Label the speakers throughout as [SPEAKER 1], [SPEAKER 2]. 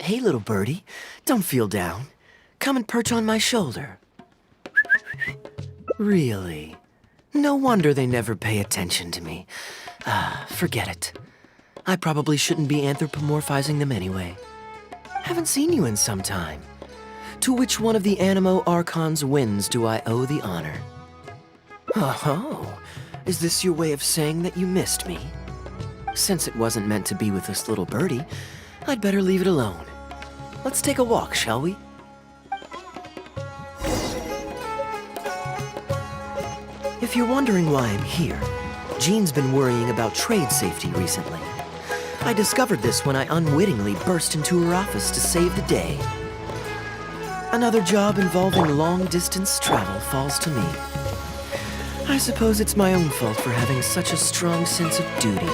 [SPEAKER 1] Hey, little birdie, don't feel down. Come and perch on my shoulder. Really? No wonder they never pay attention to me. Forget it. I probably shouldn't be anthropomorphizing them anyway. Haven't seen you in some time. To which one of the Animo Archon's winds do I owe the honor? Oh, is this your way of saying that you missed me? Since it wasn't meant to be with this little birdie, I'd better leave it alone. Let's take a walk, shall we? If you're wondering why I'm here, Jean's been worrying about trade safety recently. I discovered this when I unwittingly burst into her office to save the day. Another job involving long-distance travel falls to me. I suppose it's my own fault for having such a strong sense of duty.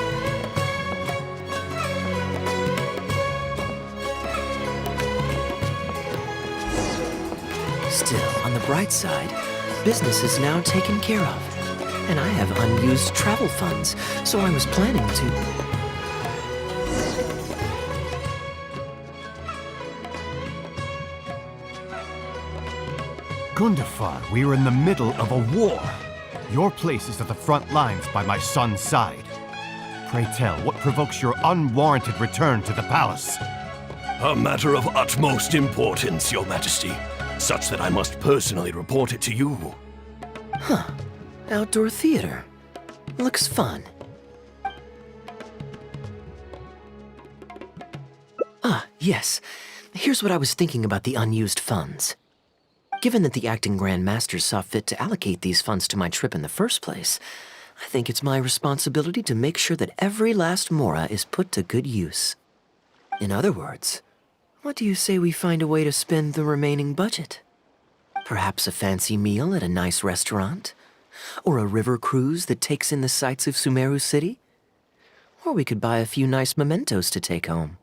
[SPEAKER 1] Still, on the bright side, business is now taken care of, and I have unused travel funds, so I was planning to.
[SPEAKER 2] Gundafar, we are in the middle of a war. Your place is at the front lines by my son's side. Pray tell, what provokes your unwarranted return to the palace?
[SPEAKER 3] A matter of utmost importance, Your Majesty, such that I must personally report it to you.
[SPEAKER 1] Huh. Outdoor theater. Looks fun. Yes. Here's what I was thinking about the unused funds. Given that the acting Grand Master saw fit to allocate these funds to my trip in the first place, I think it's my responsibility to make sure that every last mora is put to good use. In other words, what do you say we find a way to spend the remaining budget? Perhaps a fancy meal at a nice restaurant? Or a river cruise that takes in the sights of Sumeru City? Or we could buy a few nice mementos to take home.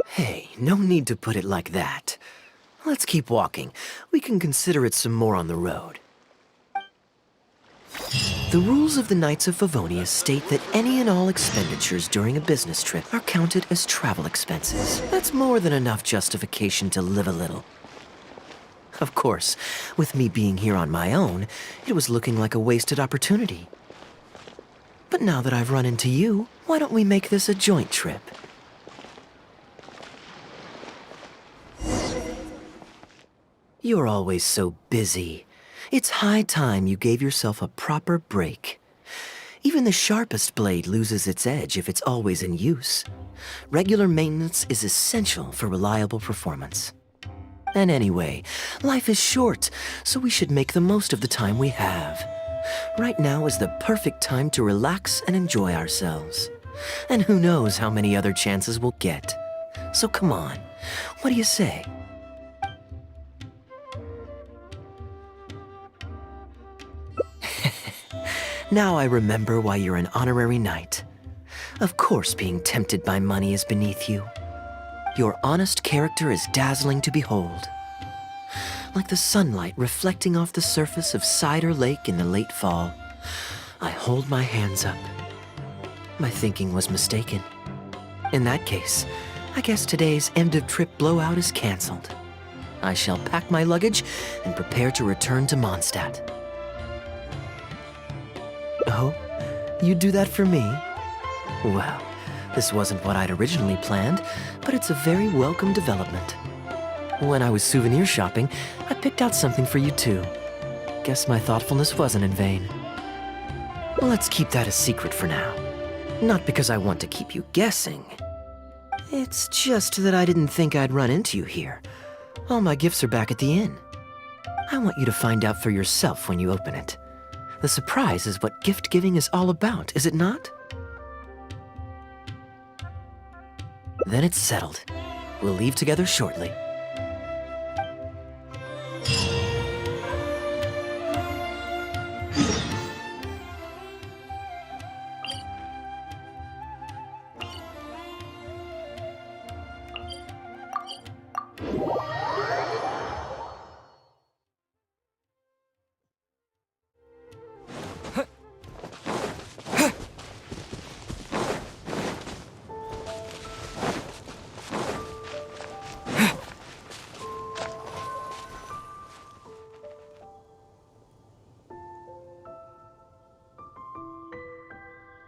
[SPEAKER 1] Hey, no need to put it like that. Let's keep walking. We can consider it some more on the road. The rules of the Knights of Favonius state that any and all expenditures during a business trip are counted as travel expenses. That's more than enough justification to live a little. Of course, with me being here on my own, it was looking like a wasted opportunity. But now that I've run into you, why don't we make this a joint trip? You're always so busy. It's high time you gave yourself a proper break. Even the sharpest blade loses its edge if it's always in use. Regular maintenance is essential for reliable performance. And anyway, life is short, so we should make the most of the time we have. Right now is the perfect time to relax and enjoy ourselves. And who knows how many other chances we'll get. So come on, what do you say? Now I remember why you're an honorary knight. Of course being tempted by money is beneath you. Your honest character is dazzling to behold. Like the sunlight reflecting off the surface of Cider Lake in the late fall, I hold my hands up. My thinking was mistaken. In that case, I guess today's end-of-trip blowout is canceled. I shall pack my luggage and prepare to return to Mondstadt. Oh, you'd do that for me? Well, This wasn't what I'd originally planned, but it's a very welcome development. When I was souvenir shopping, I picked out something for you too. Guess my thoughtfulness wasn't in vain. Let's keep that a secret for now. Not because I want to keep you guessing. It's just that I didn't think I'd run into you here. All my gifts are back at the inn. I want you to find out for yourself when you open it. The surprise is what gift giving is all about, is it not? Then it's settled. We'll leave together shortly.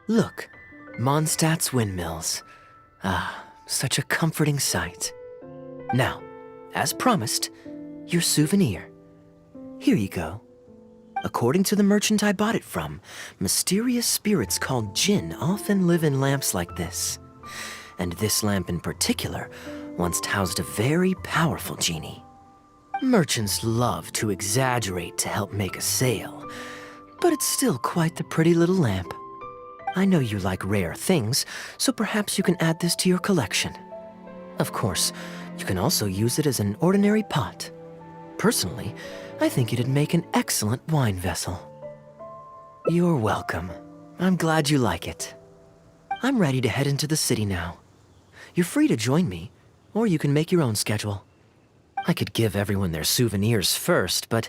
[SPEAKER 1] Look, Mondstadt's windmills. Ah, such a comforting sight. Now, as promised, your souvenir. Here you go. According to the merchant I bought it from, mysterious spirits called Jinn often live in lamps like this. And this lamp in particular once housed a very powerful genie. Merchants love to exaggerate to help make a sale, but it's still quite the pretty little lamp. I know you like rare things, so perhaps you can add this to your collection. Of course, you can also use it as an ordinary pot. Personally, I think it'd make an excellent wine vessel. You're welcome. I'm glad you like it. I'm ready to head into the city now. You're free to join me, or you can make your own schedule. I could give everyone their souvenirs first, but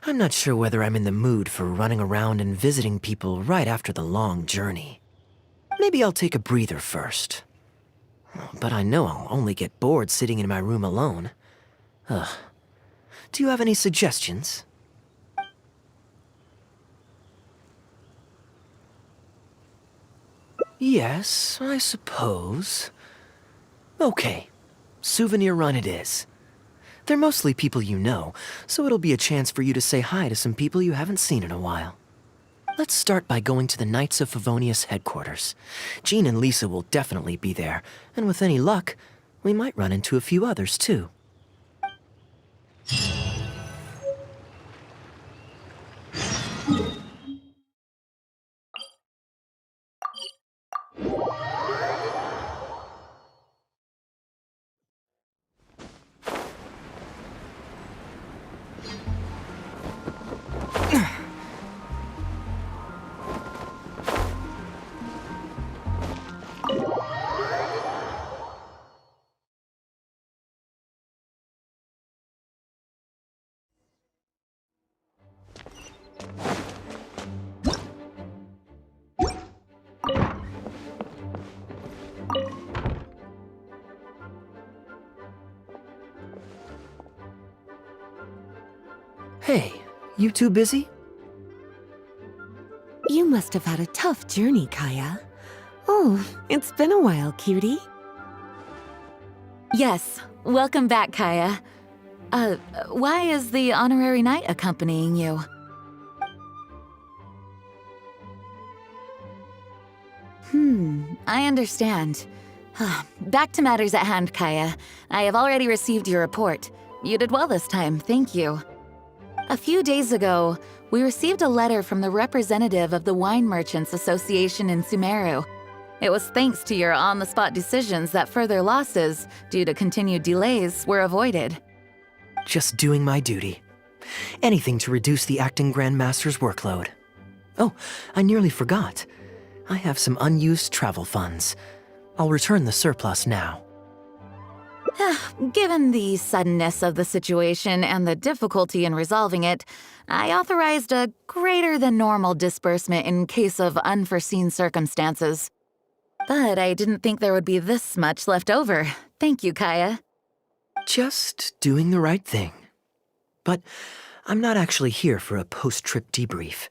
[SPEAKER 1] I'm not sure whether I'm in the mood for running around and visiting people right after the long journey. Maybe I'll take a breather first. But I know I'll only get bored sitting in my room alone. Ugh. Do you have any suggestions? Yes, I suppose. Okay, souvenir run it is. They're mostly people you know, so it'll be a chance for you to say hi to some people you haven't seen in a while. Let's start by going to the Knights of Favonius headquarters. Jean and Lisa will definitely be there, and with any luck, we might run into a few others too. Hey, you two busy?
[SPEAKER 4] You must have had a tough journey, Kaeya. Oh, it's been a while, cutie.
[SPEAKER 5] Yes, welcome back, Kaeya. Why is the honorary knight accompanying you? I understand. Back to matters at hand, Kaeya. I have already received your report. You did well this time, thank you. A few days ago, we received a letter from the representative of the Wine Merchants Association in Sumeru. It was thanks to your on-the-spot decisions that further losses, due to continued delays, were avoided.
[SPEAKER 1] Just doing my duty. Anything to reduce the acting Grandmaster's workload. Oh, I nearly forgot. I have some unused travel funds. I'll return the surplus now.
[SPEAKER 5] Given the suddenness of the situation and the difficulty in resolving it, I authorized a greater than normal disbursement in case of unforeseen circumstances. But I didn't think there would be this much left over. Thank you, Kaeya.
[SPEAKER 1] Just doing the right thing. But I'm not actually here for a post-trip debrief.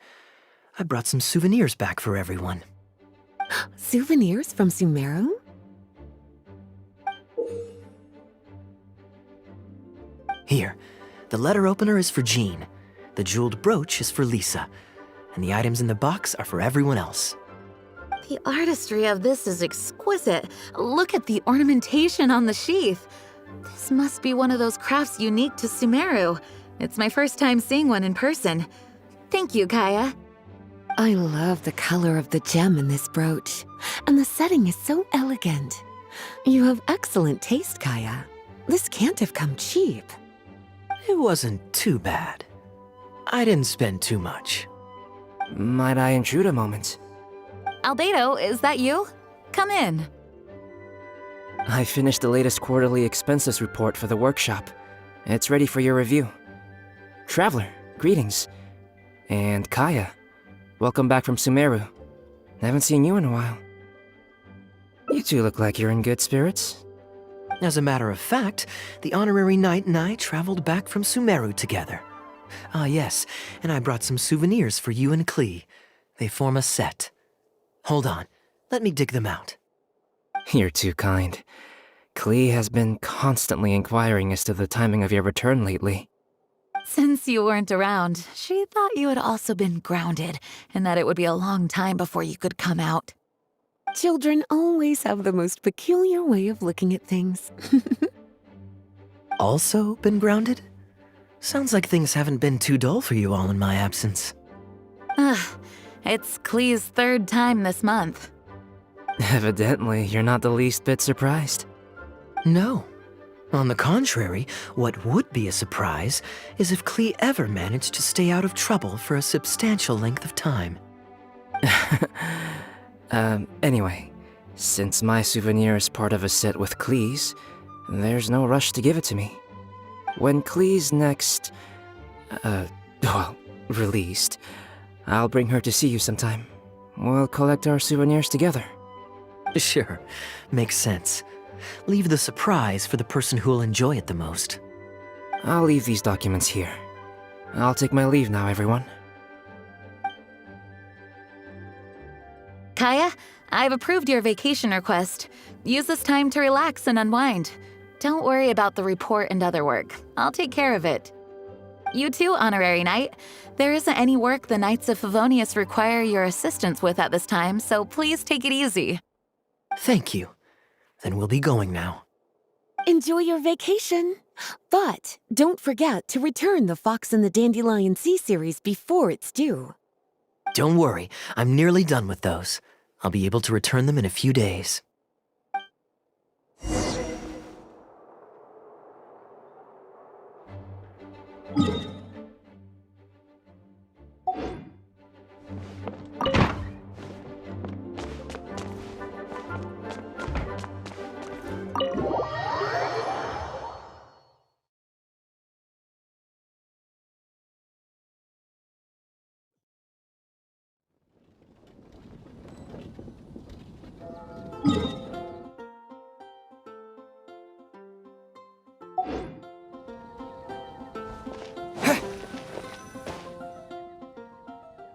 [SPEAKER 1] I brought some souvenirs back for everyone.
[SPEAKER 4] Souvenirs from Sumeru?
[SPEAKER 1] Here, the letter opener is for Jean, the jeweled brooch is for Lisa, and the items in the box are for everyone else.
[SPEAKER 5] The artistry of this is exquisite. Look at the ornamentation on the sheath. This must be one of those crafts unique to Sumeru. It's my first time seeing one in person. Thank you, Kaeya.
[SPEAKER 4] I love the color of the gem in this brooch, and the setting is so elegant. You have excellent taste, Kaeya. This can't have come cheap.
[SPEAKER 1] It wasn't too bad. I didn't spend too much.
[SPEAKER 6] Might I intrude a moment?
[SPEAKER 5] Albedo, is that you? Come in.
[SPEAKER 6] I finished the latest quarterly expenses report for the workshop. It's ready for your review. Traveler, greetings. And Kaeya, welcome back from Sumeru. Haven't seen you in a while. You two look like you're in good spirits.
[SPEAKER 1] As a matter of fact, the honorary knight and I traveled back from Sumeru together. Ah, yes, and I brought some souvenirs for you and Klee. They form a set. Hold on, let me dig them out.
[SPEAKER 6] You're too kind. Klee has been constantly inquiring as to the timing of your return lately.
[SPEAKER 5] Since you weren't around, she thought you had also been grounded, and that it would be a long time before you could come out.
[SPEAKER 4] Children always have the most peculiar way of looking at things.
[SPEAKER 1] Also been grounded? Sounds like things haven't been too dull for you all in my absence.
[SPEAKER 5] It's Klee's third time this month.
[SPEAKER 6] Evidently, you're not the least bit surprised.
[SPEAKER 1] No. On the contrary, what would be a surprise is if Klee ever managed to stay out of trouble for a substantial length of time.
[SPEAKER 6] Anyway, since my souvenir is part of a set with Klee's, there's no rush to give it to me. When Klee's next, released, I'll bring her to see you sometime. We'll collect our souvenirs together.
[SPEAKER 1] Sure, makes sense. Leave the surprise for the person who'll enjoy it the most.
[SPEAKER 6] I'll leave these documents here. I'll take my leave now, everyone.
[SPEAKER 5] Kaeya, I've approved your vacation request. Use this time to relax and unwind. Don't worry about the report and other work. I'll take care of it. You too, Honorary Knight. There isn't any work the Knights of Favonius require your assistance with at this time, so please take it easy.
[SPEAKER 1] Thank you. Then we'll be going now.
[SPEAKER 4] Enjoy your vacation. But don't forget to return the Fox and the Dandelion Sea series before it's due.
[SPEAKER 1] Don't worry, I'm nearly done with those. I'll be able to return them in a few days.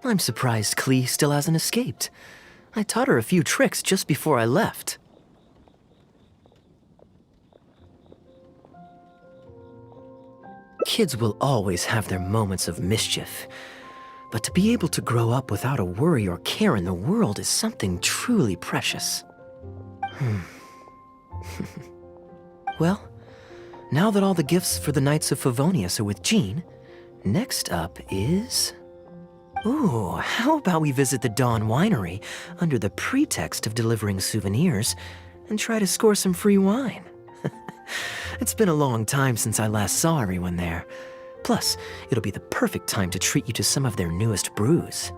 [SPEAKER 1] I'm surprised Klee still hasn't escaped. I taught her a few tricks just before I left. Kids will always have their moments of mischief, but to be able to grow up without a worry or care in the world is something truly precious. Well, now that all the gifts for the Knights of Favonius are with Jean, next up is... Ooh, how about we visit the Dawn Winery under the pretext of delivering souvenirs and try to score some free wine? It's been a long time since I last saw everyone there. Plus, it'll be the perfect time to treat you to some of their newest brews.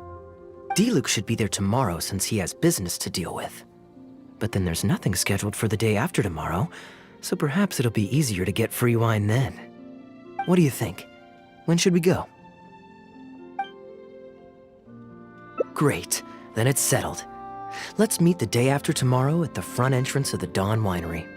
[SPEAKER 1] Diluc should be there tomorrow since he has business to deal with. But then there's nothing scheduled for the day after tomorrow, so perhaps it'll be easier to get free wine then. What do you think? When should we go? Great, then it's settled. Let's meet the day after tomorrow at the front entrance of the Dawn Winery.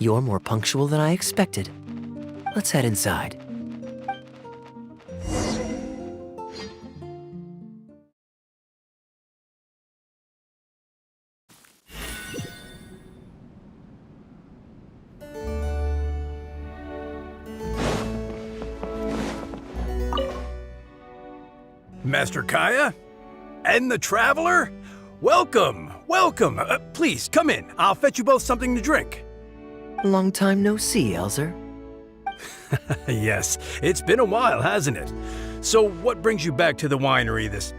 [SPEAKER 1] You're more punctual than I expected. Let's head inside.
[SPEAKER 7] Master Kaeya? And the Traveler? Welcome, welcome. Please, come in. I'll fetch you both something to drink.
[SPEAKER 1] Long time no see, Elzer.
[SPEAKER 7] Yes, it's been a while, hasn't it? So what brings you back to the winery this...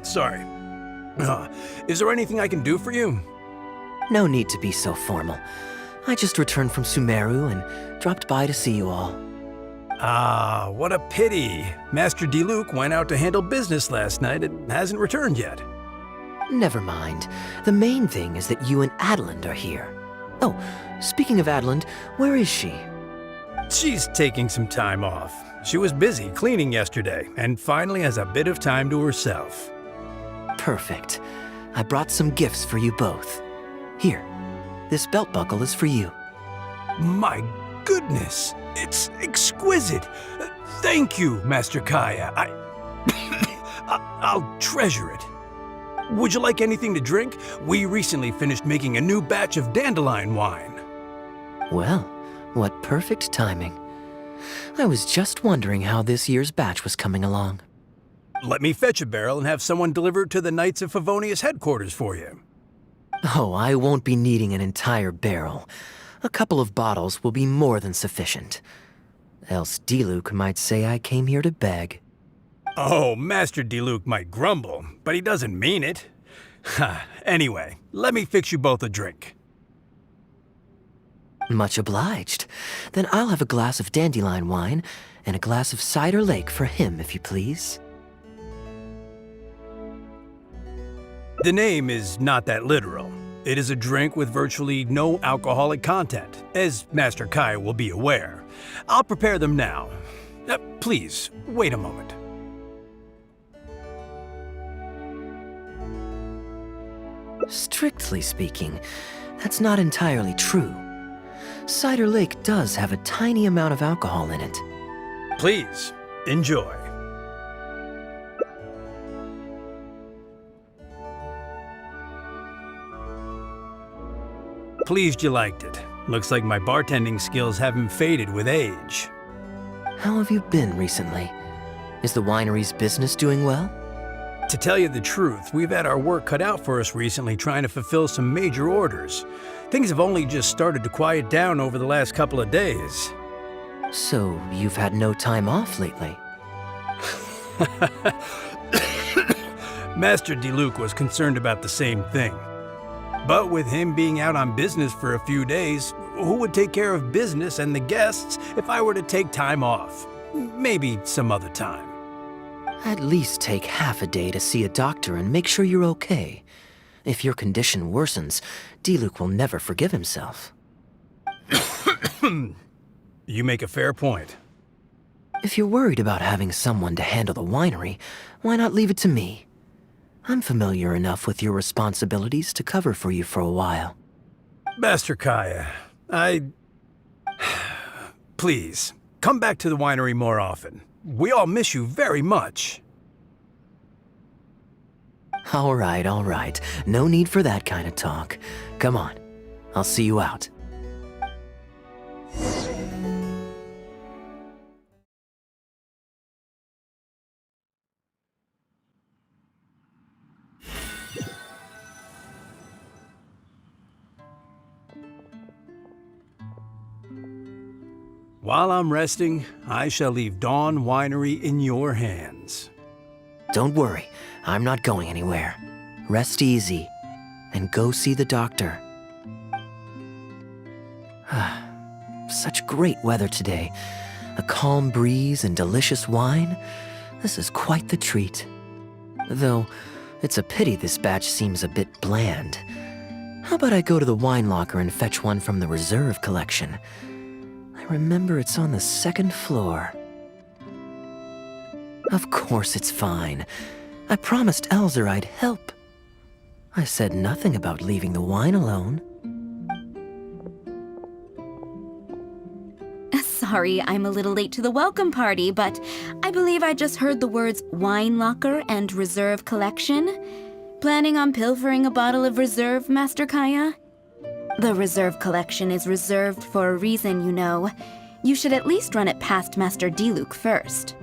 [SPEAKER 7] Sorry. Is there anything I can do for you?
[SPEAKER 1] No need to be so formal. I just returned from Sumeru and dropped by to see you all.
[SPEAKER 7] Ah, what a pity. Master Diluc went out to handle business last night and hasn't returned yet.
[SPEAKER 1] Never mind. The main thing is that you and Adeland are here. Oh, speaking of Adeland, where is she?
[SPEAKER 7] She's taking some time off. She was busy cleaning yesterday and finally has a bit of time to herself.
[SPEAKER 1] Perfect. I brought some gifts for you both. Here, this belt buckle is for you.
[SPEAKER 7] My goodness, it's exquisite. Thank you, Master Kaeya. I'll treasure it. Would you like anything to drink? We recently finished making a new batch of dandelion wine.
[SPEAKER 1] Well, what perfect timing. I was just wondering how this year's batch was coming along.
[SPEAKER 7] Let me fetch a barrel and have someone deliver it to the Knights of Favonius headquarters for you.
[SPEAKER 1] Oh, I won't be needing an entire barrel. A couple of bottles will be more than sufficient. Else Diluc might say I came here to beg.
[SPEAKER 7] Oh, Master Diluc might grumble, but he doesn't mean it. Anyway, let me fix you both a drink.
[SPEAKER 1] Much obliged. Then I'll have a glass of dandelion wine and a glass of cider lake for him, if you please.
[SPEAKER 7] The name is not that literal. It is a drink with virtually no alcoholic content, as Master Kaeya will be aware. I'll prepare them now. Please, wait a moment.
[SPEAKER 1] Strictly speaking, that's not entirely true. Cider Lake does have a tiny amount of alcohol in it.
[SPEAKER 7] Please, enjoy. Pleased you liked it. Looks like my bartending skills haven't faded with age.
[SPEAKER 1] How have you been recently? Is the winery's business doing well?
[SPEAKER 7] To tell you the truth, we've had our work cut out for us recently trying to fulfill some major orders. Things have only just started to quiet down over the last couple of days.
[SPEAKER 1] So, you've had no time off lately?
[SPEAKER 7] Master Diluc was concerned about the same thing. But with him being out on business for a few days, who would take care of business and the guests if I were to take time off? Maybe some other time.
[SPEAKER 1] At least take half a day to see a doctor and make sure you're okay. If your condition worsens, Diluc will never forgive himself.
[SPEAKER 7] You make a fair point.
[SPEAKER 1] If you're worried about having someone to handle the winery, why not leave it to me? I'm familiar enough with your responsibilities to cover for you for a while.
[SPEAKER 7] Master Kaeya, Please, come back to the winery more often. We all miss you very much.
[SPEAKER 1] All right. No need for that kind of talk. Come on, I'll see you out.
[SPEAKER 7] While I'm resting, I shall leave Dawn Winery in your hands.
[SPEAKER 1] Don't worry, I'm not going anywhere. Rest easy, and go see the doctor. Such great weather today. A calm breeze and delicious wine. This is quite the treat. Though, it's a pity this batch seems a bit bland. How about I go to the wine locker and fetch one from the reserve collection? I remember it's on the second floor. Of course it's fine. I promised Elzer I'd help. I said nothing about leaving the wine alone.
[SPEAKER 8] sorry I'm a little late to the welcome party, but I believe I just heard the words wine locker and reserve collection. Planning on pilfering a bottle of reserve, Master Kaeya? The reserve collection is reserved for a reason, you know. You should at least run it past Master Diluc first.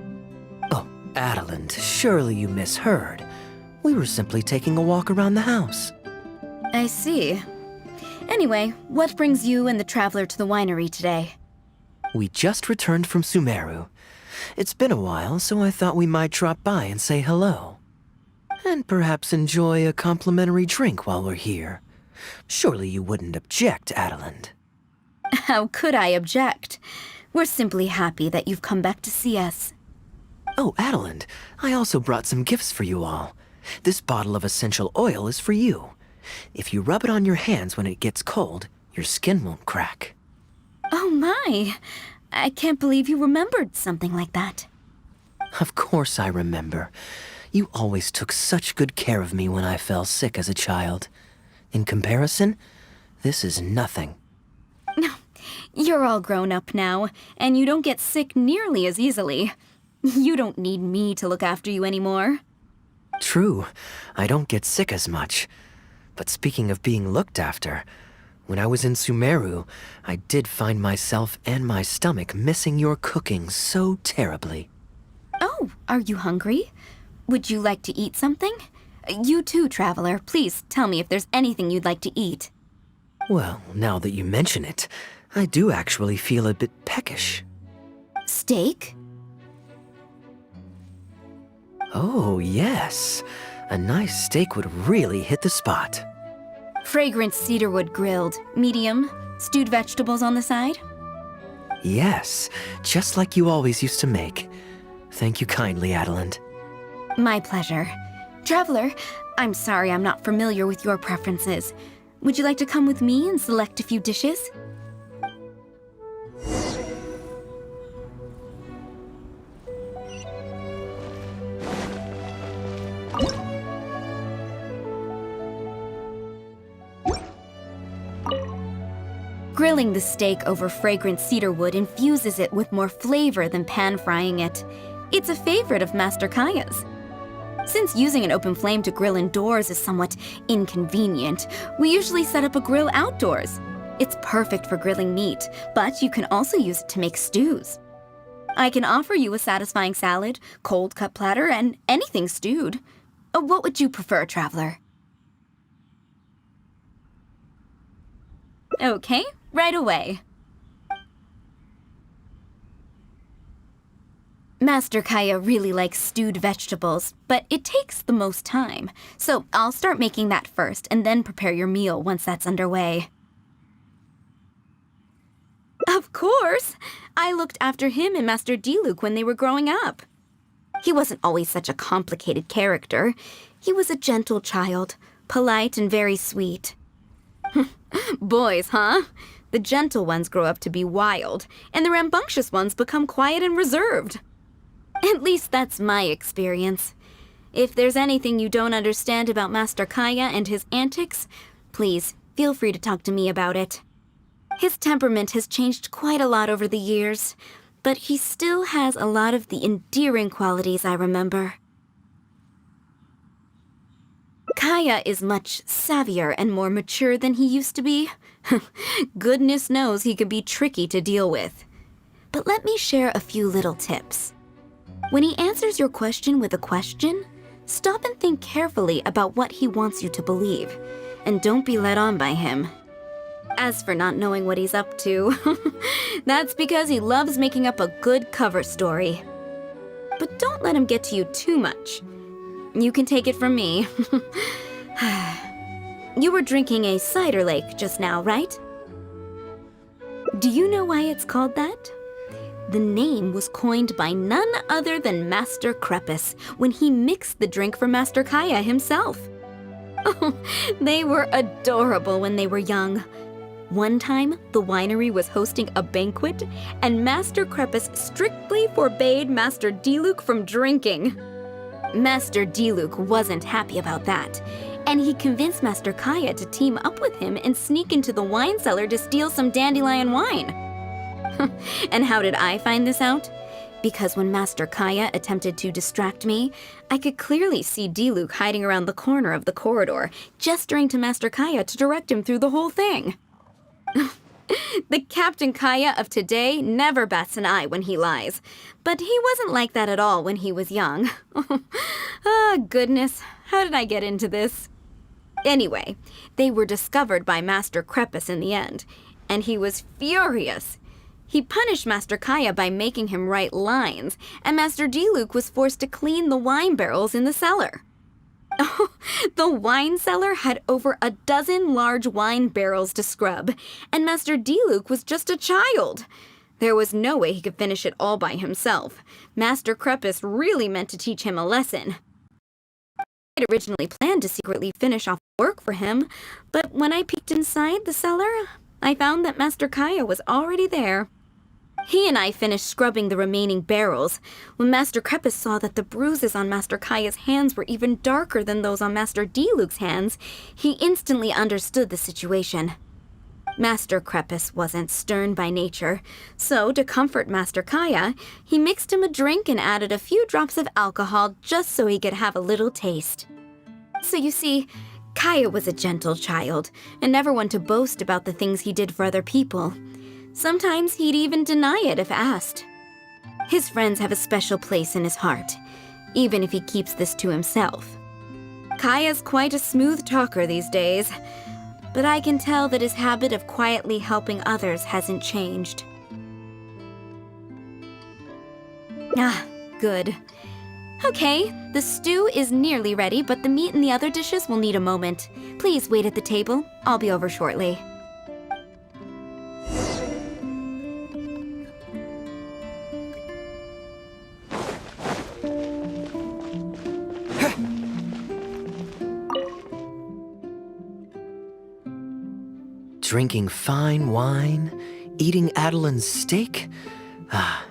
[SPEAKER 1] Oh, Adeland, surely you misheard. We were simply taking a walk around the house.
[SPEAKER 8] I see. Anyway, what brings you and the traveler to the winery today?
[SPEAKER 1] We just returned from Sumeru. It's been a while, so I thought we might drop by and say hello. And perhaps enjoy a complimentary drink while we're here. Surely you wouldn't object, Adeland.
[SPEAKER 8] How could I object? We're simply happy that you've come back to see us.
[SPEAKER 1] Oh, Adeland, I also brought some gifts for you all. This bottle of essential oil is for you. If you rub it on your hands when it gets cold, your skin won't crack.
[SPEAKER 8] Oh my! I can't believe you remembered something like that.
[SPEAKER 1] Of course I remember. You always took such good care of me when I fell sick as a child. In comparison, this is nothing.
[SPEAKER 8] You're all grown up now, and you don't get sick nearly as easily. You don't need me to look after you anymore.
[SPEAKER 1] True, I don't get sick as much. But speaking of being looked after, when I was in Sumeru, I did find myself and my stomach missing your cooking so terribly.
[SPEAKER 8] Oh, are you hungry? Would you like to eat something? You too, traveler. Please tell me if there's anything you'd like to eat.
[SPEAKER 1] Well, now that you mention it, I do actually feel a bit peckish.
[SPEAKER 8] Steak?
[SPEAKER 1] Oh, yes. A nice steak would really hit the spot.
[SPEAKER 8] Fragrant cedarwood grilled, medium, stewed vegetables on the side?
[SPEAKER 1] Yes, just like you always used to make. Thank you kindly, Adeland.
[SPEAKER 8] My pleasure. Traveler, I'm sorry I'm not familiar with your preferences. Would you like to come with me and select a few dishes? Grilling the steak over fragrant cedarwood infuses it with more flavor than pan-frying it. It's a favorite of Master Kaeya's. Since using an open flame to grill indoors is somewhat inconvenient, we usually set up a grill outdoors. It's perfect for grilling meat, but you can also use it to make stews. I can offer you a satisfying salad, cold cut platter, and anything stewed. What would you prefer, traveler? Okay, right away. Master Kaeya really likes stewed vegetables, but it takes the most time. So I'll start making that first and then prepare your meal once that's underway. Of course! I looked after him and Master Diluc when they were growing up. He wasn't always such a complicated character. He was a gentle child, polite and very sweet. Boys, huh? The gentle ones grow up to be wild, and the rambunctious ones become quiet and reserved. At least that's my experience. If there's anything you don't understand about Master Kaeya and his antics, please feel free to talk to me about it. His temperament has changed quite a lot over the years, but he still has a lot of the endearing qualities I remember. Kaeya is much savvier and more mature than he used to be. Goodness knows he could be tricky to deal with. But let me share a few little tips. When he answers your question with a question, stop and think carefully about what he wants you to believe, and don't be led on by him. As for not knowing what he's up to, that's because he loves making up a good cover story. But don't let him get to you too much. You can take it from me. You were drinking a cider lake just now, right? Do you know why it's called that? The name was coined by none other than Master Crepus when he mixed the drink for Master Kaeya himself. Oh, they were adorable when they were young. One time, the winery was hosting a banquet, and Master Crepus strictly forbade Master Diluc from drinking. Master Diluc wasn't happy about that, and he convinced Master Kaeya to team up with him and sneak into the wine cellar to steal some dandelion wine. And how did I find this out? Because when Master Kaeya attempted to distract me, I could clearly see Diluc hiding around the corner of the corridor, gesturing to Master Kaeya to direct him through the whole thing. The Captain Kaeya of today never bats an eye when he lies, but he wasn't like that at all when he was young. Ah, goodness, how did I get into this? Anyway, they were discovered by Master Krepus in the end, and he was furious. He punished Master Kaeya by making him write lines, and Master Diluc was forced to clean the wine barrels in the cellar. Oh, the wine cellar had over a dozen large wine barrels to scrub, and Master Diluc was just a child. There was no way he could finish it all by himself. Master Krepus really meant to teach him a lesson. I originally planned to secretly finish off work for him, but when I peeked inside the cellar, I found that Master Kaeya was already there. He and I finished scrubbing the remaining barrels when Master Krepus saw that the bruises on Master Kaeya's hands were even darker than those on Master Diluc's hands. He instantly understood the situation. Master Krepus wasn't stern by nature, so to comfort Master Kaeya, he mixed him a drink and added a few drops of alcohol just so he could have a little taste. So you see, Kaeya was a gentle child and never one to boast about the things he did for other people. Sometimes he'd even deny it if asked. His friends have a special place in his heart, even if he keeps this to himself. Kaeya's quite a smooth talker these days, but I can tell that his habit of quietly helping others hasn't changed. Ah, good. Okay, the stew is nearly ready, but the meat and the other dishes will need a moment. Please wait at the table. I'll be over shortly.
[SPEAKER 1] Drinking fine wine, eating Adeline's steak. Ah,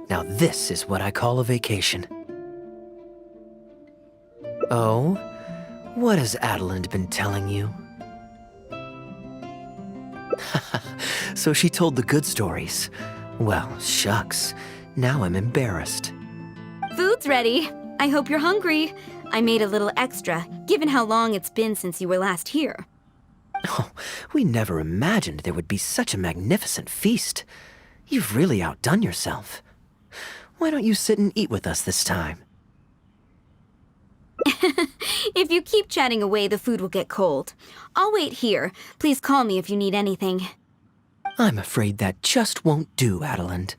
[SPEAKER 1] now this is what I call a vacation. Oh, what has Adeline been telling you? So she told the good stories. Well, shucks, now I'm embarrassed.
[SPEAKER 8] Food's ready. I hope you're hungry. I made a little extra, given how long it's been since you were last here.
[SPEAKER 1] Oh, we never imagined there would be such a magnificent feast. You've really outdone yourself. Why don't you sit and eat with us this time?
[SPEAKER 8] If you keep chatting away, the food will get cold. I'll wait here. Please call me if you need anything.
[SPEAKER 1] I'm afraid that just won't do, Adeline.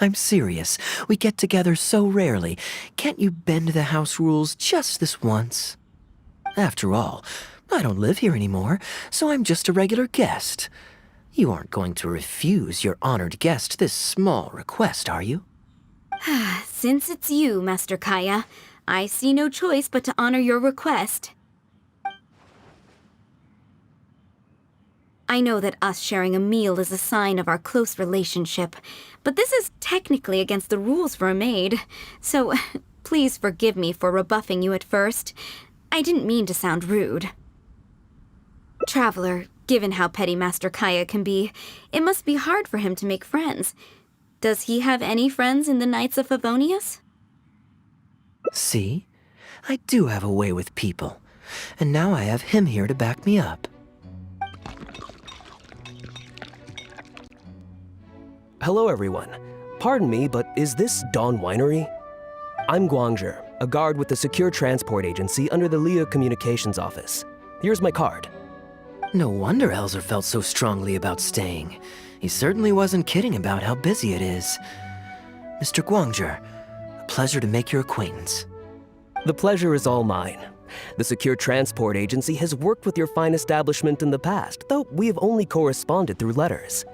[SPEAKER 1] I'm serious. We get together so rarely. Can't you bend the house rules just this once? After all, I don't live here anymore, so I'm just a regular guest. You aren't going to refuse your honored guest this small request, are you?
[SPEAKER 8] Since it's you, Master Kaeya, I see no choice but to honor your request. I know that us sharing a meal is a sign of our close relationship, but this is technically against the rules for a maid, so please forgive me for rebuffing you at first. I didn't mean to sound rude. Traveler, given how petty Master Kaeya can be, it must be hard for him to make friends. Does he have any friends in the Knights of Favonius?
[SPEAKER 1] See? I do have a way with people, and now I have him here to back me up.
[SPEAKER 9] Hello, everyone. Pardon me, but is this Dawn Winery? I'm Guangzhe, a guard with the Secure Transport Agency under the Leo Communications Office. Here's my card.
[SPEAKER 1] No wonder Elzer felt so strongly about staying. He certainly wasn't kidding about how busy it is. Mr. Guangzhe, a pleasure to make your acquaintance.
[SPEAKER 9] The pleasure is all mine. The Secure Transport Agency has worked with your fine establishment in the past, though we have only corresponded through letters.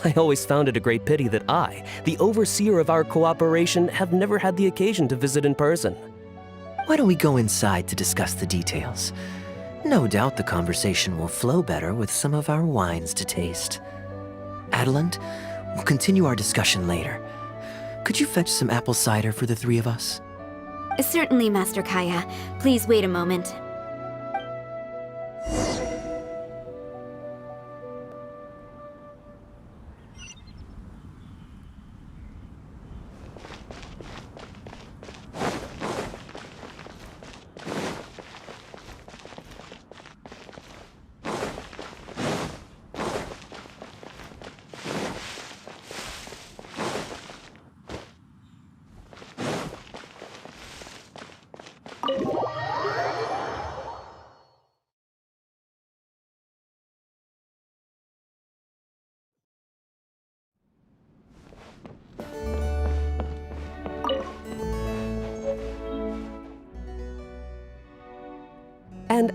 [SPEAKER 9] I always found it a great pity that I, the overseer of our cooperation, have never had the occasion to visit in person.
[SPEAKER 1] Why don't we go inside to discuss the details? No doubt the conversation will flow better with some of our wines to taste. Adeline, we'll continue our discussion later. Could you fetch some apple cider for the three of us?
[SPEAKER 8] Certainly, Master Kaeya. Please wait a moment.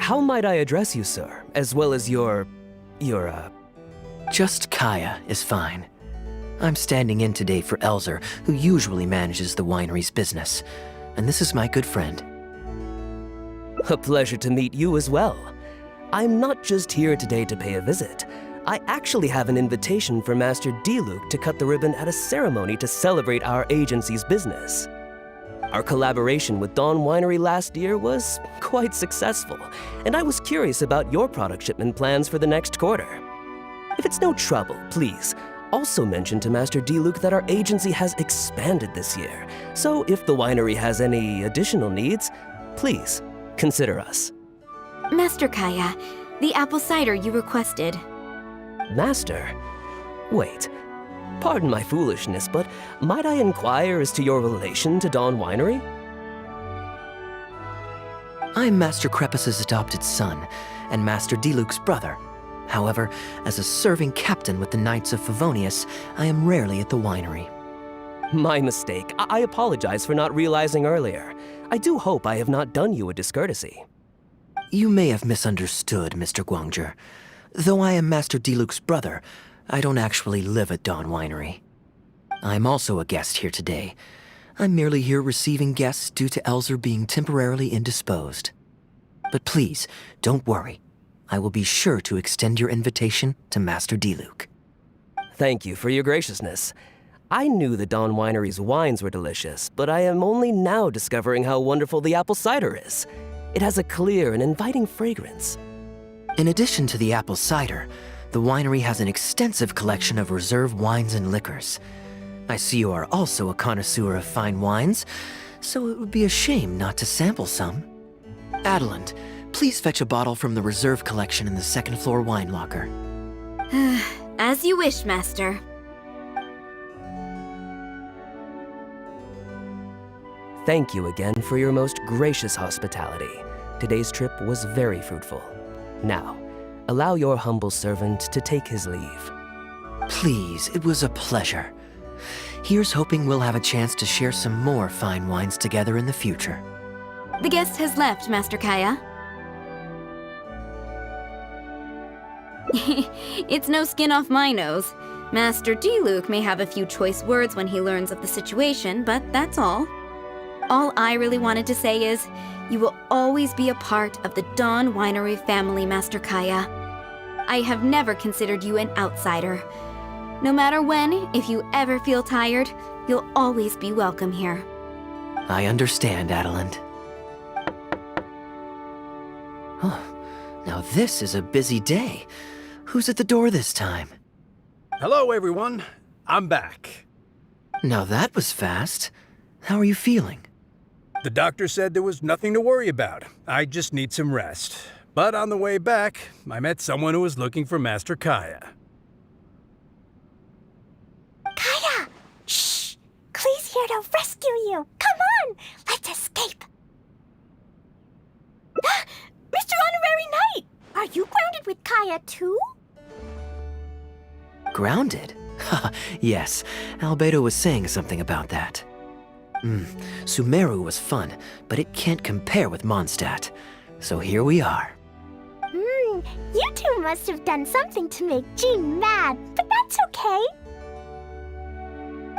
[SPEAKER 9] How might I address you, sir? As well as your,
[SPEAKER 1] Just Kaeya is fine. I'm standing in today for Elzer, who usually manages the winery's business. And this is my good friend.
[SPEAKER 9] A pleasure to meet you as well. I'm not just here today to pay a visit. I actually have an invitation for Master Diluc to cut the ribbon at a ceremony to celebrate our agency's business. Our collaboration with Dawn Winery last year was quite successful, and I was curious about your product shipment plans for the next quarter. If it's no trouble, please, also mention to Master Diluc that our agency has expanded this year, so if the winery has any additional needs, please consider us.
[SPEAKER 8] Master Kaeya, the apple cider you requested.
[SPEAKER 9] Master? Wait. Pardon my foolishness, but might I inquire as to your relation to Dawn Winery?
[SPEAKER 1] I'm Master Crepus's adopted son, and Master Diluc's brother. However, as a serving captain with the Knights of Favonius, I am rarely at the winery.
[SPEAKER 9] My mistake. I apologize for not realizing earlier. I do hope I have not done you a discourtesy.
[SPEAKER 1] You may have misunderstood, Mr. Guangzhe. Though I am Master Diluc's brother, I don't actually live at Dawn Winery. I'm also a guest here today. I'm merely here receiving guests due to Elzer being temporarily indisposed. But please, don't worry. I will be sure to extend your invitation to Master Diluc.
[SPEAKER 9] Thank you for your graciousness. I knew the Dawn Winery's wines were delicious, but I am only now discovering how wonderful the apple cider is. It has a clear and inviting fragrance.
[SPEAKER 1] In addition to the apple cider, the winery has an extensive collection of reserve wines and liquors. I see you are also a connoisseur of fine wines, so it would be a shame not to sample some. Adeland, please fetch a bottle from the reserve collection in the second floor wine locker.
[SPEAKER 8] As you wish, Master.
[SPEAKER 9] Thank you again for your most gracious hospitality. Today's trip was very fruitful. Now, allow your humble servant to take his leave.
[SPEAKER 1] Please, it was a pleasure. Here's hoping we'll have a chance to share some more fine wines together in the future.
[SPEAKER 8] The guest has left, Master Kaeya. It's no skin off my nose. Master Diluc may have a few choice words when he learns of the situation, but that's all. All I really wanted to say is, you will always be a part of the Dawn Winery family, Master Kaeya. I have never considered you an outsider. No matter when, if you ever feel tired, you'll always be welcome here.
[SPEAKER 1] I understand, Adeland. Oh, now this is a busy day. Who's at the door this time?
[SPEAKER 7] Hello, everyone. I'm back.
[SPEAKER 1] Now that was fast. How are you feeling?
[SPEAKER 7] The doctor said there was nothing to worry about. I just need some rest. But on the way back, I met someone who was looking for Master Kaeya.
[SPEAKER 10] Kaeya! Shh! Klee's here to rescue you! Come on! Let's escape! Mr. Honorary Knight! Are you grounded with Kaeya too?
[SPEAKER 1] Grounded? Yes, Albedo was saying something about that. Sumeru was fun, but it can't compare with Mondstadt. So here we are.
[SPEAKER 10] You two must have done something to make Jean mad, but that's okay.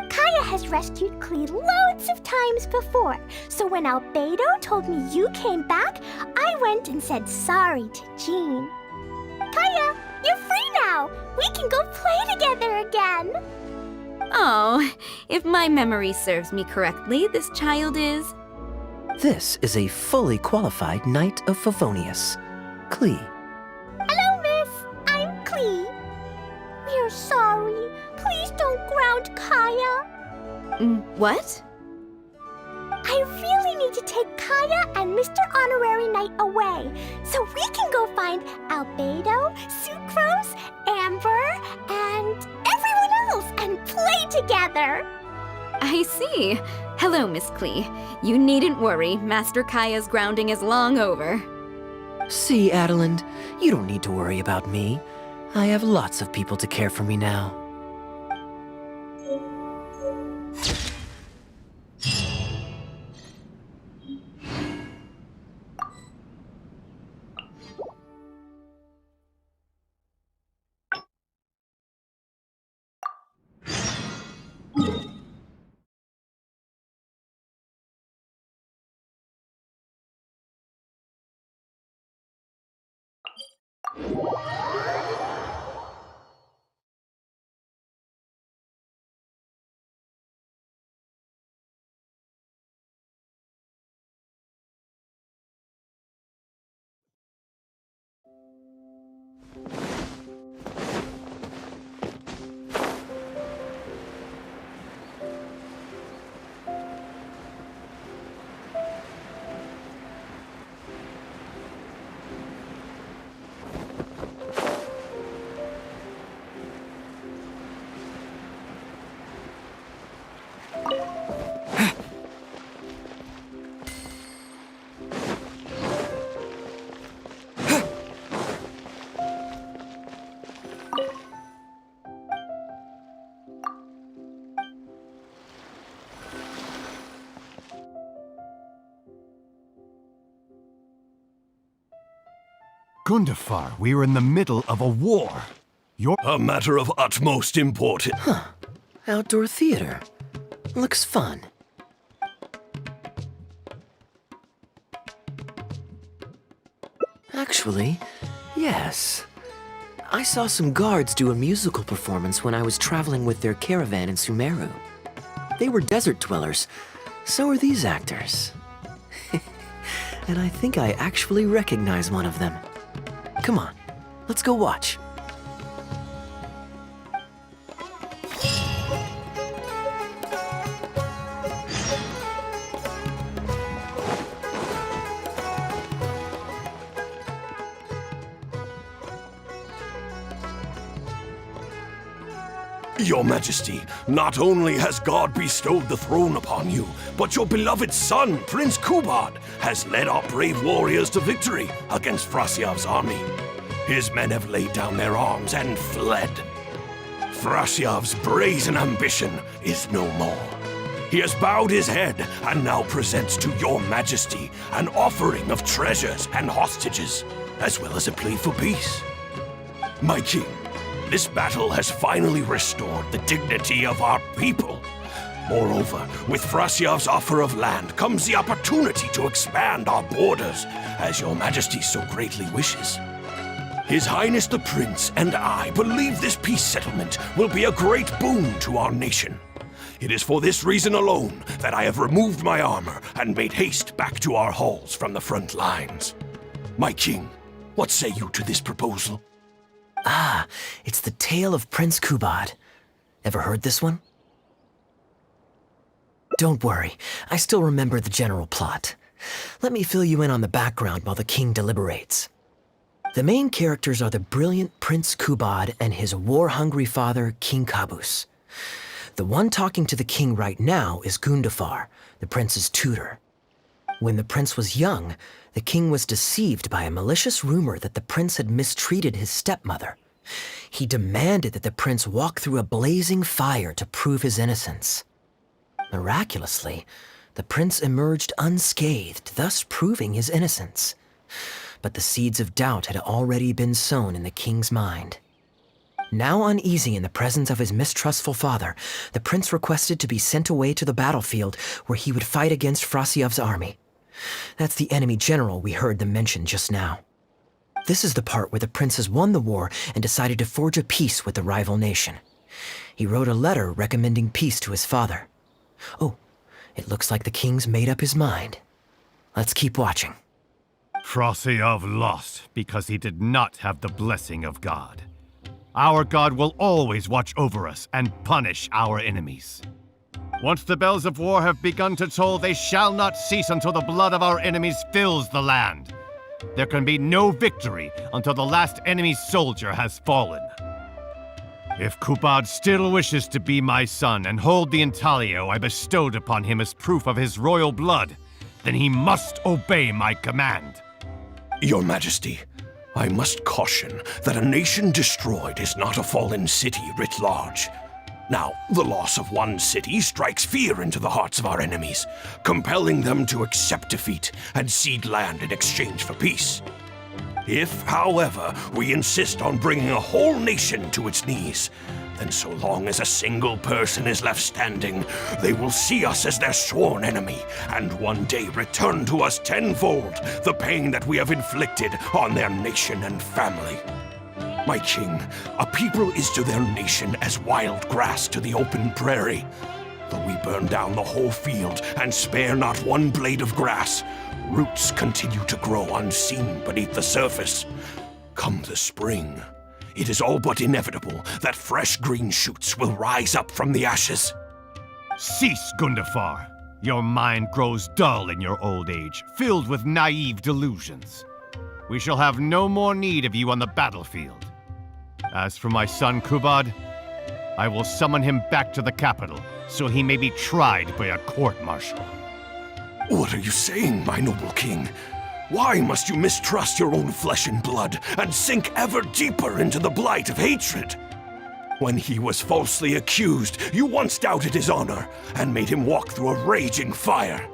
[SPEAKER 10] Kaeya has rescued Klee loads of times before, so when Albedo told me you came back, I went and said sorry to Jean. Kaeya, you're free now! We can go play together again!
[SPEAKER 8] Oh, if my memory serves me correctly, this child is...
[SPEAKER 1] This is a fully qualified Knight of Favonius, Klee.
[SPEAKER 10] Hello, miss. I'm Klee. We're sorry. Please don't ground Kaeya.
[SPEAKER 8] What?
[SPEAKER 10] I really need to take Kaeya and Mr. Honorary Knight away, so we can go find Albedo, Sucrose, Amber, and everyone else and play together.
[SPEAKER 8] I see. Hello, Miss Klee. You needn't worry. Master Kaeya's grounding is long over.
[SPEAKER 1] See, Adeland, you don't need to worry about me. I have lots of people to care for me now.
[SPEAKER 2] Gundafar, we are in the middle of a war.
[SPEAKER 3] A matter of utmost importance.
[SPEAKER 1] Outdoor theater. Looks fun. Actually, yes. I saw some guards do a musical performance when I was traveling with their caravan in Sumeru. They were desert dwellers. So are these actors. And I think I actually recognize one of them. Come on, let's go watch.
[SPEAKER 3] Your Majesty, not only has God bestowed the throne upon you, but your beloved son, Prince Kubad, has led our brave warriors to victory against Frasyav's army. His men have laid down their arms and fled. Frasyav's brazen ambition is no more. He has bowed his head and now presents to your Majesty an offering of treasures and hostages, as well as a plea for peace. My king, this battle has finally restored the dignity of our people. Moreover, with Frasyav's offer of land comes the opportunity to expand our borders, as your Majesty so greatly wishes. His Highness the Prince and I believe this peace settlement will be a great boon to our nation. It is for this reason alone that I have removed my armor and made haste back to our halls from the front lines. My king, what say you to this proposal?
[SPEAKER 1] Ah, it's the tale of Prince Kubad. Ever heard this one? Don't worry, I still remember the general plot. Let me fill you in on the background while the king deliberates. The main characters are the brilliant Prince Kubad and his war-hungry father, King Kabus. The one talking to the king right now is Gundafar, the prince's tutor. When the prince was young, the king was deceived by a malicious rumor that the prince had mistreated his stepmother. He demanded that the prince walk through a blazing fire to prove his innocence. Miraculously, the prince emerged unscathed, thus proving his innocence. But the seeds of doubt had already been sown in the king's mind. Now uneasy in the presence of his mistrustful father, the prince requested to be sent away to the battlefield where he would fight against Frasyav's army. That's the enemy general we heard them mention just now. This is the part where the prince has won the war and decided to forge a peace with the rival nation. He wrote a letter recommending peace to his father. Oh, it looks like the king's made up his mind. Let's keep watching.
[SPEAKER 2] Frasyav lost because he did not have the blessing of God. Our God will always watch over us and punish our enemies. Once the bells of war have begun to toll, they shall not cease until the blood of our enemies fills the land. There can be no victory until the last enemy soldier has fallen. If Kubad still wishes to be my son and hold the intaglio I bestowed upon him as proof of his royal blood, then he must obey my command.
[SPEAKER 3] Your Majesty, I must caution that a nation destroyed is not a fallen city writ large. Now, the loss of one city strikes fear into the hearts of our enemies, compelling them to accept defeat and cede land in exchange for peace. If, however, we insist on bringing a whole nation to its knees, then so long as a single person is left standing, they will see us as their sworn enemy, and one day return to us tenfold the pain that we have inflicted on their nation and family. My king, a people is to their nation as wild grass to the open prairie. Though we burn down the whole field and spare not one blade of grass, roots continue to grow unseen beneath the surface. Come the spring, it is all but inevitable that fresh green shoots will rise up from the ashes.
[SPEAKER 2] Cease, Gundafar. Your mind grows dull in your old age, filled with naive delusions. We shall have no more need of you on the battlefield. As for my son Kubad, I will summon him back to the capital so he may be tried by a court-martial.
[SPEAKER 3] What are you saying, my noble king? Why must you mistrust your own flesh and blood and sink ever deeper into the blight of hatred? When he was falsely accused, you once doubted his honor and made him walk through a raging fire.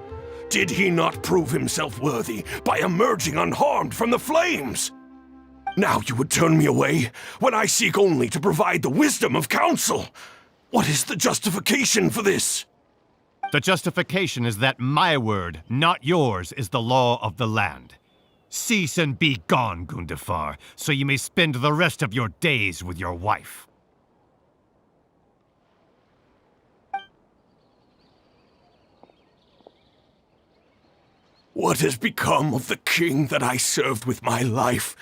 [SPEAKER 3] Did he not prove himself worthy by emerging unharmed from the flames? Now you would turn me away, when I seek only to provide the wisdom of counsel. What is the justification for this?
[SPEAKER 2] The justification is that my word, not yours, is the law of the land. Cease and be gone, Gundafar, so you may spend the rest of your days with your wife.
[SPEAKER 3] What has become of the king that I served with my life?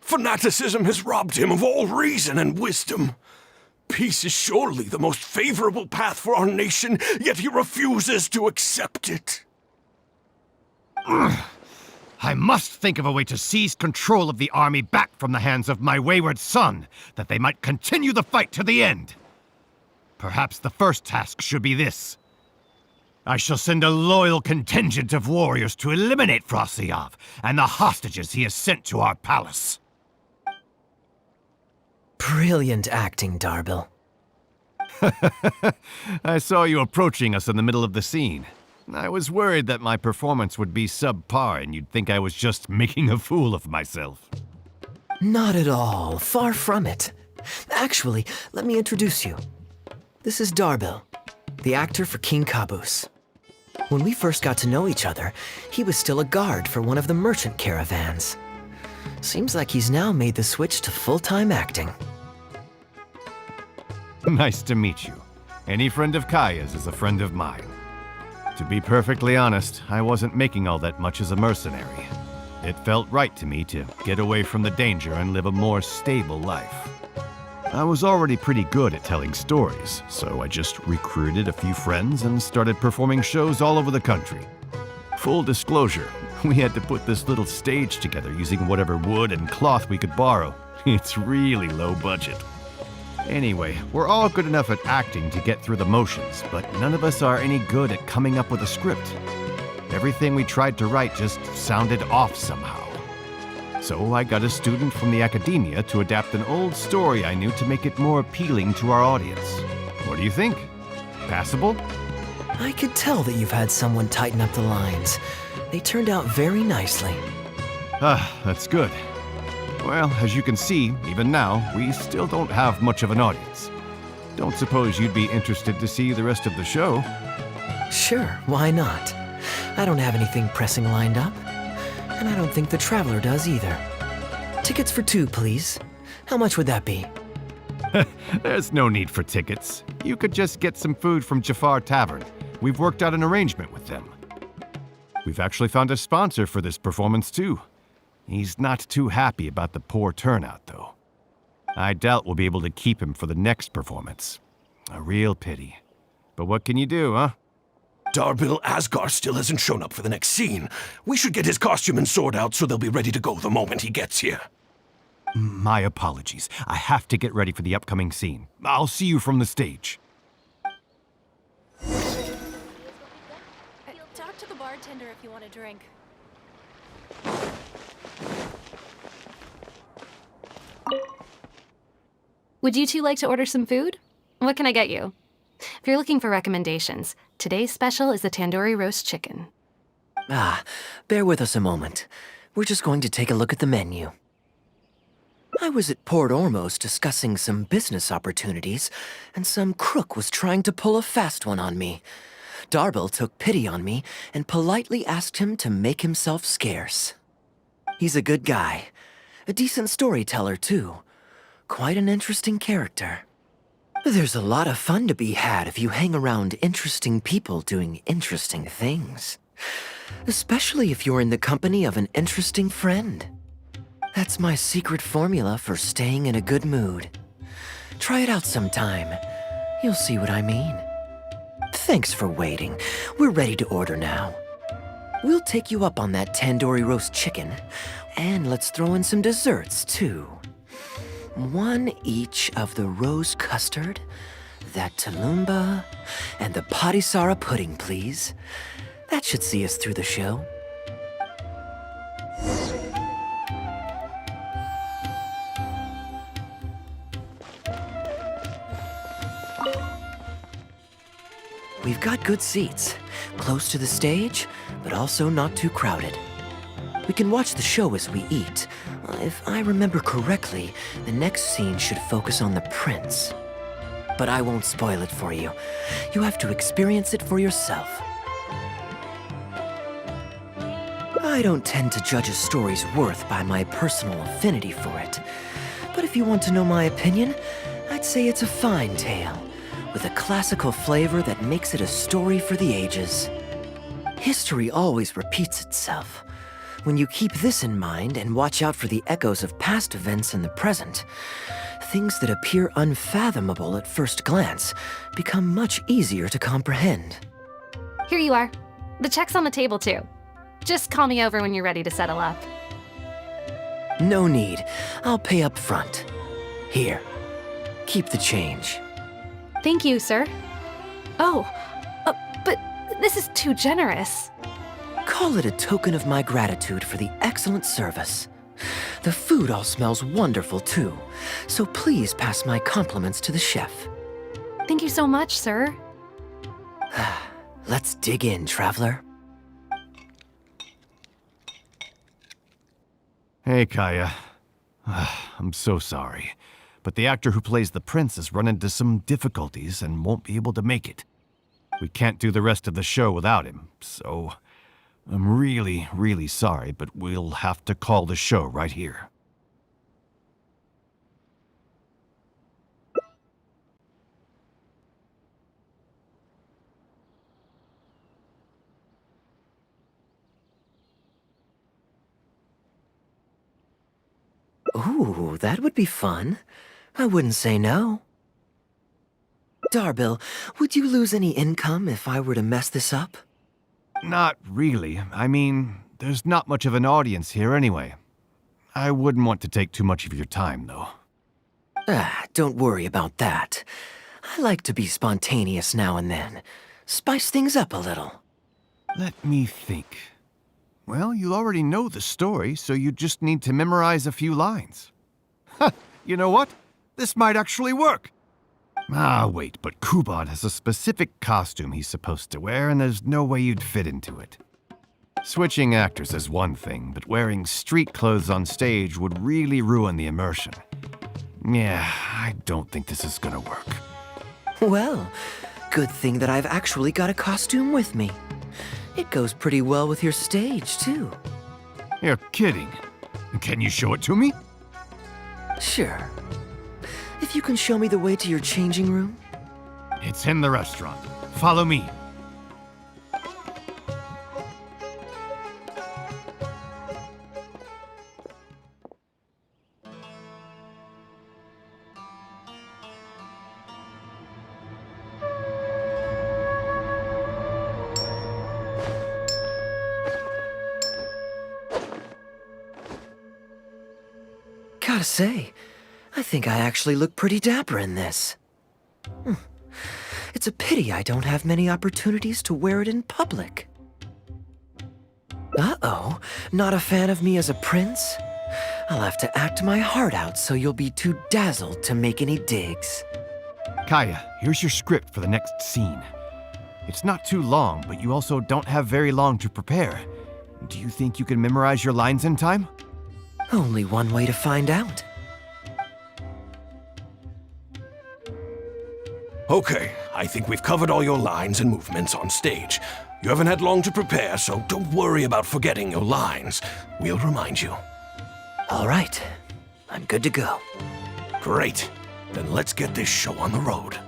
[SPEAKER 3] Fanaticism has robbed him of all reason and wisdom. Peace is surely the most favorable path for our nation, yet he refuses to accept it.
[SPEAKER 2] I must think of a way to seize control of the army back from the hands of my wayward son, that they might continue the fight to the end. Perhaps the first task should be this. I shall send a loyal contingent of warriors to eliminate Frosyav and the hostages he has sent to our palace.
[SPEAKER 1] Brilliant acting, Darbil.
[SPEAKER 2] I saw you approaching us in the middle of the scene. I was worried that my performance would be subpar and you'd think I was just making a fool of myself.
[SPEAKER 1] Not at all. Far from it. Actually, let me introduce you. This is Darbil, the actor for King Caboose. When we first got to know each other, he was still a guard for one of the merchant caravans. Seems like he's now made the switch to full-time acting.
[SPEAKER 2] Nice to meet you. Any friend of Kaeya's is a friend of mine. To be perfectly honest, I wasn't making all that much as a mercenary. It felt right to me to get away from the danger and live a more stable life. I was already pretty good at telling stories, so I just recruited a few friends and started performing shows all over the country. Full disclosure, we had to put this little stage together using whatever wood and cloth we could borrow. It's really low budget. Anyway, we're all good enough at acting to get through the motions, but none of us are any good at coming up with a script. Everything we tried to write just sounded off somehow. So I got a student from the academia to adapt an old story I knew to make it more appealing to our audience. What do you think? Passable?
[SPEAKER 1] I could tell that you've had someone tighten up the lines. They turned out very nicely.
[SPEAKER 2] That's good. Well, as you can see, even now, we still don't have much of an audience. Don't suppose you'd be interested to see the rest of the show?
[SPEAKER 1] Sure, why not? I don't have anything pressing lined up. And I don't think the Traveler does either. Tickets for 2, please. How much would that be?
[SPEAKER 2] There's no need for tickets. You could just get some food from Jafar Tavern. We've worked out an arrangement with them. We've actually found a sponsor for this performance, too. He's not too happy about the poor turnout, though. I doubt we'll be able to keep him for the next performance. A real pity. But what can you do, huh?
[SPEAKER 3] Darbil Asgar still hasn't shown up for the next scene. We should get his costume and sword out so they'll be ready to go the moment he gets here.
[SPEAKER 2] My apologies. I have to get ready for the upcoming scene. I'll see you from the stage.
[SPEAKER 11] Talk to the bartender if you want a drink. Would you two like to order some food? What can I get you? If you're looking for recommendations, today's special is the tandoori roast chicken.
[SPEAKER 1] Bear with us a moment. We're just going to take a look at the menu. I was at Port Ormos discussing some business opportunities, and some crook was trying to pull a fast one on me. Darbil took pity on me and politely asked him to make himself scarce. He's a good guy. A decent storyteller, too. Quite an interesting character. There's a lot of fun to be had if you hang around interesting people doing interesting things. Especially if you're in the company of an interesting friend. That's my secret formula for staying in a good mood. Try it out sometime. You'll see what I mean. Thanks for waiting. We're ready to order now. We'll take you up on that tandoori roast chicken. And let's throw in some desserts, too. 1 each of the rose custard, that talumba, and the patisara pudding, please. That should see us through the show. We've got good seats, close to the stage, but also not too crowded. We can watch the show as we eat. If I remember correctly, the next scene should focus on the prince. But I won't spoil it for you. You have to experience it for yourself. I don't tend to judge a story's worth by my personal affinity for it. But if you want to know my opinion, I'd say it's a fine tale, with a classical flavor that makes it a story for the ages. History always repeats itself. When you keep this in mind and watch out for the echoes of past events in the present, things that appear unfathomable at first glance become much easier to comprehend.
[SPEAKER 11] Here you are. The check's on the table, too. Just call me over when you're ready to settle up.
[SPEAKER 1] No need. I'll pay up front. Here, keep the change.
[SPEAKER 11] Thank you, sir. Oh, but this is too generous.
[SPEAKER 1] Call it a token of my gratitude for the excellent service. The food all smells wonderful, too, so please pass my compliments to the chef.
[SPEAKER 11] Thank you so much, sir.
[SPEAKER 1] Let's dig in, traveler.
[SPEAKER 2] Hey, Kaeya. I'm so sorry, but the actor who plays the prince has run into some difficulties and won't be able to make it. We can't do the rest of the show without him, so I'm really, really sorry, but we'll have to call the show right here.
[SPEAKER 1] Ooh, that would be fun. I wouldn't say no. Darbil, would you lose any income if I were to mess this up?
[SPEAKER 2] Not really. I mean, there's not much of an audience here anyway. I wouldn't want to take too much of your time, though.
[SPEAKER 1] Don't worry about that. I like to be spontaneous now and then. Spice things up a little.
[SPEAKER 2] Let me think. Well, you already know the story, so you just need to memorize a few lines. Ha! You know what? This might actually work. Wait, but Kubad has a specific costume he's supposed to wear, and there's no way you'd fit into it. Switching actors is one thing, but wearing street clothes on stage would really ruin the immersion. Yeah, I don't think this is gonna work.
[SPEAKER 1] Well, good thing that I've actually got a costume with me. It goes pretty well with your stage, too.
[SPEAKER 2] You're kidding. Can you show it to me?
[SPEAKER 1] Sure. If you can show me the way to your changing room?
[SPEAKER 2] It's in the restaurant. Follow me.
[SPEAKER 1] Gotta say, I think I actually look pretty dapper in this. It's a pity I don't have many opportunities to wear it in public. Uh-oh, not a fan of me as a prince? I'll have to act my heart out so you'll be too dazzled to make any digs.
[SPEAKER 2] Kaeya, here's your script for the next scene. It's not too long, but you also don't have very long to prepare. Do you think you can memorize your lines in time?
[SPEAKER 1] Only one way to find out.
[SPEAKER 3] Okay, I think we've covered all your lines and movements on stage. You haven't had long to prepare, so don't worry about forgetting your lines. We'll remind you.
[SPEAKER 1] All right, I'm good to go.
[SPEAKER 3] Great. Then let's get this show on the road.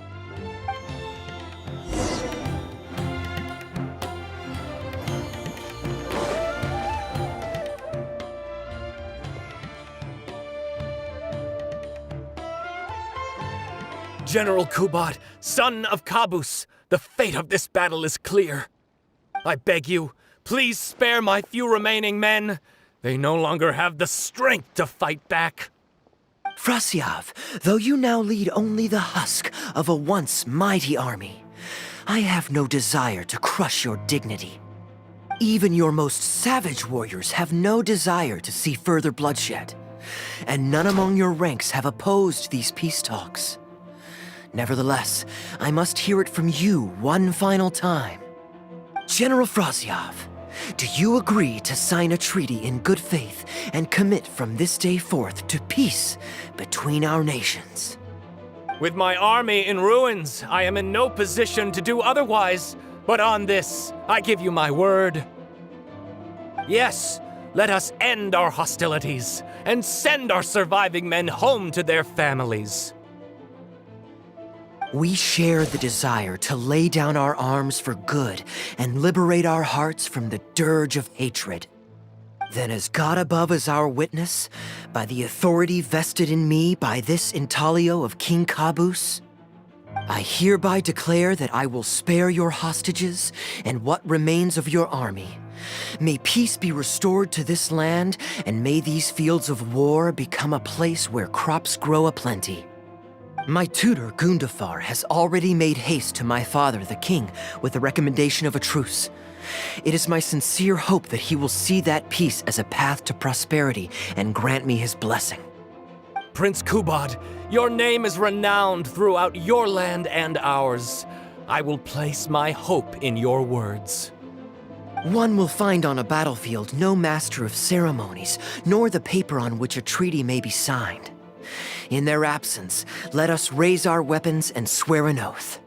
[SPEAKER 12] General Kubad, son of Kabus, the fate of this battle is clear. I beg you, please spare my few remaining men. They no longer have the strength to fight back.
[SPEAKER 1] Frasyav, though you now lead only the husk of a once mighty army, I have no desire to crush your dignity. Even your most savage warriors have no desire to see further bloodshed, and none among your ranks have opposed these peace talks. Nevertheless, I must hear it from you one final time. General Frasyav, do you agree to sign a treaty in good faith and commit from this day forth to peace between our nations?
[SPEAKER 12] With my army in ruins, I am in no position to do otherwise, but on this, I give you my word. Yes, let us end our hostilities and send our surviving men home to their families.
[SPEAKER 1] We share the desire to lay down our arms for good and liberate our hearts from the dirge of hatred. Then as God above is our witness, by the authority vested in me by this intaglio of King Caboose, I hereby declare that I will spare your hostages and what remains of your army. May peace be restored to this land, and may these fields of war become a place where crops grow aplenty. My tutor, Gundafar, has already made haste to my father, the king, with the recommendation of a truce. It is my sincere hope that he will see that peace as a path to prosperity and grant me his blessing.
[SPEAKER 12] Prince Kubad, your name is renowned throughout your land and ours. I will place my hope in your words.
[SPEAKER 1] One will find on a battlefield no master of ceremonies, nor the paper on which a treaty may be signed. In their absence, let us raise our weapons and swear an oath.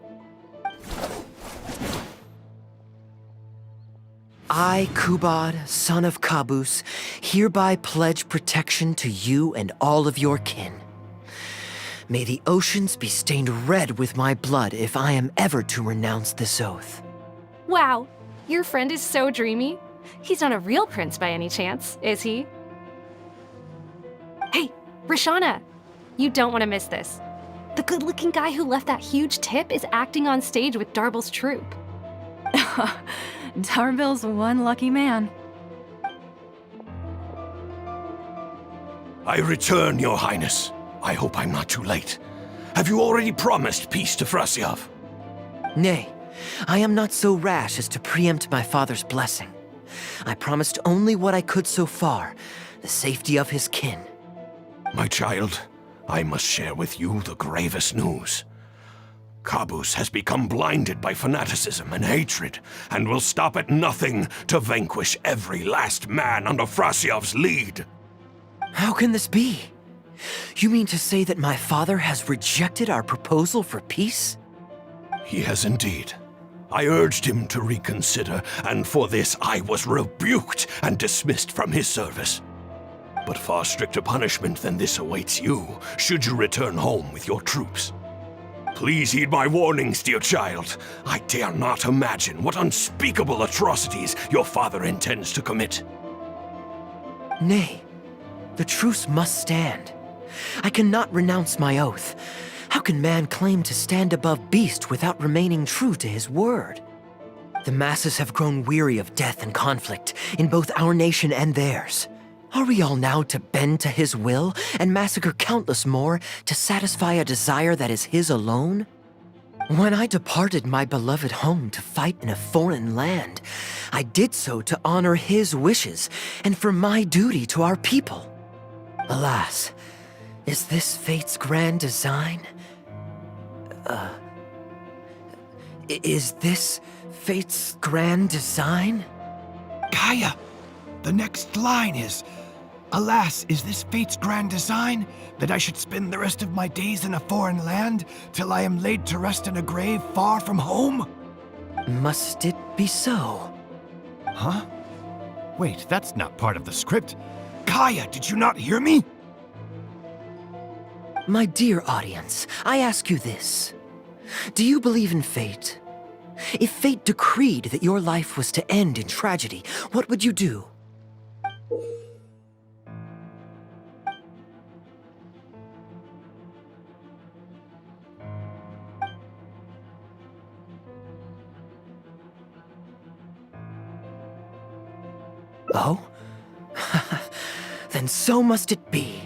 [SPEAKER 1] I, Kubad, son of Caboose, hereby pledge protection to you and all of your kin. May the oceans be stained red with my blood if I am ever to renounce this oath.
[SPEAKER 11] Wow, your friend is so dreamy. He's not a real prince by any chance, is he? Hey, Rashana, you don't want to miss this. The good-looking guy who left that huge tip is acting on stage with Darbel's troupe.
[SPEAKER 13] Darbel's one lucky man.
[SPEAKER 3] I return, Your Highness. I hope I'm not too late. Have you already promised peace to Frasiav?
[SPEAKER 1] Nay, I am not so rash as to preempt my father's blessing. I promised only what I could so far, the safety of his kin.
[SPEAKER 3] My child, I must share with you the gravest news. Caboose has become blinded by fanaticism and hatred, and will stop at nothing to vanquish every last man under Frasiav's lead.
[SPEAKER 1] How can this be? You mean to say that my father has rejected our proposal for peace?
[SPEAKER 3] He has indeed. I urged him to reconsider, and for this I was rebuked and dismissed from his service. But far stricter punishment than this awaits you, should you return home with your troops. Please heed my warnings, dear child. I dare not imagine what unspeakable atrocities your father intends to commit.
[SPEAKER 1] Nay, the truce must stand. I cannot renounce my oath. How can man claim to stand above beast without remaining true to his word? The masses have grown weary of death and conflict in both our nation and theirs. Are we all now to bend to his will and massacre countless more to satisfy a desire that is his alone? When I departed my beloved home to fight in a foreign land, I did so to honor his wishes and for my duty to our people. Alas, is this fate's grand design? Is this fate's grand design?
[SPEAKER 14] Kaeya, the next line is, "Alas, is this fate's grand design, that I should spend the rest of my days in a foreign land, till I am laid to rest in a grave far from home?"
[SPEAKER 1] Must it be so?
[SPEAKER 2] Huh? Wait, that's not part of the script.
[SPEAKER 14] Kaeya, did you not hear me?
[SPEAKER 1] My dear audience, I ask you this. Do you believe in fate? If fate decreed that your life was to end in tragedy, what would you do? Oh? Then so must it be.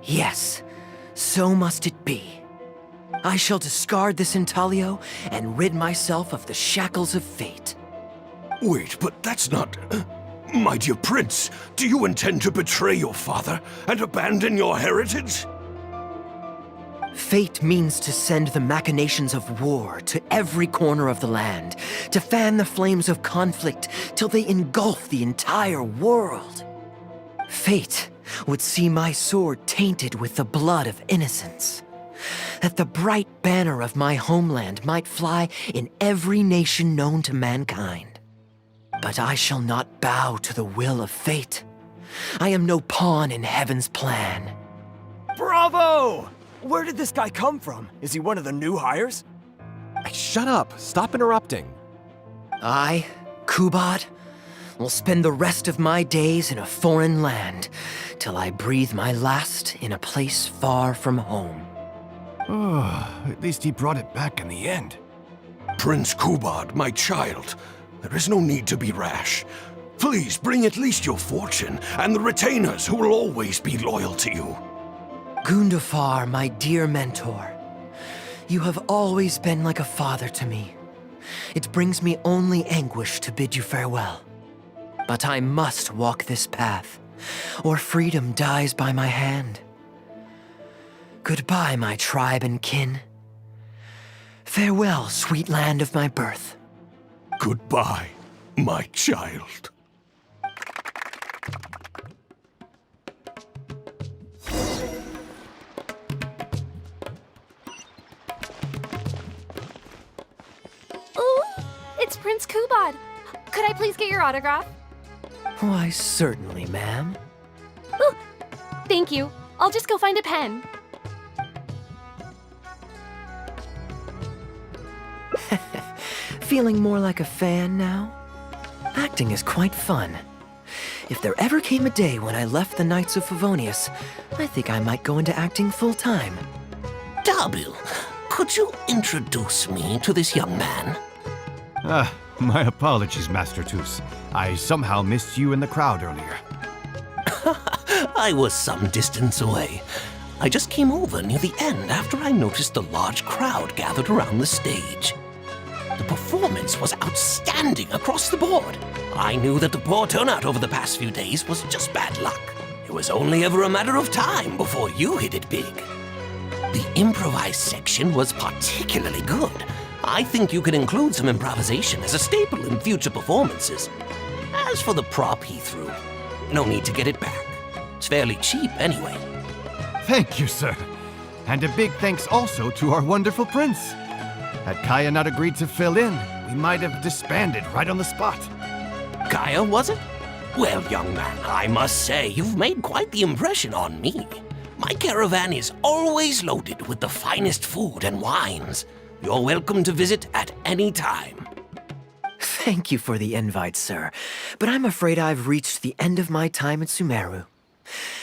[SPEAKER 1] Yes, so must it be. I shall discard this intaglio and rid myself of the shackles of fate.
[SPEAKER 3] Wait, but that's not... My dear prince, do you intend to betray your father and abandon your heritage?
[SPEAKER 1] Fate means to send the machinations of war to every corner of the land, to fan the flames of conflict till they engulf the entire world. Fate would see my sword tainted with the blood of innocents, that the bright banner of my homeland might fly in every nation known to mankind. But I shall not bow to the will of fate. I am no pawn in heaven's plan.
[SPEAKER 15] Bravo! Where did this guy come from? Is he one of the new hires?
[SPEAKER 16] Hey, shut up! Stop interrupting.
[SPEAKER 1] I, Kubad, will spend the rest of my days in a foreign land till I breathe my last in a place far from home.
[SPEAKER 14] Oh, at least he brought it back in the end.
[SPEAKER 3] Prince Kubad, my child, there is no need to be rash. Please bring at least your fortune and the retainers who will always be loyal to you.
[SPEAKER 1] Gundafar, my dear mentor, you have always been like a father to me. It brings me only anguish to bid you farewell. But I must walk this path, or freedom dies by my hand. Goodbye, my tribe and kin. Farewell, sweet land of my birth.
[SPEAKER 3] Goodbye, my child.
[SPEAKER 11] Ooh, it's Prince Kubad. Could I please get your autograph?
[SPEAKER 1] Why, certainly, ma'am.
[SPEAKER 11] Ooh, thank you. I'll just go find a pen.
[SPEAKER 1] Feeling more like a fan now? Acting is quite fun. If there ever came a day when I left the Knights of Favonius, I think I might go into acting full-time.
[SPEAKER 3] Darbil, could you introduce me to this young man?
[SPEAKER 2] My apologies, Master Toos. I somehow missed you in the crowd earlier.
[SPEAKER 3] I was some distance away. I just came over near the end after I noticed a large crowd gathered around the stage. The performance was outstanding across the board. I knew that the poor turnout over the past few days was just bad luck. It was only ever a matter of time before you hit it big. The improvised section was particularly good. I think you could include some improvisation as a staple in future performances. As for the prop he threw, no need to get it back. It's fairly cheap anyway.
[SPEAKER 2] Thank you, sir. And a big thanks also to our wonderful prince. Had Kaeya not agreed to fill in, we might have disbanded right on the spot.
[SPEAKER 3] Kaeya, was it? Well, young man, I must say you've made quite the impression on me. My caravan is always loaded with the finest food and wines. You're welcome to visit at any time.
[SPEAKER 1] Thank you for the invite, sir, but I'm afraid I've reached the end of my time at Sumeru.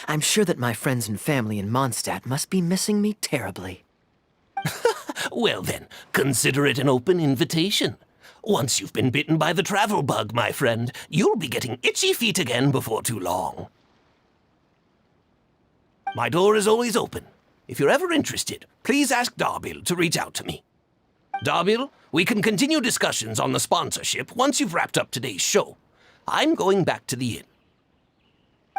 [SPEAKER 1] I'm sure that my friends and family in Mondstadt must be missing me terribly.
[SPEAKER 3] Well then, consider it an open invitation. Once you've been bitten by the travel bug, my friend, you'll be getting itchy feet again before too long. My door is always open. If you're ever interested, please ask Darbil to reach out to me. Darbil, we can continue discussions on the sponsorship once you've wrapped up today's show. I'm going back to the inn.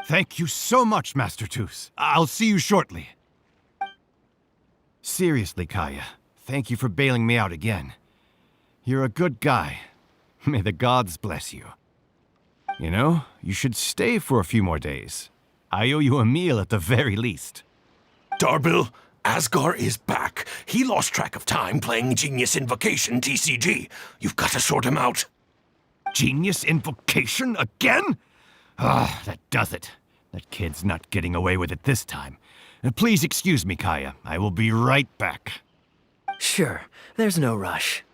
[SPEAKER 2] Thank you so much, Master Toos. I'll see you shortly. Seriously, Kaeya, thank you for bailing me out again. You're a good guy. May the gods bless you. You know, you should stay for a few more days. I owe you a meal at the very least.
[SPEAKER 3] Darbil, Asgar is back. He lost track of time playing Genius Invocation TCG. You've got to sort him out.
[SPEAKER 2] Genius Invocation again? Ah, that does it. That kid's not getting away with it this time. Please excuse me, Kaeya. I will be right back.
[SPEAKER 1] Sure, there's no rush.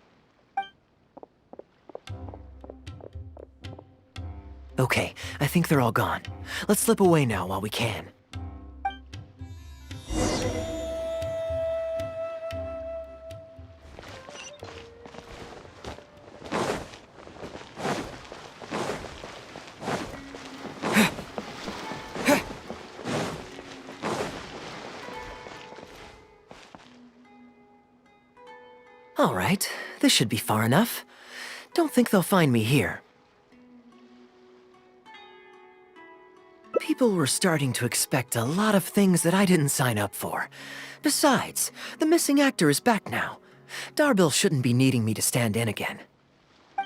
[SPEAKER 1] Okay, I think they're all gone. Let's slip away now while we can. All right, this should be far enough. Don't think they'll find me here. People were starting to expect a lot of things that I didn't sign up for. Besides, the missing actor is back now. Darbil shouldn't be needing me to stand in again.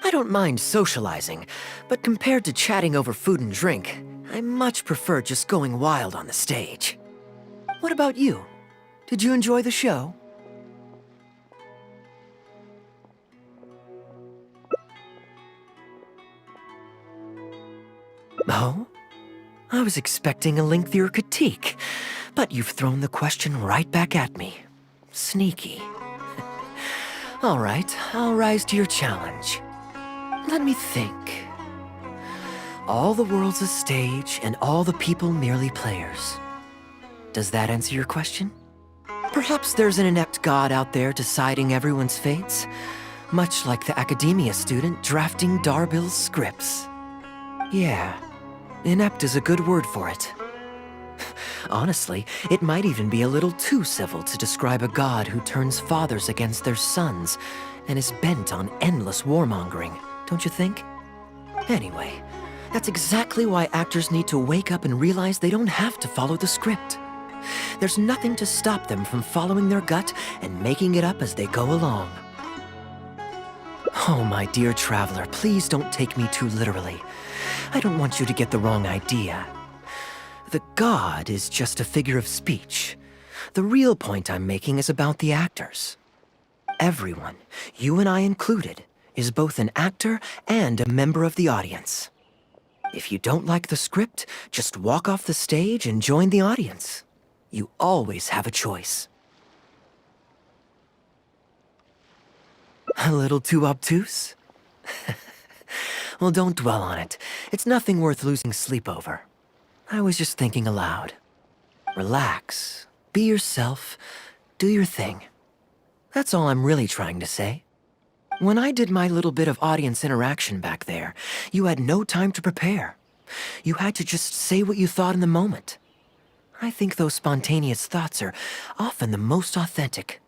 [SPEAKER 1] I don't mind socializing, but compared to chatting over food and drink, I much prefer just going wild on the stage. What about you? Did you enjoy the show? Oh? I was expecting a lengthier critique, but you've thrown the question right back at me. Sneaky. All right, I'll rise to your challenge. Let me think. All the world's a stage, and all the people merely players. Does that answer your question? Perhaps there's an inept god out there deciding everyone's fates, much like the academia student drafting Darbil's scripts. Yeah, inept is a good word for it. Honestly, it might even be a little too civil to describe a god who turns fathers against their sons and is bent on endless warmongering, don't you think? Anyway, that's exactly why actors need to wake up and realize they don't have to follow the script. There's nothing to stop them from following their gut and making it up as they go along. Oh, my dear traveler, please don't take me too literally. I don't want you to get the wrong idea. The god is just a figure of speech. The real point I'm making is about the actors. Everyone, you and I included, is both an actor and a member of the audience. If you don't like the script, just walk off the stage and join the audience. You always have a choice. A little too obtuse? Well, don't dwell on it. It's nothing worth losing sleep over. I was just thinking aloud. Relax, be yourself, do your thing. That's all I'm really trying to say. When I did my little bit of audience interaction back there, you had no time to prepare. You had to just say what you thought in the moment. I think those spontaneous thoughts are often the most authentic.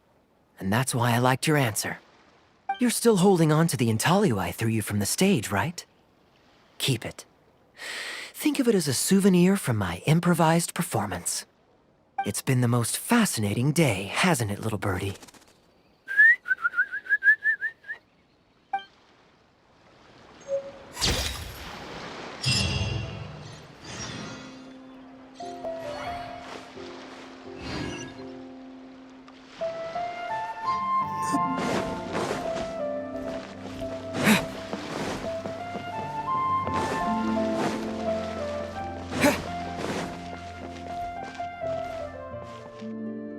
[SPEAKER 1] And that's why I liked your answer. You're still holding on to the intaglio I threw you from the stage, right? Keep it. Think of it as a souvenir from my improvised performance. It's been the most fascinating day, hasn't it, little birdie?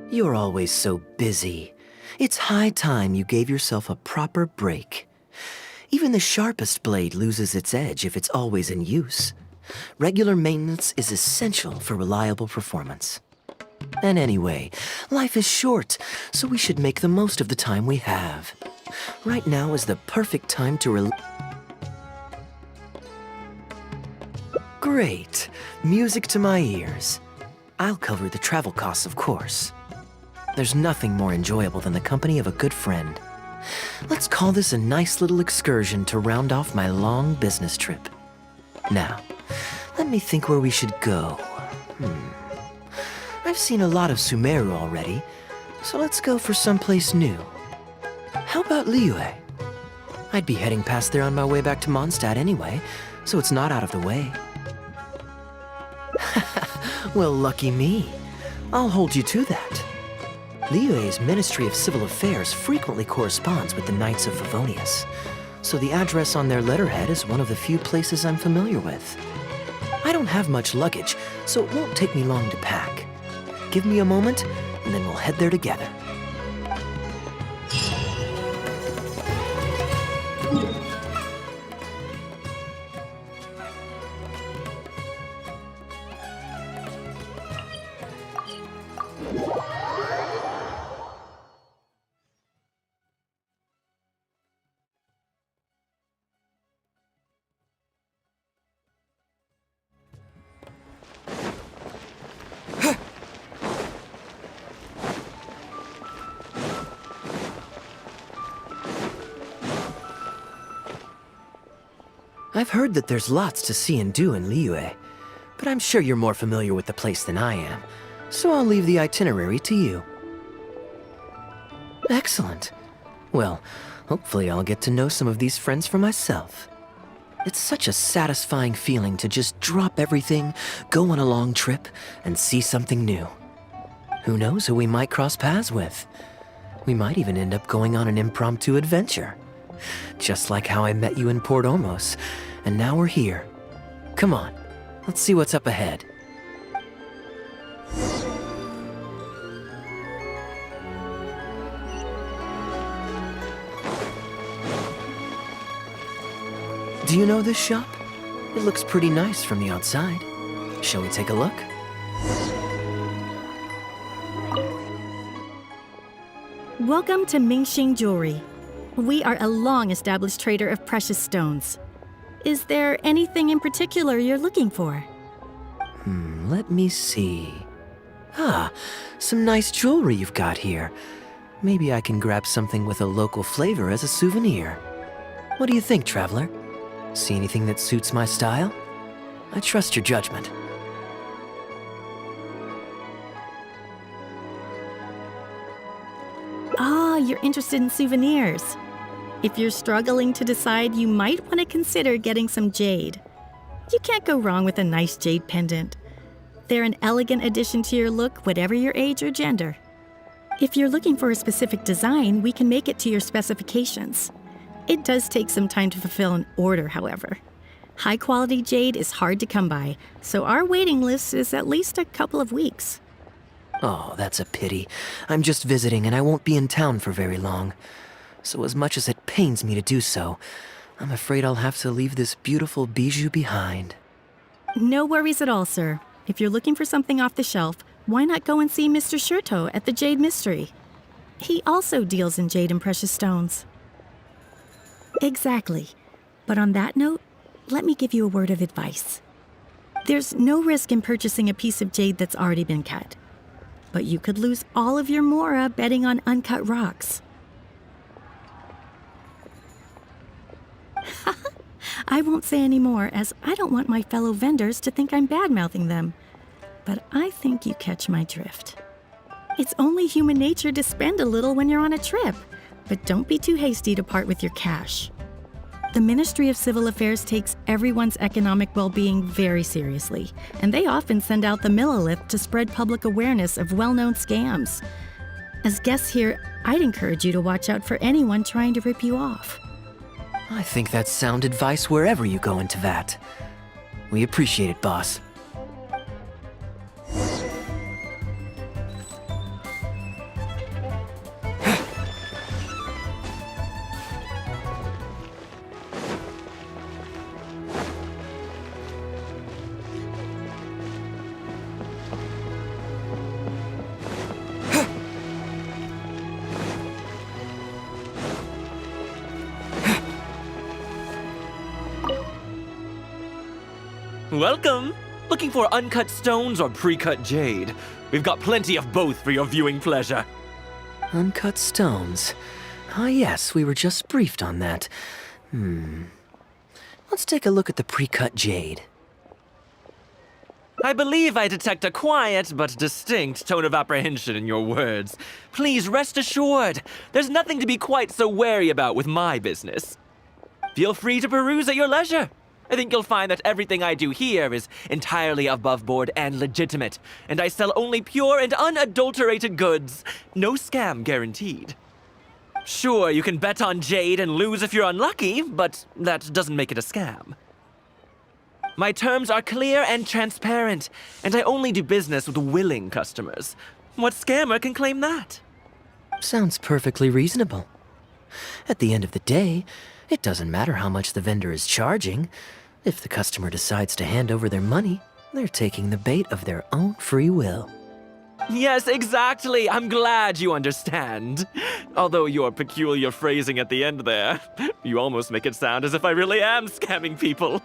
[SPEAKER 1] You're always so busy. It's high time you gave yourself a proper break. Even the sharpest blade loses its edge if it's always in use. Regular maintenance is essential for reliable performance. And anyway, life is short, so we should make the most of the time we have. Right now is the perfect time to Great. Music to my ears. I'll cover the travel costs, of course. There's nothing more enjoyable than the company of a good friend. Let's call this a nice little excursion to round off my long business trip. Now, let me think where we should go. I've seen a lot of Sumeru already, so let's go for someplace new. How about Liyue? I'd be heading past there on my way back to Mondstadt anyway, so it's not out of the way. Well, lucky me. I'll hold you to that. Liyue's Ministry of Civil Affairs frequently corresponds with the Knights of Favonius, so the address on their letterhead is one of the few places I'm familiar with. I don't have much luggage, so it won't take me long to pack. Give me a moment, and then we'll head there together. I've heard that there's lots to see and do in Liyue, but I'm sure you're more familiar with the place than I am, so I'll leave the itinerary to you. Excellent. Well, hopefully I'll get to know some of these friends for myself. It's such a satisfying feeling to just drop everything, go on a long trip, and see something new. Who knows who we might cross paths with? We might even end up going on an impromptu adventure. Just like how I met you in Port Ormos, and now we're here. Come on, let's see what's up ahead. Do you know this shop? It looks pretty nice from the outside. Shall we take a look?
[SPEAKER 17] Welcome to Mingxing Jewelry. We are a long-established trader of precious stones. Is there anything in particular you're looking for?
[SPEAKER 1] Let me see. Ah, some nice jewelry you've got here. Maybe I can grab something with a local flavor as a souvenir. What do you think, traveler? See anything that suits my style? I trust your judgment.
[SPEAKER 17] Ah, you're interested in souvenirs. If you're struggling to decide, you might want to consider getting some jade. You can't go wrong with a nice jade pendant. They're an elegant addition to your look, whatever your age or gender. If you're looking for a specific design, we can make it to your specifications. It does take some time to fulfill an order, however. High-quality jade is hard to come by, so our waiting list is at least a couple of weeks.
[SPEAKER 1] Oh, that's a pity. I'm just visiting and I won't be in town for very long. So as much as it pains me to do so, I'm afraid I'll have to leave this beautiful bijou behind.
[SPEAKER 17] No worries at all, sir. If you're looking for something off the shelf, why not go and see Mr. Shurto at the Jade Mystery? He also deals in jade and precious stones. Exactly. But on that note, let me give you a word of advice. There's no risk in purchasing a piece of jade that's already been cut. But you could lose all of your mora betting on uncut rocks. I won't say any more, as I don't want my fellow vendors to think I'm bad-mouthing them. But I think you catch my drift. It's only human nature to spend a little when you're on a trip, but don't be too hasty to part with your cash. The Ministry of Civil Affairs takes everyone's economic well-being very seriously, and they often send out the Millilith to spread public awareness of well-known scams. As guests here, I'd encourage you to watch out for anyone trying to rip you off.
[SPEAKER 1] I think that's sound advice wherever you go into that. We appreciate it, boss.
[SPEAKER 18] Welcome! Looking for uncut stones or pre-cut jade? We've got plenty of both for your viewing pleasure.
[SPEAKER 1] Uncut stones. Ah, yes, we were just briefed on that. Let's take a look at the pre-cut jade.
[SPEAKER 18] I believe I detect a quiet but distinct tone of apprehension in your words. Please rest assured, there's nothing to be quite so wary about with my business. Feel free to peruse at your leisure. I think you'll find that everything I do here is entirely above board and legitimate, and I sell only pure and unadulterated goods. No scam guaranteed. Sure, you can bet on jade and lose if you're unlucky, but that doesn't make it a scam. My terms are clear and transparent, and I only do business with willing customers. What scammer can claim that?
[SPEAKER 1] Sounds perfectly reasonable. At the end of the day, it doesn't matter how much the vendor is charging. If the customer decides to hand over their money, they're taking the bait of their own free will.
[SPEAKER 18] Yes, exactly. I'm glad you understand. Although your peculiar phrasing at the end there, you almost make it sound as if I really am scamming people.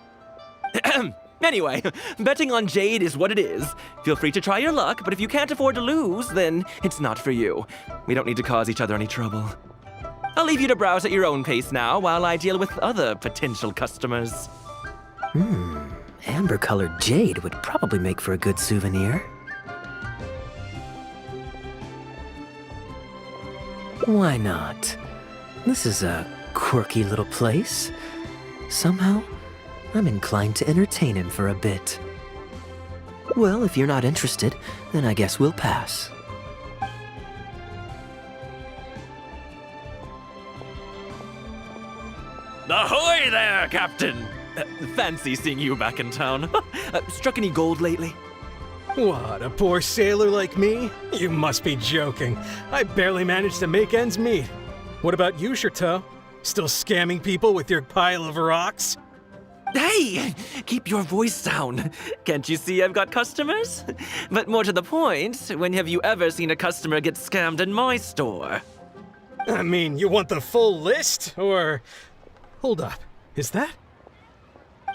[SPEAKER 18] Anyway, betting on jade is what it is. Feel free to try your luck, but if you can't afford to lose, then it's not for you. We don't need to cause each other any trouble. I'll leave you to browse at your own pace now while I deal with other potential customers.
[SPEAKER 1] Amber-colored jade would probably make for a good souvenir. Why not? This is a quirky little place. Somehow, I'm inclined to entertain him for a bit. Well, if you're not interested, then I guess we'll pass.
[SPEAKER 18] Ahoy there, Captain! Fancy seeing you back in town. Struck any gold lately?
[SPEAKER 7] What, a poor sailor like me? You must be joking. I barely managed to make ends meet. What about you, Chateau? Still scamming people with your pile of rocks?
[SPEAKER 18] Hey! Keep your voice down. Can't you see I've got customers? But more to the point, when have you ever seen a customer get scammed in my store?
[SPEAKER 7] I mean, you want the full list? Or... Hold up. Is that...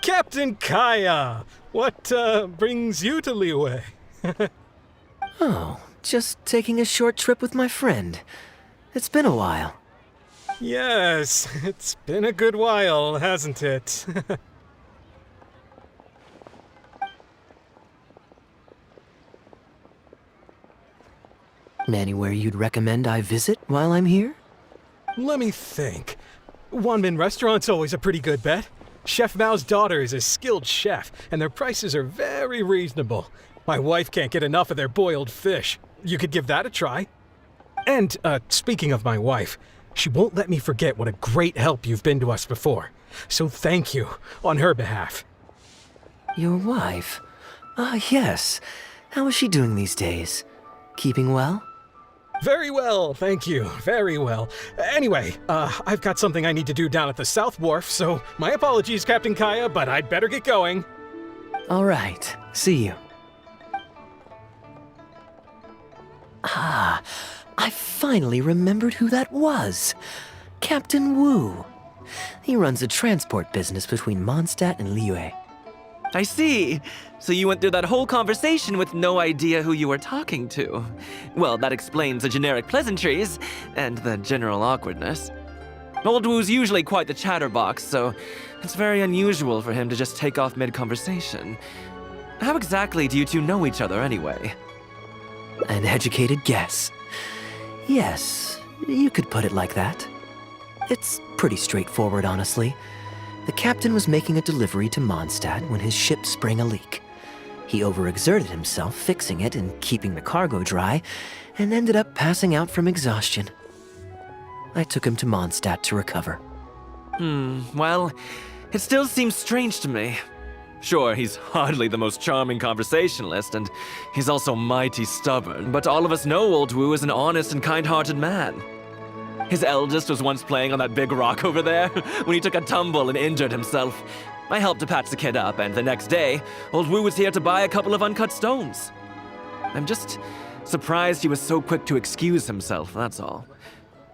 [SPEAKER 7] Captain Kaeya! What, brings you to Liyue?
[SPEAKER 1] Oh, just taking a short trip with my friend. It's been a while.
[SPEAKER 7] Yes, it's been a good while, hasn't it?
[SPEAKER 1] Anywhere you'd recommend I visit while I'm here?
[SPEAKER 7] Let me think. Wanmin Restaurant's always a pretty good bet. Chef Mao's daughter is a skilled chef, and their prices are very reasonable. My wife can't get enough of their boiled fish. You could give that a try. And, speaking of my wife, she won't let me forget what a great help you've been to us before. So thank you, on her behalf.
[SPEAKER 1] Your wife? Ah, yes. How is she doing these days? Keeping well?
[SPEAKER 7] Very well, thank you. Very well. Anyway, I've got something I need to do down at the South Wharf, so my apologies, Captain Kaeya, but I'd better get going.
[SPEAKER 1] All right. See you. Ah, I finally remembered who that was. Captain Wu. He runs a transport business between Mondstadt and Liyue.
[SPEAKER 18] I see. So you went through that whole conversation with no idea who you were talking to. Well, that explains the generic pleasantries and the general awkwardness. Old Wu's usually quite the chatterbox, so it's very unusual for him to just take off mid-conversation. How exactly do you two know each other anyway?
[SPEAKER 1] An educated guess. Yes, you could put it like that. It's pretty straightforward, honestly. The captain was making a delivery to Mondstadt when his ship sprang a leak. He overexerted himself fixing it and keeping the cargo dry, and ended up passing out from exhaustion. I took him to Mondstadt to recover.
[SPEAKER 18] Well, it still seems strange to me. Sure, he's hardly the most charming conversationalist, and he's also mighty stubborn, but all of us know Old Wu is an honest and kind-hearted man. His eldest was once playing on that big rock over there when he took a tumble and injured himself. I helped to patch the kid up, and the next day, Old Wu was here to buy a couple of uncut stones. I'm just surprised he was so quick to excuse himself, that's all.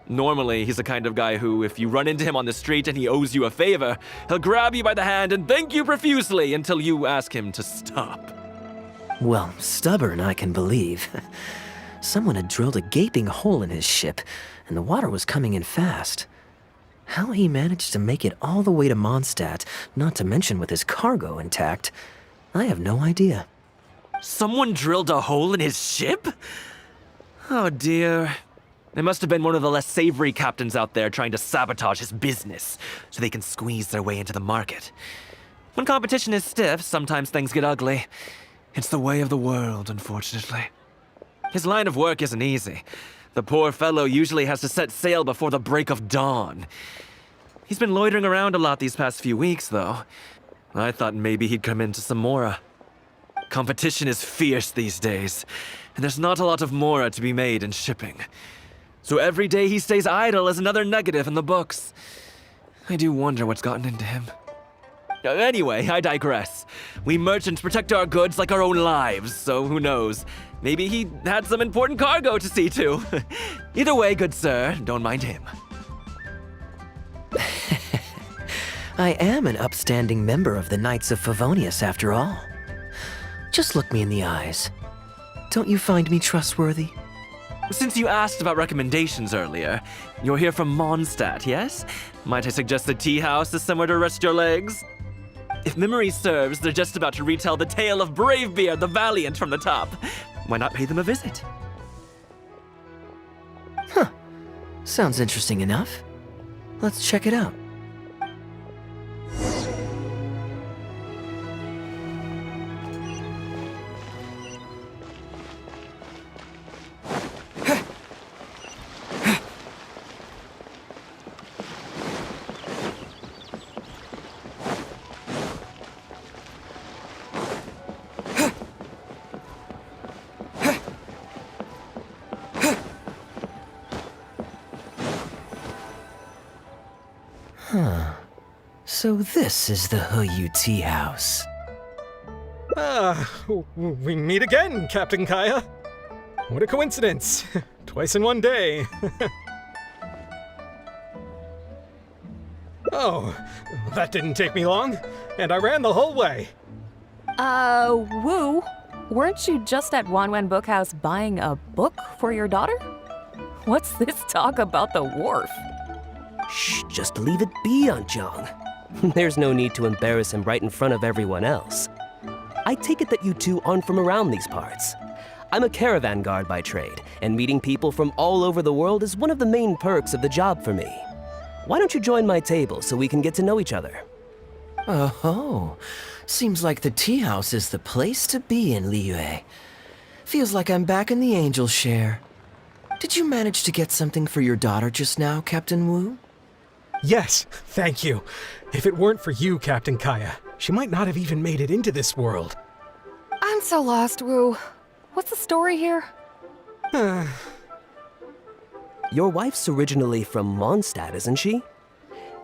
[SPEAKER 18] Normally, he's the kind of guy who, if you run into him on the street and he owes you a favor, he'll grab you by the hand and thank you profusely until you ask him to stop.
[SPEAKER 1] Well, stubborn, I can believe. Someone had drilled a gaping hole in his ship, and the water was coming in fast. How he managed to make it all the way to Mondstadt, not to mention with his cargo intact, I have no idea.
[SPEAKER 18] Someone drilled a hole in his ship? Oh dear. It must have been one of the less savory captains out there trying to sabotage his business so they can squeeze their way into the market. When competition is stiff, sometimes things get ugly. It's the way of the world, unfortunately. His line of work isn't easy. The poor fellow usually has to set sail before the break of dawn. He's been loitering around a lot these past few weeks, though. I thought maybe he'd come into some Mora. Competition is fierce these days, and there's not a lot of Mora to be made in shipping. So every day he stays idle is another negative in the books. I do wonder what's gotten into him. Anyway, I digress. We merchants protect our goods like our own lives, so who knows? Maybe he had some important cargo to see to. Either way, good sir, don't mind him.
[SPEAKER 1] I am an upstanding member of the Knights of Favonius, after all. Just look me in the eyes. Don't you find me trustworthy?
[SPEAKER 18] Since you asked about recommendations earlier, you're here from Mondstadt, yes? Might I suggest the tea house is somewhere to rest your legs? If memory serves, they're just about to retell the tale of Bravebeard the Valiant from the top. Why not pay them a visit?
[SPEAKER 1] Huh. Sounds interesting enough. Let's check it out. Huh. So this is the Huyu tea house.
[SPEAKER 19] We meet again, Captain Kaeya. What a coincidence. Twice in one day. Oh, that didn't take me long, and I ran the whole way.
[SPEAKER 13] Wu, weren't you just at Wanwen Bookhouse buying a book for your daughter? What's this talk about the wharf?
[SPEAKER 9] Shh, just leave it be, Aunt Jong. There's no need to embarrass him right in front of everyone else. I take it that you two aren't from around these parts. I'm a caravan guard by trade, and meeting people from all over the world is one of the main perks of the job for me. Why don't you join my table so we can get to know each other?
[SPEAKER 1] Oh, seems like the tea house is the place to be in Liyue. Feels like I'm back in the angel share. Did you manage to get something for your daughter just now, Captain Wu?
[SPEAKER 19] Yes, thank you. If it weren't for you, Captain Kaeya, she might not have even made it into this world.
[SPEAKER 13] I'm so lost, Wu. What's the story here?
[SPEAKER 9] Your wife's originally from Mondstadt, isn't she?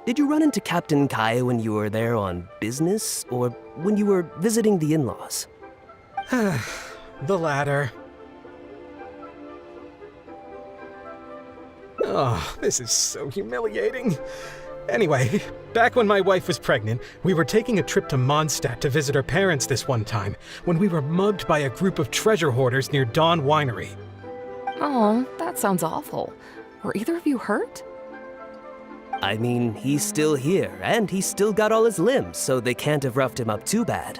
[SPEAKER 9] Did you run into Captain Kaeya when you were there on business, or when you were visiting the in-laws?
[SPEAKER 19] The latter. Oh, this is so humiliating. Anyway, back when my wife was pregnant, we were taking a trip to Mondstadt to visit her parents this one time, when we were mugged by a group of treasure hoarders near Dawn Winery.
[SPEAKER 13] Oh, that sounds awful. Were either of you hurt?
[SPEAKER 9] I mean, he's still here, and he's still got all his limbs, so they can't have roughed him up too bad.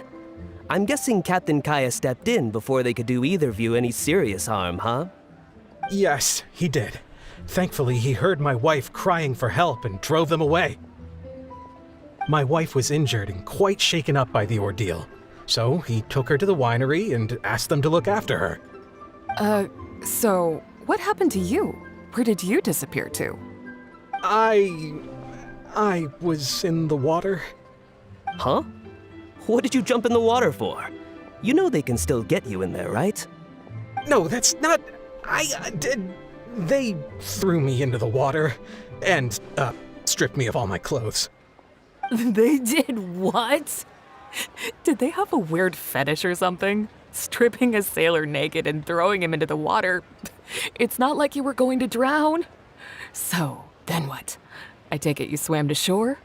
[SPEAKER 9] I'm guessing Captain Kaeya stepped in before they could do either of you any serious harm, huh?
[SPEAKER 19] Yes, he did. Thankfully, he heard my wife crying for help and drove them away. My wife was injured and quite shaken up by the ordeal, so he took her to the winery and asked them to look after her.
[SPEAKER 13] So what happened to you? Where did you disappear to?
[SPEAKER 19] I was in the water.
[SPEAKER 9] Huh? What did you jump in the water for? You know they can still get you in there, right?
[SPEAKER 19] No, that's not... I did... They threw me into the water and, stripped me of all my clothes.
[SPEAKER 13] They did what? Did they have a weird fetish or something? Stripping a sailor naked and throwing him into the water. It's not like you were going to drown. So, then what? I take it you swam to shore?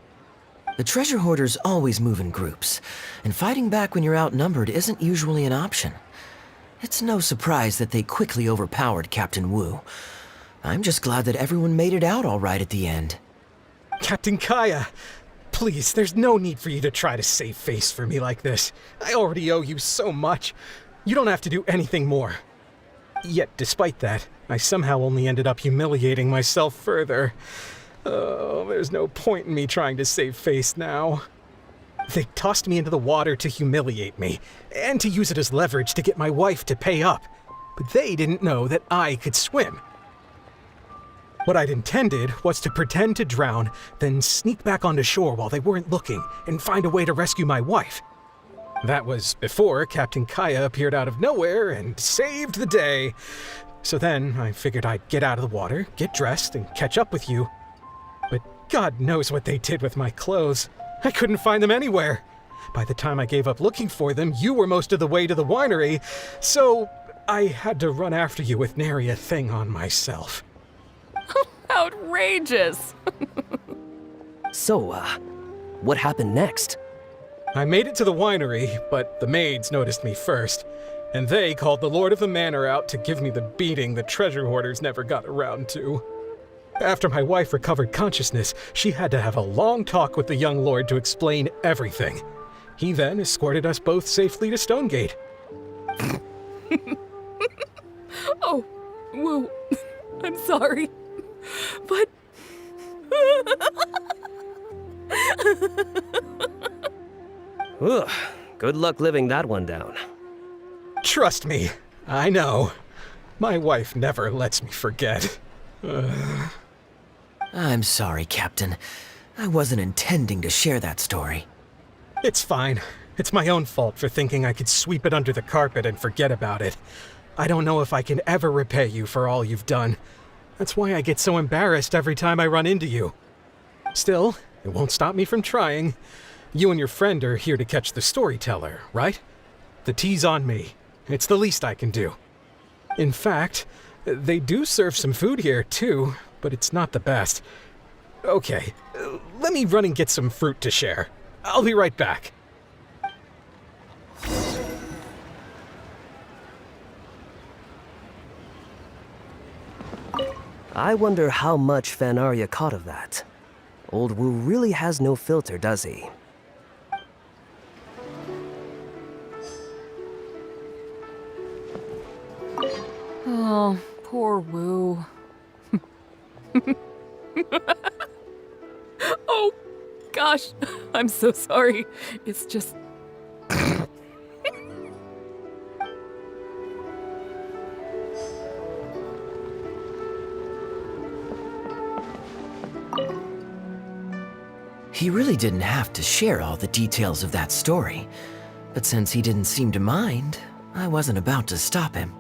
[SPEAKER 1] The treasure hoarders always move in groups, and fighting back when you're outnumbered isn't usually an option. It's no surprise that they quickly overpowered Captain Wu. I'm just glad that everyone made it out all right at the end.
[SPEAKER 19] Captain Kaeya, please, there's no need for you to try to save face for me like this. I already owe you so much. You don't have to do anything more. Yet, despite that, I somehow only ended up humiliating myself further. Oh, there's no point in me trying to save face now. They tossed me into the water to humiliate me, and to use it as leverage to get my wife to pay up. But they didn't know that I could swim. What I'd intended was to pretend to drown, then sneak back onto shore while they weren't looking, and find a way to rescue my wife. That was before Captain Kaeya appeared out of nowhere and saved the day. So then I figured I'd get out of the water, get dressed, and catch up with you. But God knows what they did with my clothes. I couldn't find them anywhere. By the time I gave up looking for them, you were most of the way to the winery, so I had to run after you with nary a thing on myself.
[SPEAKER 13] Outrageous!
[SPEAKER 9] So, what happened next?
[SPEAKER 19] I made it to the winery, but the maids noticed me first, and they called the Lord of the Manor out to give me the beating the treasure hoarders never got around to. After my wife recovered consciousness, she had to have a long talk with the young lord to explain everything. He then escorted us both safely to Stonegate.
[SPEAKER 13] Oh, Woo, I'm sorry, but...
[SPEAKER 9] Ugh, good luck living that one down.
[SPEAKER 19] Trust me, I know. My wife never lets me forget.
[SPEAKER 1] I'm sorry, Captain. I wasn't intending to share that story.
[SPEAKER 19] It's fine. It's my own fault for thinking I could sweep it under the carpet and forget about it. I don't know if I can ever repay you for all you've done. That's why I get so embarrassed every time I run into you. Still, it won't stop me from trying. You and your friend are here to catch the storyteller, right? The tea's on me. It's the least I can do. In fact, they do serve some food here, too, but it's not the best. Okay, let me run and get some fruit to share. I'll be right back.
[SPEAKER 9] I wonder how much Fanaria caught of that. Old Wu really has no filter, does he?
[SPEAKER 13] Oh, poor Wu. Oh, gosh, I'm so sorry. It's just...
[SPEAKER 1] He really didn't have to share all the details of that story, but since he didn't seem to mind, I wasn't about to stop him.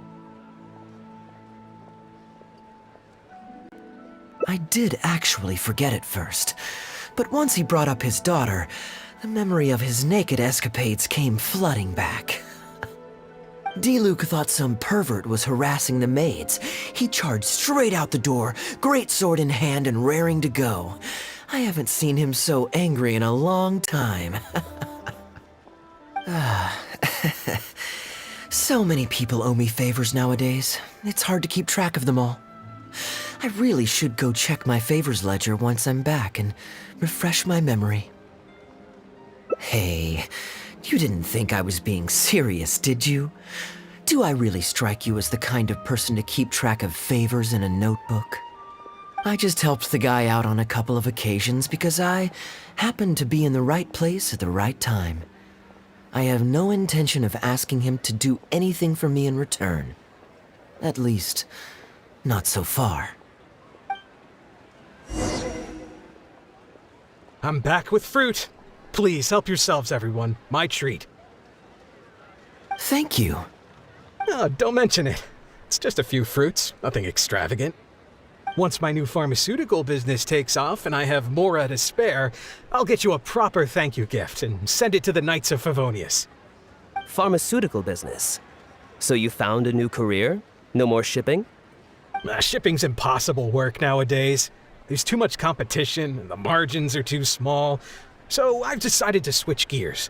[SPEAKER 1] I did actually forget at first, but once he brought up his daughter, the memory of his naked escapades came flooding back. Diluc thought some pervert was harassing the maids. He charged straight out the door, great sword in hand and raring to go. I haven't seen him so angry in a long time. So many people owe me favors nowadays. It's hard to keep track of them all. I really should go check my favors ledger once I'm back and refresh my memory. Hey, you didn't think I was being serious, did you? Do I really strike you as the kind of person to keep track of favors in a notebook? I just helped the guy out on a couple of occasions because I happened to be in the right place at the right time. I have no intention of asking him to do anything for me in return. At least, not so far.
[SPEAKER 19] I'm back with fruit. Please help yourselves, everyone. My treat.
[SPEAKER 1] Thank you.
[SPEAKER 19] Oh, don't mention it. It's just a few fruits, nothing extravagant. Once my new pharmaceutical business takes off and I have more to spare, I'll get you a proper thank you gift and send it to the Knights of Favonius.
[SPEAKER 9] Pharmaceutical business? So you found a new career? No more shipping?
[SPEAKER 19] Shipping's impossible work nowadays. There's too much competition and the margins are too small. So I've decided to switch gears.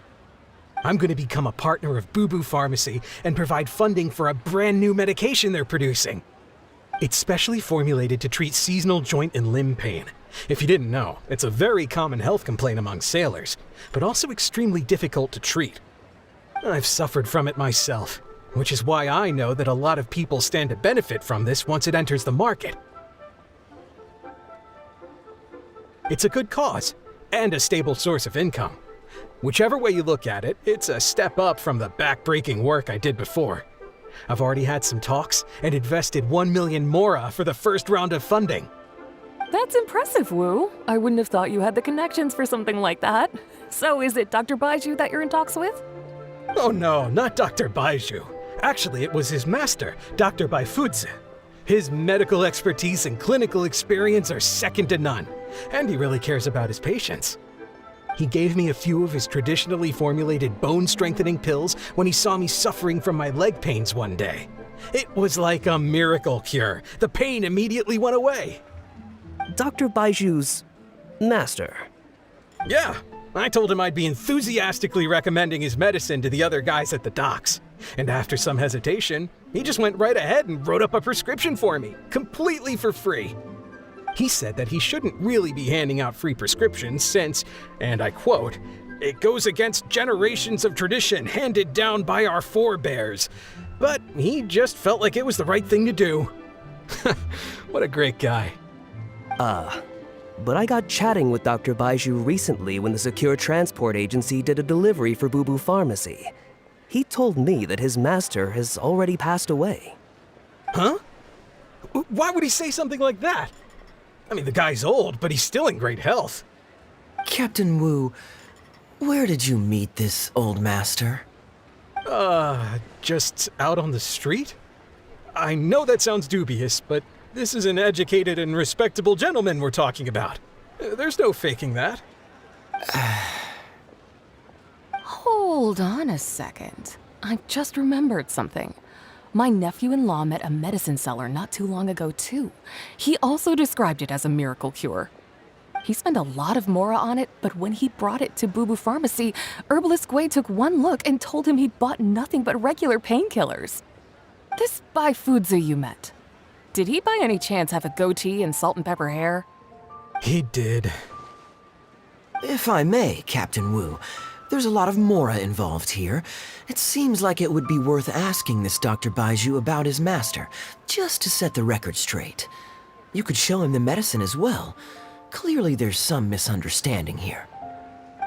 [SPEAKER 19] I'm going to become a partner of Boo Boo Pharmacy and provide funding for a brand new medication they're producing. It's specially formulated to treat seasonal joint and limb pain. If you didn't know, it's a very common health complaint among sailors, but also extremely difficult to treat. I've suffered from it myself, which is why I know that a lot of people stand to benefit from this once it enters the market. It's a good cause, and a stable source of income. Whichever way you look at it, it's a step up from the back-breaking work I did before. I've already had some talks and invested 1 million mora for the first round of funding.
[SPEAKER 13] That's impressive, Wu. I wouldn't have thought you had the connections for something like that. So is it Dr. Baiju that you're in talks with?
[SPEAKER 19] Oh no, not Dr. Baiju. Actually, it was his master, Dr. Baifudze. His medical expertise and clinical experience are second to none, and he really cares about his patients. He gave me a few of his traditionally formulated bone-strengthening pills when he saw me suffering from my leg pains one day. It was like a miracle cure. The pain immediately went away.
[SPEAKER 9] Dr. Baiju's master?
[SPEAKER 19] Yeah, I told him I'd be enthusiastically recommending his medicine to the other guys at the docks. And after some hesitation, he just went right ahead and wrote up a prescription for me, completely for free. He said that he shouldn't really be handing out free prescriptions since, and I quote, It goes against generations of tradition handed down by our forebears. But he just felt like it was the right thing to do. What a great guy.
[SPEAKER 9] But I got chatting with Dr. Baiju recently when the Secure Transport Agency did a delivery for Boo Boo Pharmacy. He told me that his master has already passed away.
[SPEAKER 19] Huh? Why would he say something like that? I mean, the guy's old, but he's still in great health.
[SPEAKER 1] Captain Wu, where did you meet this old master?
[SPEAKER 19] Just out on the street? I know that sounds dubious, but this is an educated and respectable gentleman we're talking about. There's no faking that.
[SPEAKER 13] Hold on a second. I've just remembered something. My nephew-in-law met a medicine seller not too long ago, too. He also described it as a miracle cure. He spent a lot of mora on it, but when he brought it to Boo Boo Pharmacy, Herbalist Gui took one look and told him he'd bought nothing but regular painkillers. This Bai Fuzi you met, did he by any chance have a goatee and salt and pepper hair?
[SPEAKER 19] He did.
[SPEAKER 1] If I may, Captain Wu, there's a lot of mora involved here. It seems like it would be worth asking this Dr. Baiju about his master, just to set the record straight. You could show him the medicine as well. Clearly there's some misunderstanding here.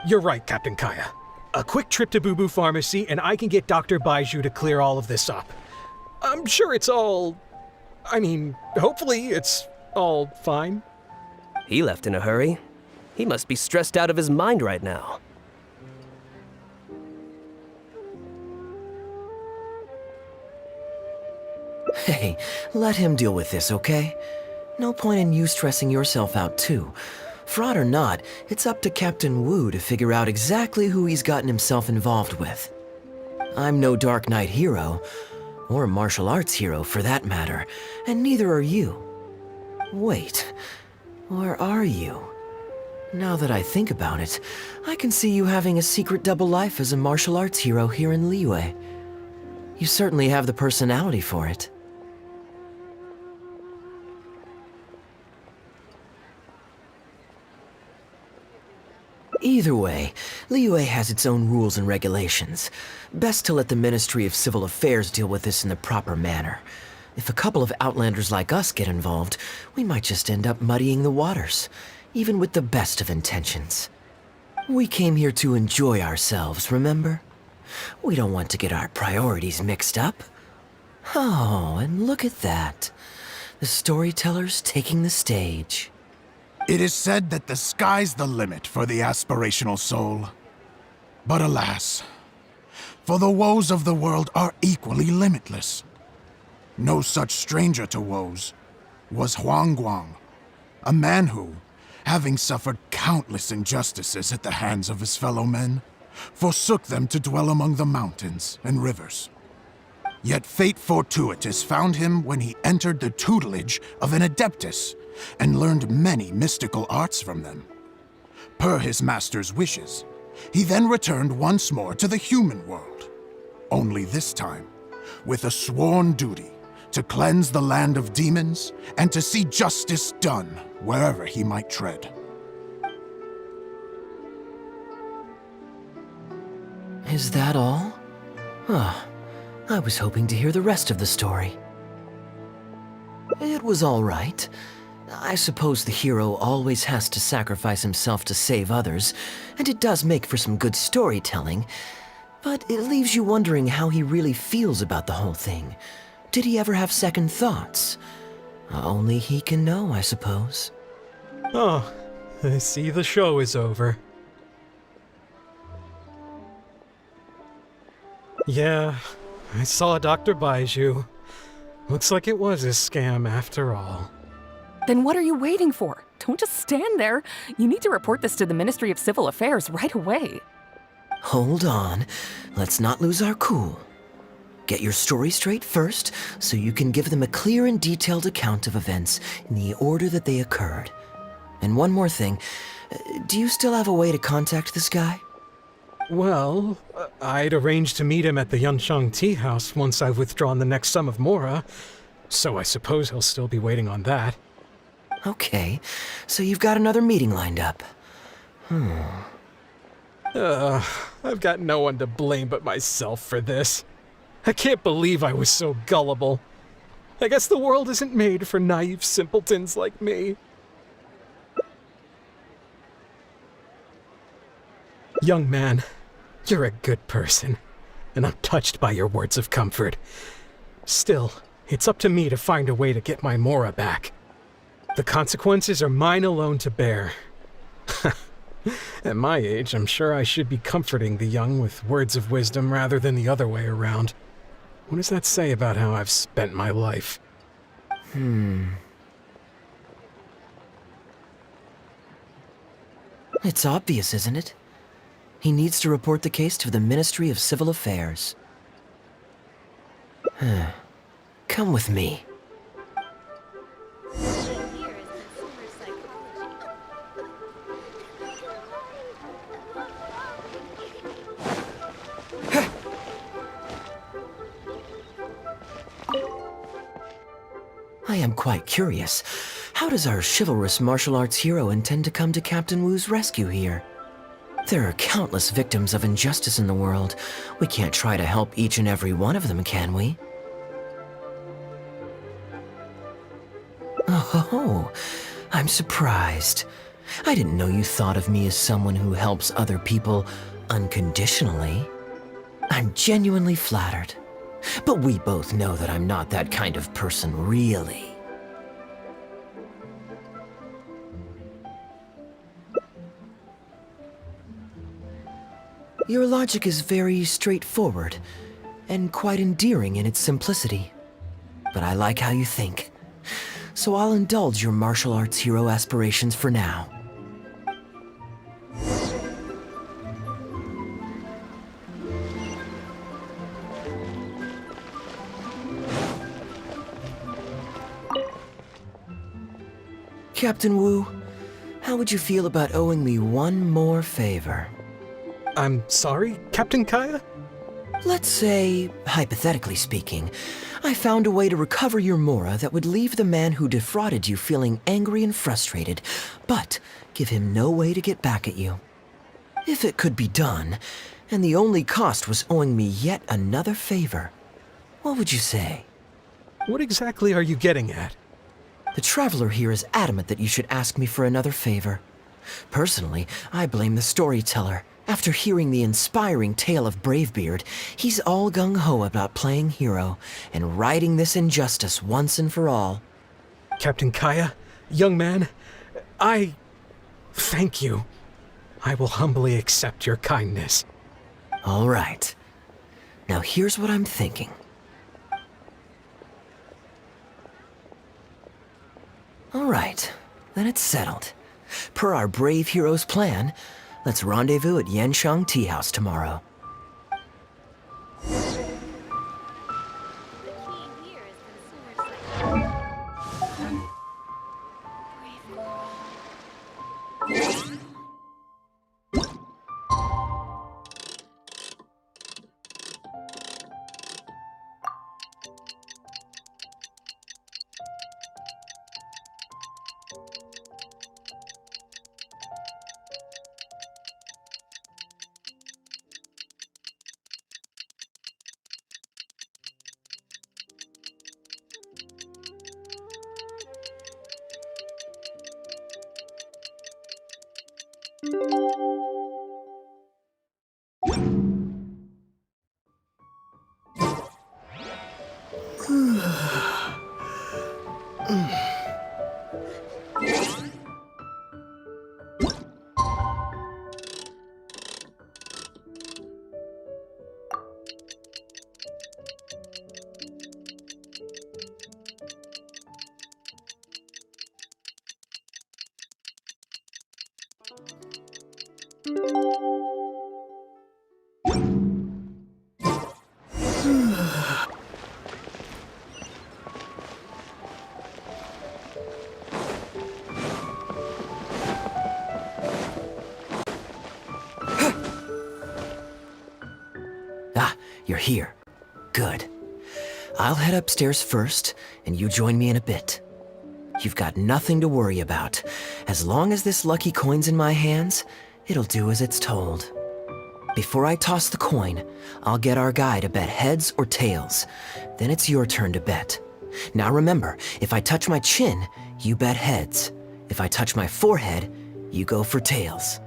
[SPEAKER 19] You're right, Captain Kaeya. A quick trip to Boo Boo Pharmacy and I can get Dr. Baiju to clear all of this up. I'm sure it's all... hopefully it's all fine.
[SPEAKER 9] He left in a hurry. He must be stressed out of his mind right now.
[SPEAKER 1] Hey, let him deal with this, okay? No point in you stressing yourself out too. Fraud or not, it's up to Captain Wu to figure out exactly who he's gotten himself involved with. I'm no Dark Knight hero, or a martial arts hero for that matter, and neither are you. Wait, or are you? Now that I think about it, I can see you having a secret double life as a martial arts hero here in Liyue. You certainly have the personality for it. Either way, Liyue has its own rules and regulations. Best to let the Ministry of Civil Affairs deal with this in the proper manner. If a couple of outlanders like us get involved, we might just end up muddying the waters, even with the best of intentions. We came here to enjoy ourselves, remember? We don't want to get our priorities mixed up. Oh, and look at that. The storyteller's taking the stage.
[SPEAKER 14] It is said that the sky's the limit for the aspirational soul. But alas, for the woes of the world are equally limitless. No such stranger to woes was Huang Guang, a man who, having suffered countless injustices at the hands of his fellow men, forsook them to dwell among the mountains and rivers. Yet fate fortuitous found him when he entered the tutelage of an adeptus and learned many mystical arts from them. Per his master's wishes, he then returned once more to the human world, only this time with a sworn duty to cleanse the land of demons and to see justice done wherever he might tread.
[SPEAKER 1] Is that all? I was hoping to hear the rest of the story. It was all right. I suppose the hero always has to sacrifice himself to save others, and it does make for some good storytelling, but it leaves you wondering how he really feels about the whole thing. Did he ever have second thoughts? Only he can know, I suppose.
[SPEAKER 19] Oh, I see the show is over. Yeah, I saw Dr. Baiju. Looks like it was a scam after all.
[SPEAKER 13] Then what are you waiting for? Don't just stand there. You need to report this to the Ministry of Civil Affairs right away.
[SPEAKER 1] Hold on. Let's not lose our cool. Get your story straight first, so you can give them a clear and detailed account of events in the order that they occurred. And one more thing. Do you still have a way to contact this guy?
[SPEAKER 19] Well, I'd arranged to meet him at the Yunsheng Tea House once I've withdrawn the next sum of mora, so I suppose he'll still be waiting on that.
[SPEAKER 1] Okay, so you've got another meeting lined up.
[SPEAKER 19] I've got no one to blame but myself for this. I can't believe I was so gullible. I guess the world isn't made for naive simpletons like me. Young man, you're a good person, and I'm touched by your words of comfort. Still, it's up to me to find a way to get my Mora back. The consequences are mine alone to bear. At my age, I'm sure I should be comforting the young with words of wisdom rather than the other way around. What does that say about how I've spent my life?
[SPEAKER 1] It's obvious, isn't it? He needs to report the case to the Ministry of Civil Affairs. Come with me. I am quite curious. How does our chivalrous martial arts hero intend to come to Captain Wu's rescue here? There are countless victims of injustice in the world. We can't try to help each and every one of them, can we? Oh, I'm surprised. I didn't know you thought of me as someone who helps other people unconditionally. I'm genuinely flattered. But we both know that I'm not that kind of person, really. Your logic is very straightforward, and quite endearing in its simplicity. But I like how you think, so I'll indulge your martial arts hero aspirations for now. Captain Wu, how would you feel about owing me one more favor?
[SPEAKER 19] I'm sorry, Captain Kaeya?
[SPEAKER 1] Let's say, hypothetically speaking, I found a way to recover your Mora that would leave the man who defrauded you feeling angry and frustrated, but give him no way to get back at you. If it could be done, and the only cost was owing me yet another favor, what would you say?
[SPEAKER 19] What exactly are you getting at?
[SPEAKER 1] The Traveler here is adamant that you should ask me for another favor. Personally, I blame the storyteller. After hearing the inspiring tale of Bravebeard, he's all gung-ho about playing hero and righting this injustice once and for all.
[SPEAKER 19] Captain Kaeya, young man, I thank you. I will humbly accept your kindness.
[SPEAKER 1] All right. Now here's what I'm thinking. All right, then it's settled. Per our brave hero's plan, let's rendezvous at Yanshang Tea House tomorrow. You're here. Good. I'll head upstairs first, and you join me in a bit. You've got nothing to worry about. As long as this lucky coin's in my hands, it'll do as it's told. Before I toss the coin, I'll get our guy to bet heads or tails. Then it's your turn to bet. Now remember, if I touch my chin, you bet heads. If I touch my forehead, you go for tails.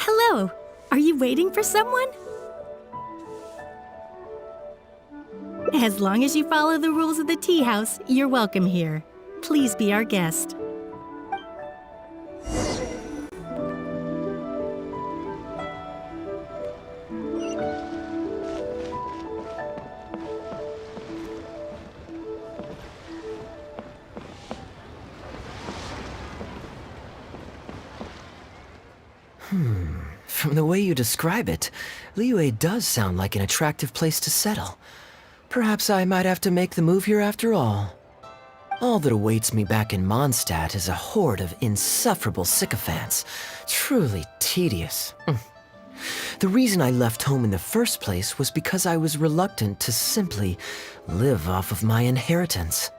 [SPEAKER 17] Hello. Are you waiting for someone? As long as you follow the rules of the tea house, you're welcome here. Please be our guest.
[SPEAKER 1] From the way you describe it, Liyue does sound like an attractive place to settle. Perhaps I might have to make the move here after all. All that awaits me back in Mondstadt is a horde of insufferable sycophants. Truly tedious. The reason I left home in the first place was because I was reluctant to simply live off of my inheritance.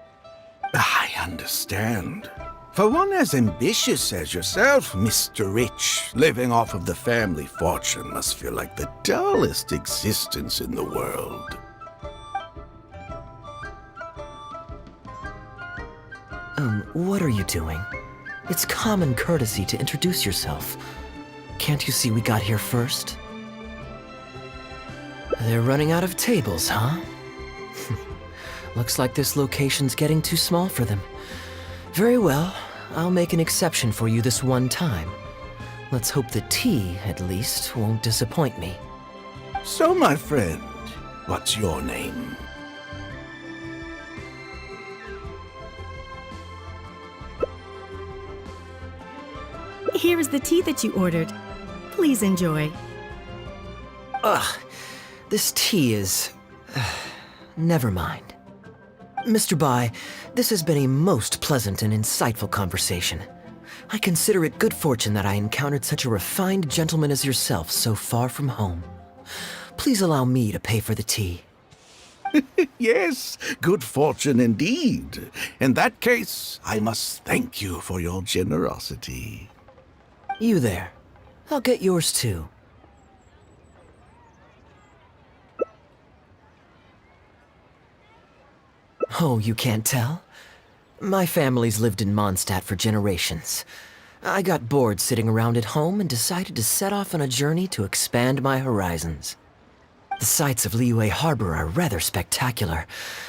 [SPEAKER 20] I understand. For one as ambitious as yourself, Mr. Rich, living off of the family fortune must feel like the dullest existence in the world.
[SPEAKER 1] What are you doing? It's common courtesy to introduce yourself. Can't you see we got here first? They're running out of tables, huh? Looks like this location's getting too small for them. Very well, I'll make an exception for you this one time. Let's hope the tea, at least, won't disappoint me.
[SPEAKER 20] So, my friend, what's your name?
[SPEAKER 17] Here is the tea that you ordered. Please enjoy.
[SPEAKER 1] Ugh, this tea is... never mind. Mr. Bai, this has been a most pleasant and insightful conversation. I consider it good fortune that I encountered such a refined gentleman as yourself so far from home. Please allow me to pay for the tea.
[SPEAKER 20] Yes, good fortune indeed. In that case, I must thank you for your generosity.
[SPEAKER 1] You there. I'll get yours too. Oh, you can't tell? My family's lived in Mondstadt for generations. I got bored sitting around at home and decided to set off on a journey to expand my horizons. The sights of Liyue Harbor are rather spectacular.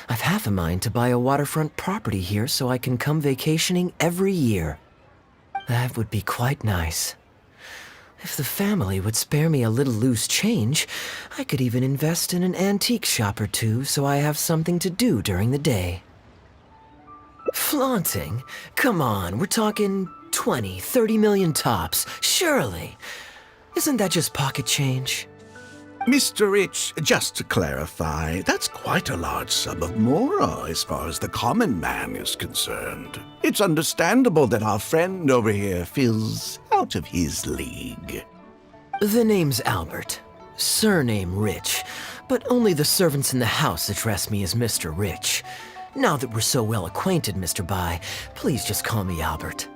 [SPEAKER 1] I've half a mind to buy a waterfront property here so I can come vacationing every year. That would be quite nice. If the family would spare me a little loose change, I could even invest in an antique shop or two so I have something to do during the day. Flaunting? Come on, we're talking 20, 30 million tops, surely. Isn't that just pocket change?
[SPEAKER 20] Mr. Rich, just to clarify, that's quite a large sum of mora as far as the common man is concerned. It's understandable that our friend over here feels out of his league.
[SPEAKER 1] The name's Albert. Surname Rich. But only the servants in the house address me as Mr. Rich. Now that we're so well acquainted, Mr. Bai, please just call me Albert.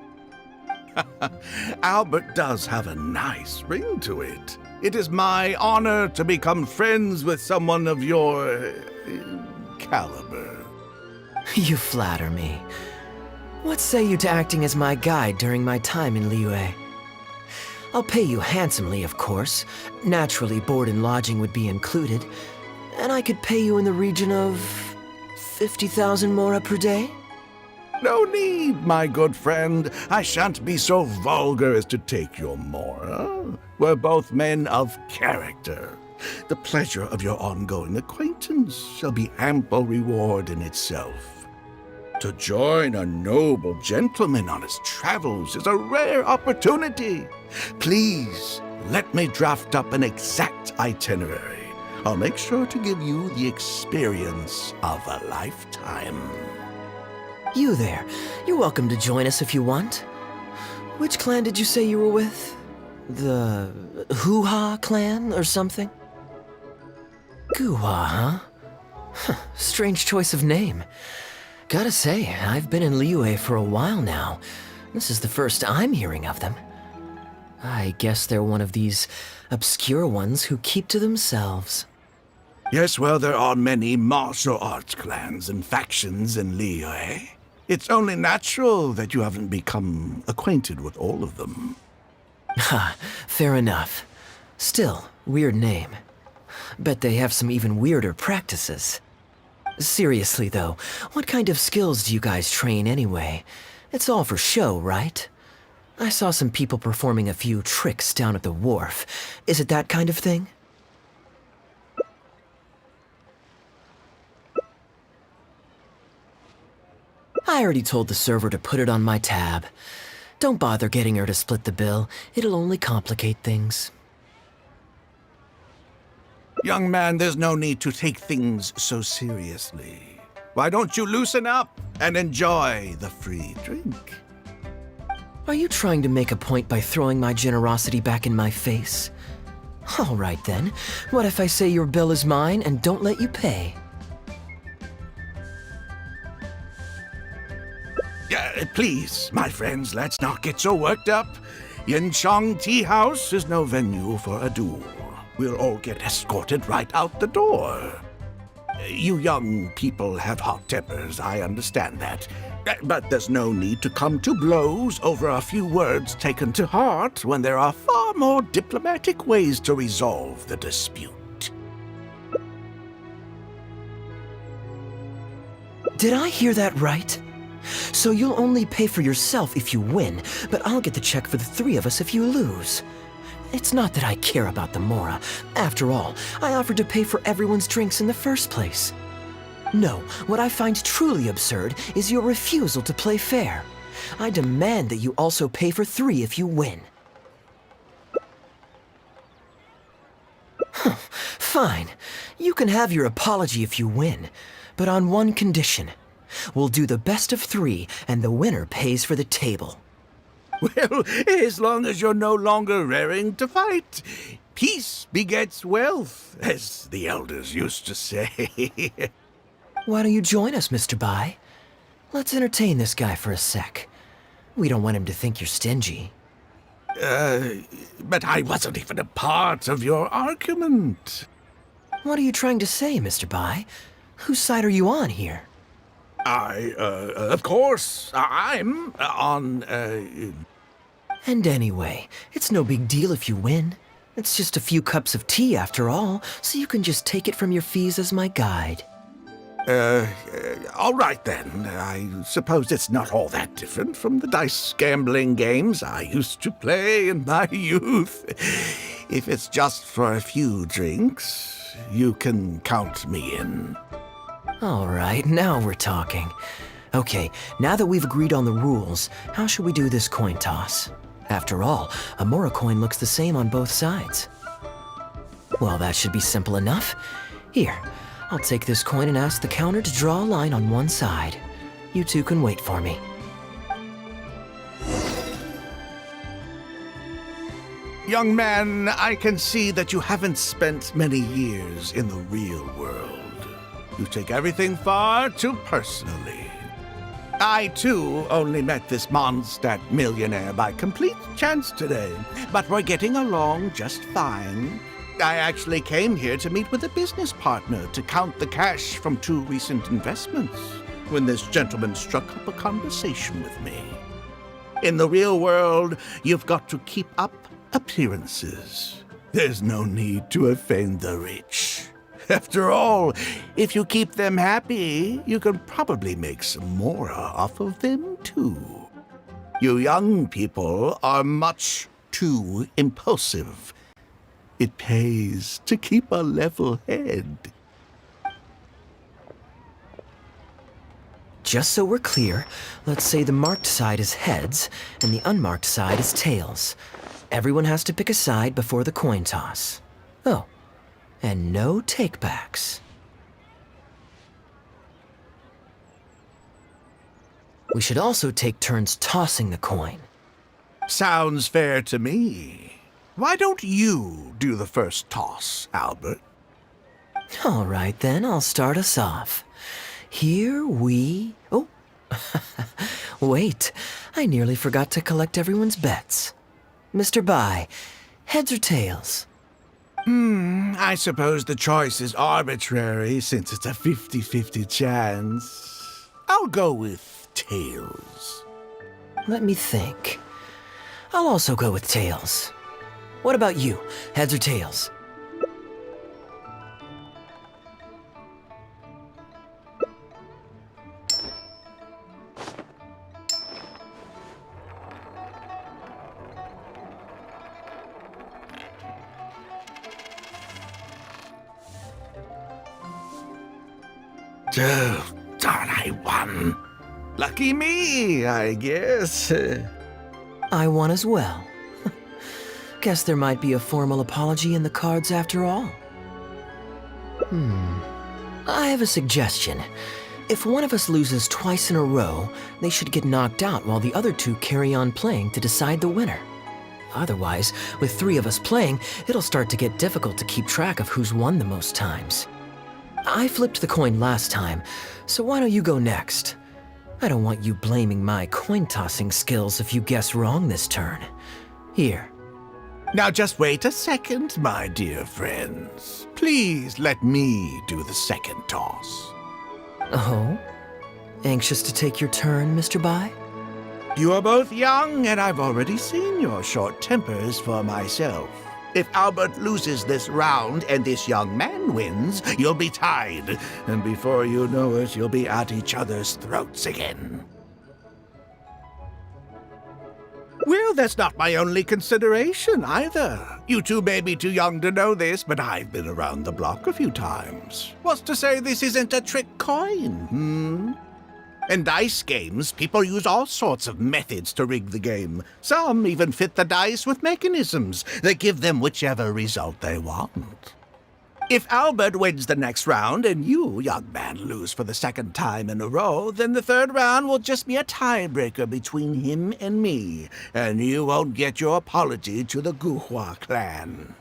[SPEAKER 20] Albert does have a nice ring to it. It is my honor to become friends with someone of your... caliber.
[SPEAKER 1] You flatter me. What say you to acting as my guide during my time in Liyue? I'll pay you handsomely, of course. Naturally, board and lodging would be included. And I could pay you in the region of 50,000 mora per day?
[SPEAKER 20] No need, my good friend. I shan't be so vulgar as to take your mora. We're both men of character. The pleasure of your ongoing acquaintance shall be ample reward in itself. To join a noble gentleman on his travels is a rare opportunity. Please, let me draft up an exact itinerary. I'll make sure to give you the experience of a lifetime.
[SPEAKER 1] You there. You're welcome to join us if you want. Which clan did you say you were with? The Hoo-Ha clan or something? Goo-Ha, huh? Strange choice of name. Gotta say, I've been in Liyue for a while now. This is the first I'm hearing of them. I guess they're one of these obscure ones who keep to themselves.
[SPEAKER 20] Yes, well, there are many martial arts clans and factions in Liyue. It's only natural that you haven't become acquainted with all of them.
[SPEAKER 1] Ha, fair enough. Still, weird name. Bet they have some even weirder practices. Seriously though, what kind of skills do you guys train anyway? It's all for show, right? I saw some people performing a few tricks down at the wharf. Is it that kind of thing? I already told the server to put it on my tab. Don't bother getting her to split the bill. It'll only complicate things.
[SPEAKER 20] Young man, there's no need to take things so seriously. Why don't you loosen up and enjoy the free drink?
[SPEAKER 1] Are you trying to make a point by throwing my generosity back in my face? All right then. What if I say your bill is mine and don't let you pay?
[SPEAKER 20] Please, my friends, let's not get so worked up. Yinchang Tea House is no venue for a duel. We'll all get escorted right out the door. You young people have hot tempers, I understand that. But there's no need to come to blows over a few words taken to heart when there are far more diplomatic ways to resolve the dispute.
[SPEAKER 1] Did I hear that right? So you'll only pay for yourself if you win, but I'll get the check for the three of us if you lose. It's not that I care about the Mora. After all, I offered to pay for everyone's drinks in the first place. No, what I find truly absurd is your refusal to play fair. I demand that you also pay for three if you win. Fine. You can have your apology if you win, but on one condition. We'll do the best of three, and the winner pays for the table.
[SPEAKER 20] Well, as long as you're no longer raring to fight. Peace begets wealth, as the elders used to say.
[SPEAKER 1] Why don't you join us, Mr. Bai? Let's entertain this guy for a sec. We don't want him to think you're stingy.
[SPEAKER 20] But I wasn't even a part of your argument.
[SPEAKER 1] What are you trying to say, Mr. Bai? Whose side are you on here?
[SPEAKER 20] Of course, I'm on,
[SPEAKER 1] And anyway, it's no big deal if you win. It's just a few cups of tea after all, so you can just take it from your fees as my guide.
[SPEAKER 20] All right then. I suppose it's not all that different from the dice gambling games I used to play in my youth. If it's just for a few drinks, you can count me in.
[SPEAKER 1] All right, now we're talking. Okay, now that we've agreed on the rules, how should we do this coin toss? After all, a Mora coin looks the same on both sides. Well, that should be simple enough. Here, I'll take this coin and ask the counter to draw a line on one side. You two can wait for me.
[SPEAKER 20] Young man, I can see that you haven't spent many years in the real world. You take everything far too personally. I, too, only met this Mondstadt millionaire by complete chance today, but we're getting along just fine. I actually came here to meet with a business partner to count the cash from 2 recent investments, when this gentleman struck up a conversation with me. In the real world, you've got to keep up appearances. There's no need to offend the rich. After all, if you keep them happy, you can probably make some more off of them, too. You young people are much too impulsive. It pays to keep a level head.
[SPEAKER 1] Just so we're clear, let's say the marked side is heads, and the unmarked side is tails. Everyone has to pick a side before the coin toss. Oh. And no takebacks. We should also take turns tossing the coin.
[SPEAKER 20] Sounds fair to me. Why don't you do the first toss, Albert?
[SPEAKER 1] All right, then, I'll start us off. Here we... Oh, wait. I nearly forgot to collect everyone's bets. Mr. Bai, heads or tails?
[SPEAKER 20] I suppose the choice is arbitrary since it's a 50-50 chance. I'll go with tails.
[SPEAKER 1] Let me think. I'll also go with tails. What about you? Heads or tails?
[SPEAKER 20] Oh, darn, I won. Lucky me, I guess.
[SPEAKER 1] I won as well. Guess there might be a formal apology in the cards after all. I have a suggestion. If one of us loses twice in a row, they should get knocked out while the other two carry on playing to decide the winner. Otherwise, with 3 of us playing, it'll start to get difficult to keep track of who's won the most times. I flipped the coin last time, so why don't you go next? I don't want you blaming my coin-tossing skills if you guess wrong this turn. Here.
[SPEAKER 20] Now just wait a second, my dear friends. Please let me do the second toss.
[SPEAKER 1] Oh? Anxious to take your turn, Mr. Bai?
[SPEAKER 20] You are both young, and I've already seen your short tempers for myself. If Albert loses this round and this young man wins, you'll be tied. And before you know it, you'll be at each other's throats again. Well, that's not my only consideration, either. You two may be too young to know this, but I've been around the block a few times. What's to say this isn't a trick coin, In dice games, people use all sorts of methods to rig the game. Some even fit the dice with mechanisms that give them whichever result they want. If Albert wins the next round and you, young man, lose for the second time in a row, then the third round will just be a tiebreaker between him and me, and you won't get your apology to the Guhua clan.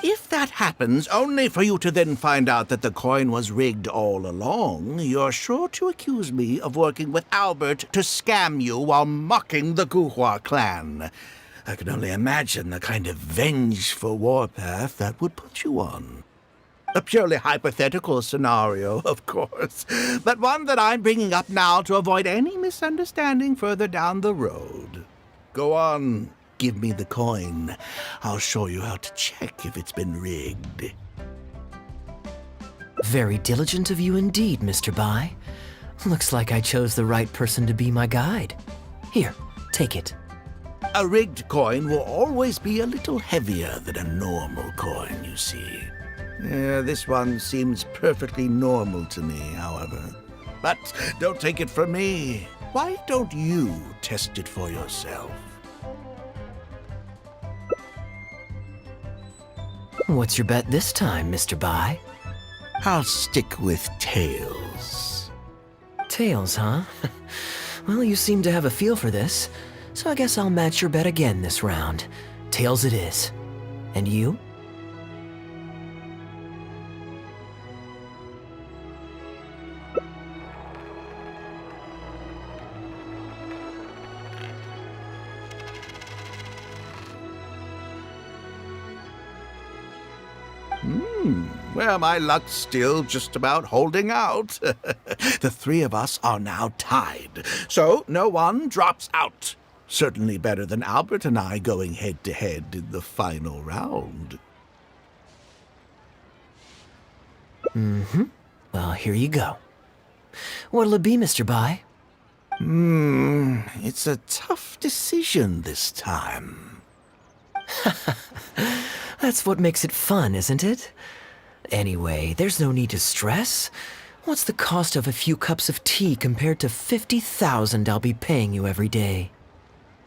[SPEAKER 20] If that happens, only for you to then find out that the coin was rigged all along, you're sure to accuse me of working with Albert to scam you while mocking the Guhua clan. I can only imagine the kind of vengeful warpath that would put you on. A purely hypothetical scenario, of course, but one that I'm bringing up now to avoid any misunderstanding further down the road. Go on. Give me the coin. I'll show you how to check if it's been rigged.
[SPEAKER 1] Very diligent of you indeed, Mr. Bai. Looks like I chose the right person to be my guide. Here, take it.
[SPEAKER 20] A rigged coin will always be a little heavier than a normal coin, you see. Yeah, this one seems perfectly normal to me, however. But don't take it from me. Why don't you test it for yourself?
[SPEAKER 1] What's your bet this time, Mr. Bai?
[SPEAKER 20] I'll stick with tails.
[SPEAKER 1] Tails, huh? Well, you seem to have a feel for this, so I guess I'll match your bet again this round. Tails it is. And you?
[SPEAKER 20] Well, my luck's still just about holding out. The 3 of us are now tied, so no one drops out. Certainly better than Albert and I going head-to-head in the final round.
[SPEAKER 1] Well, here you go. What'll it be, Mr. Bai?
[SPEAKER 20] It's a tough decision this time.
[SPEAKER 1] That's what makes it fun, isn't it? Anyway, there's no need to stress. What's the cost of a few cups of tea compared to 50,000 I'll be paying you every day?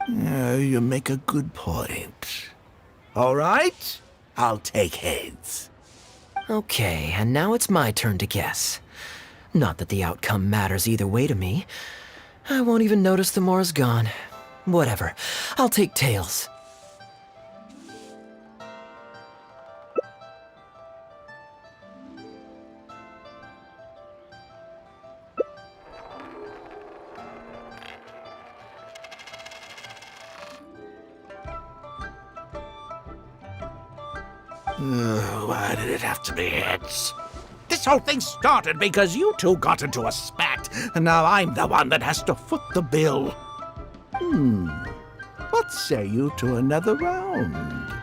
[SPEAKER 20] You make a good point. All right, I'll take heads.
[SPEAKER 1] Okay, and now it's my turn to guess. Not that the outcome matters either way to me. I won't even notice the Mora's gone. Whatever. I'll take tails.
[SPEAKER 20] Why did it have to be heads? This whole thing started because you two got into a spat, and now I'm the one that has to foot the bill. What say you to another round?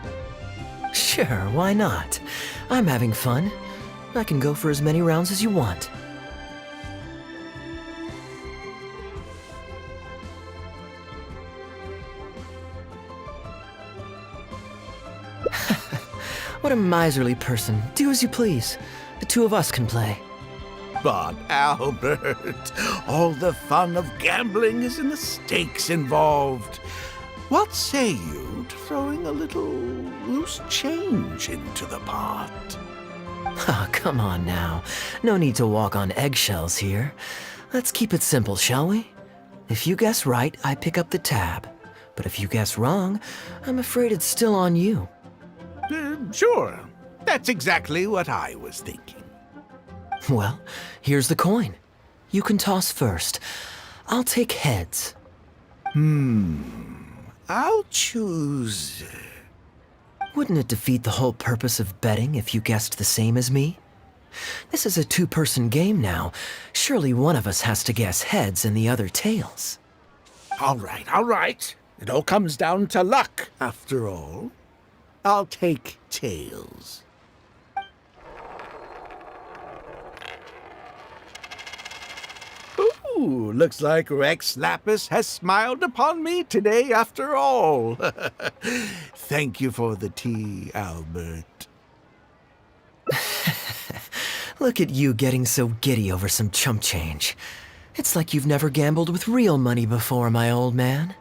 [SPEAKER 1] Sure, why not? I'm having fun. I can go for as many rounds as you want. What a miserly person. Do as you please. The two of us can play.
[SPEAKER 20] But Albert, all the fun of gambling is in the stakes involved. What say you to throwing a little loose change into the pot?
[SPEAKER 1] Oh, come on now. No need to walk on eggshells here. Let's keep it simple, shall we? If you guess right, I pick up the tab. But if you guess wrong, I'm afraid it's still on you.
[SPEAKER 20] Sure. That's exactly what I was thinking.
[SPEAKER 1] Well, here's the coin. You can toss first. I'll take heads.
[SPEAKER 20] I'll choose...
[SPEAKER 1] Wouldn't it defeat the whole purpose of betting if you guessed the same as me? This is a two-person game now. Surely one of us has to guess heads and the other tails.
[SPEAKER 20] All right. It all comes down to luck, after all. I'll take tails. Ooh, looks like Rex Lapis has smiled upon me today after all. Thank you for the tea, Albert.
[SPEAKER 1] Look at you getting so giddy over some chump change. It's like you've never gambled with real money before, my old man.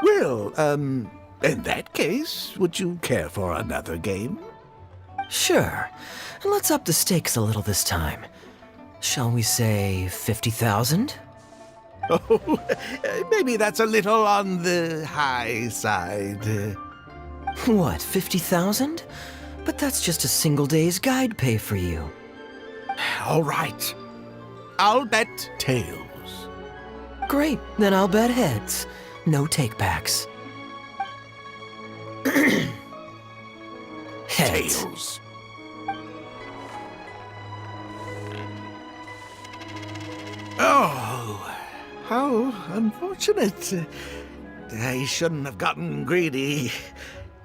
[SPEAKER 20] Well, in that case, would you care for another game?
[SPEAKER 1] Sure. And let's up the stakes a little this time. Shall we say 50,000?
[SPEAKER 20] Oh, maybe that's a little on the high side.
[SPEAKER 1] What, 50,000? But that's just a single day's guide pay for you.
[SPEAKER 20] All right. I'll bet tails.
[SPEAKER 1] Great, then I'll bet heads. No takebacks. Heads.
[SPEAKER 20] Tails. Oh, how unfortunate. I shouldn't have gotten greedy.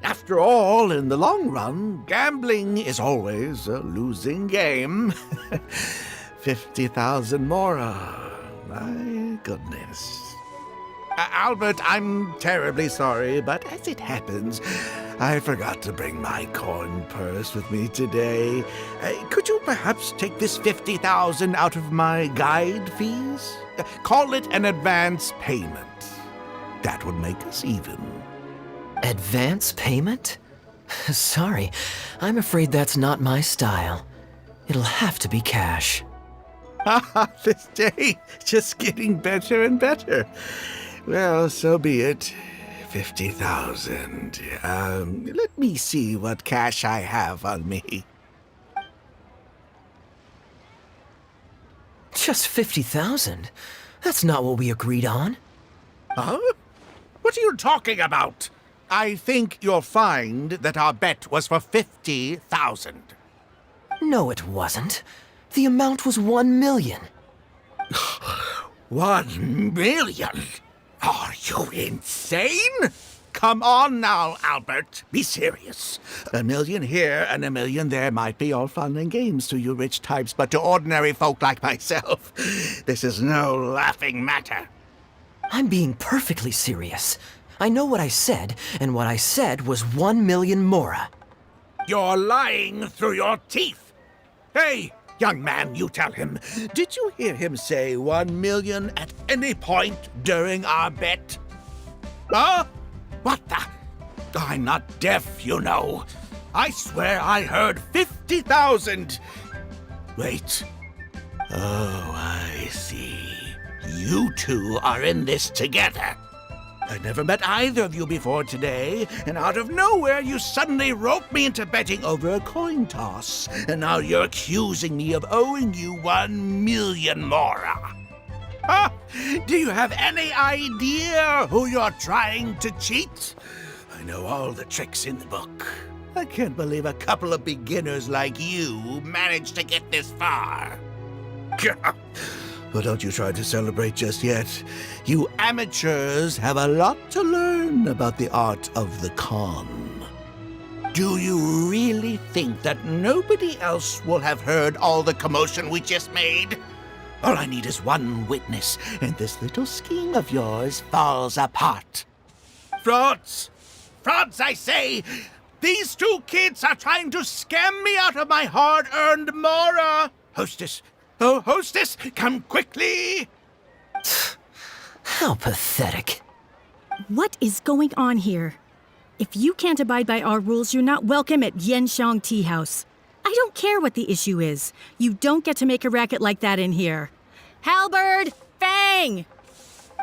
[SPEAKER 20] After all, in the long run, gambling is always a losing game. 50,000 more. My goodness. Albert, I'm terribly sorry, but as it happens, I forgot to bring my coin purse with me today. Could you perhaps take this 50,000 out of my guide fees? Call it an advance payment. That would make us even.
[SPEAKER 1] Advance payment? Sorry, I'm afraid that's not my style. It'll have to be cash.
[SPEAKER 20] This day just getting better and better. Well, so be it. 50,000. Let me see what cash I have on me.
[SPEAKER 1] Just 50,000? That's not what we agreed on.
[SPEAKER 20] Huh? What are you talking about? I think you'll find that our bet was for 50,000.
[SPEAKER 1] No, it wasn't. The amount was 1 million.
[SPEAKER 20] 1 million? Are you insane? Come on now, Albert. Be serious. 1 million here and 1 million there might be all fun and games to you rich types, but to ordinary folk like myself, this is no laughing matter.
[SPEAKER 1] I'm being perfectly serious. I know what I said, and what I said was 1 million mora.
[SPEAKER 20] You're lying through your teeth. Hey, young man, you tell him. Did you hear him say 1 million at any point during our bet? Huh? What the? I'm not deaf, you know. I swear I heard 50,000. Wait. Oh, I see. You two are in this together. I never met either of you before today, and out of nowhere you suddenly roped me into betting over a coin toss, and now you're accusing me of owing you 1 million mora. Huh? Do you have any idea who you're trying to cheat? I know all the tricks in the book. I can't believe a couple of beginners like you managed to get this far. Well, don't you try to celebrate just yet. You amateurs have a lot to learn about the art of the con. Do you really think that nobody else will have heard all the commotion we just made? All I need is one witness, and this little scheme of yours falls apart. Frauds! Frauds, I say! These two kids are trying to scam me out of my hard-earned mora! Hostess! Oh, hostess, come quickly!
[SPEAKER 1] How pathetic.
[SPEAKER 17] What is going on here? If you can't abide by our rules, you're not welcome at Yenshang Tea House. I don't care what the issue is. You don't get to make a racket like that in here. Halberd! Fang!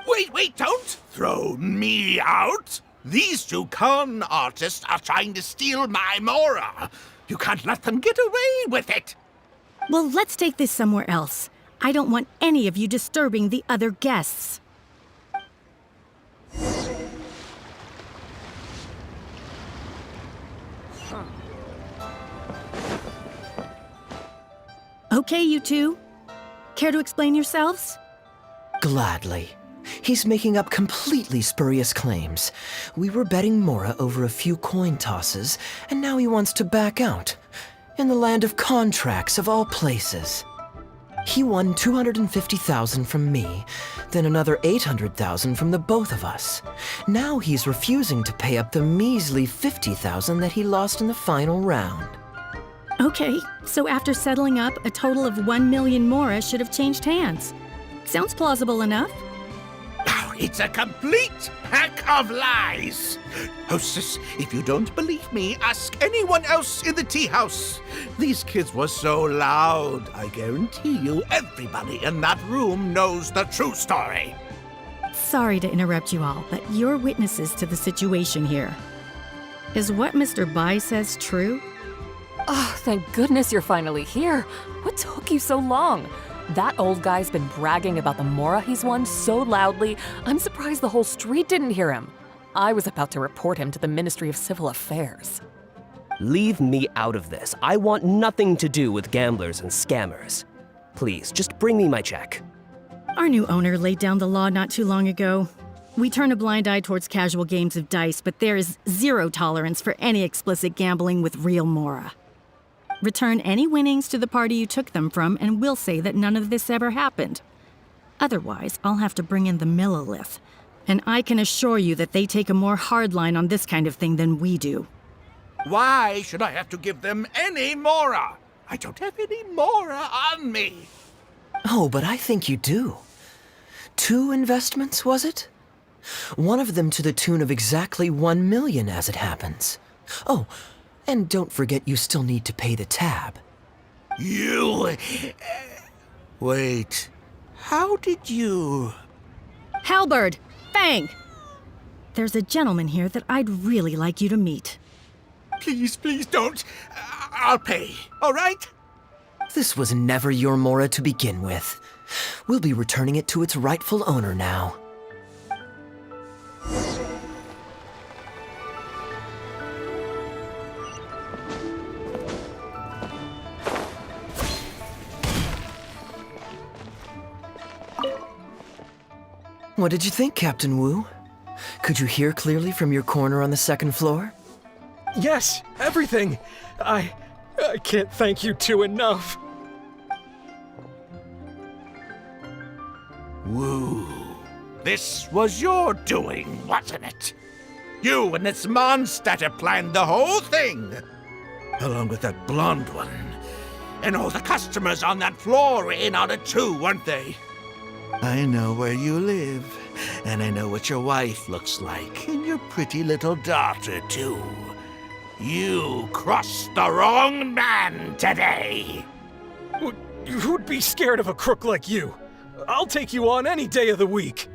[SPEAKER 20] Wait, don't throw me out! These two con artists are trying to steal my mora. You can't let them get away with it.
[SPEAKER 17] Well, let's take this somewhere else. I don't want any of you disturbing the other guests. Okay, you two. Care to explain yourselves?
[SPEAKER 1] Gladly. He's making up completely spurious claims. We were betting mora over a few coin tosses, and now he wants to back out. In the land of contracts, of all places. He won 250,000 from me, then another 800,000 from the both of us. Now he's refusing to pay up the measly 50,000 that he lost in the final round.
[SPEAKER 17] Okay, so after settling up, a total of 1 million mora should have changed hands. Sounds plausible enough.
[SPEAKER 20] It's a complete pack of lies! Hostess, if you don't believe me, ask anyone else in the tea house. These kids were so loud, I guarantee you everybody in that room knows the true story.
[SPEAKER 17] Sorry to interrupt you all, but you're witnesses to the situation here. Is what Mr. Bai says true?
[SPEAKER 13] Oh, thank goodness you're finally here. What took you so long? That old guy's been bragging about the mora he's won so loudly, I'm surprised the whole street didn't hear him. I was about to report him to the Ministry of Civil Affairs.
[SPEAKER 9] Leave me out of this. I want nothing to do with gamblers and scammers. Please, just bring me my check.
[SPEAKER 17] Our new owner laid down the law not too long ago. We turn a blind eye towards casual games of dice, but there is zero tolerance for any explicit gambling with real mora. Return any winnings to the party you took them from, and we'll say that none of this ever happened. Otherwise, I'll have to bring in the Millilith, and I can assure you that they take a more hard line on this kind of thing than we do.
[SPEAKER 20] Why should I have to give them any mora? I don't have any mora on me.
[SPEAKER 1] Oh, but I think you do. 2 investments, was it? One of them to the tune of exactly 1 million as it happens. Oh, and don't forget you still need to pay the tab.
[SPEAKER 20] You... Wait. How did you...
[SPEAKER 17] Halberd! Fang! There's a gentleman here that I'd really like you to meet.
[SPEAKER 20] Please don't. I'll pay, all right?
[SPEAKER 1] This was never your mora to begin with. We'll be returning it to its rightful owner now. What did you think, Captain Wu? Could you hear clearly from your corner on the 2nd floor?
[SPEAKER 19] Yes, everything. I can't thank you two enough.
[SPEAKER 20] Wu, this was your doing, wasn't it? You and this Mondstatter planned the whole thing. Along with that blonde one. And all the customers on that floor were in on it too, weren't they? I know where you live. And I know what your wife looks like, and your pretty little daughter, too. You crossed the wrong man today.
[SPEAKER 19] Who'd be scared of a crook like you? I'll take you on any day of the week.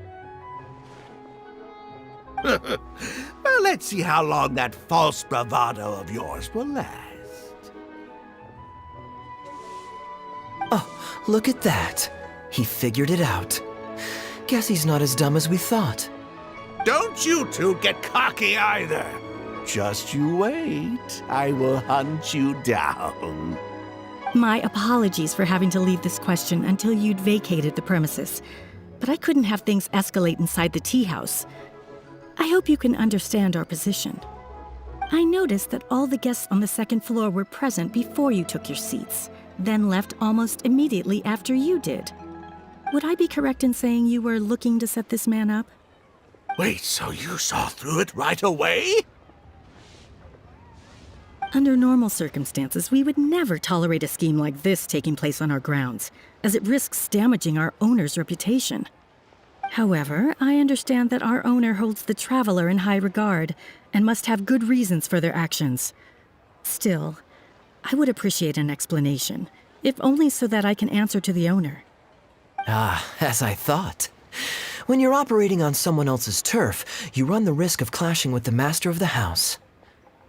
[SPEAKER 20] Well, let's see how long that false bravado of yours will last.
[SPEAKER 1] Oh, look at that. He figured it out. Guess he's not as dumb as we thought.
[SPEAKER 20] Don't you two get cocky either. Just you wait. I will hunt you down.
[SPEAKER 17] My apologies for having to leave this question until you'd vacated the premises, but I couldn't have things escalate inside the tea house. I hope you can understand our position. I noticed that all the guests on the second floor were present before you took your seats, then left almost immediately after you did. Would I be correct in saying you were looking to set this man up?
[SPEAKER 20] Wait, so you saw through it right away?
[SPEAKER 17] Under normal circumstances, we would never tolerate a scheme like this taking place on our grounds, as it risks damaging our owner's reputation. However, I understand that our owner holds the traveler in high regard and must have good reasons for their actions. Still, I would appreciate an explanation, if only so that I can answer to the owner.
[SPEAKER 1] Ah, as I thought. When you're operating on someone else's turf, you run the risk of clashing with the master of the house.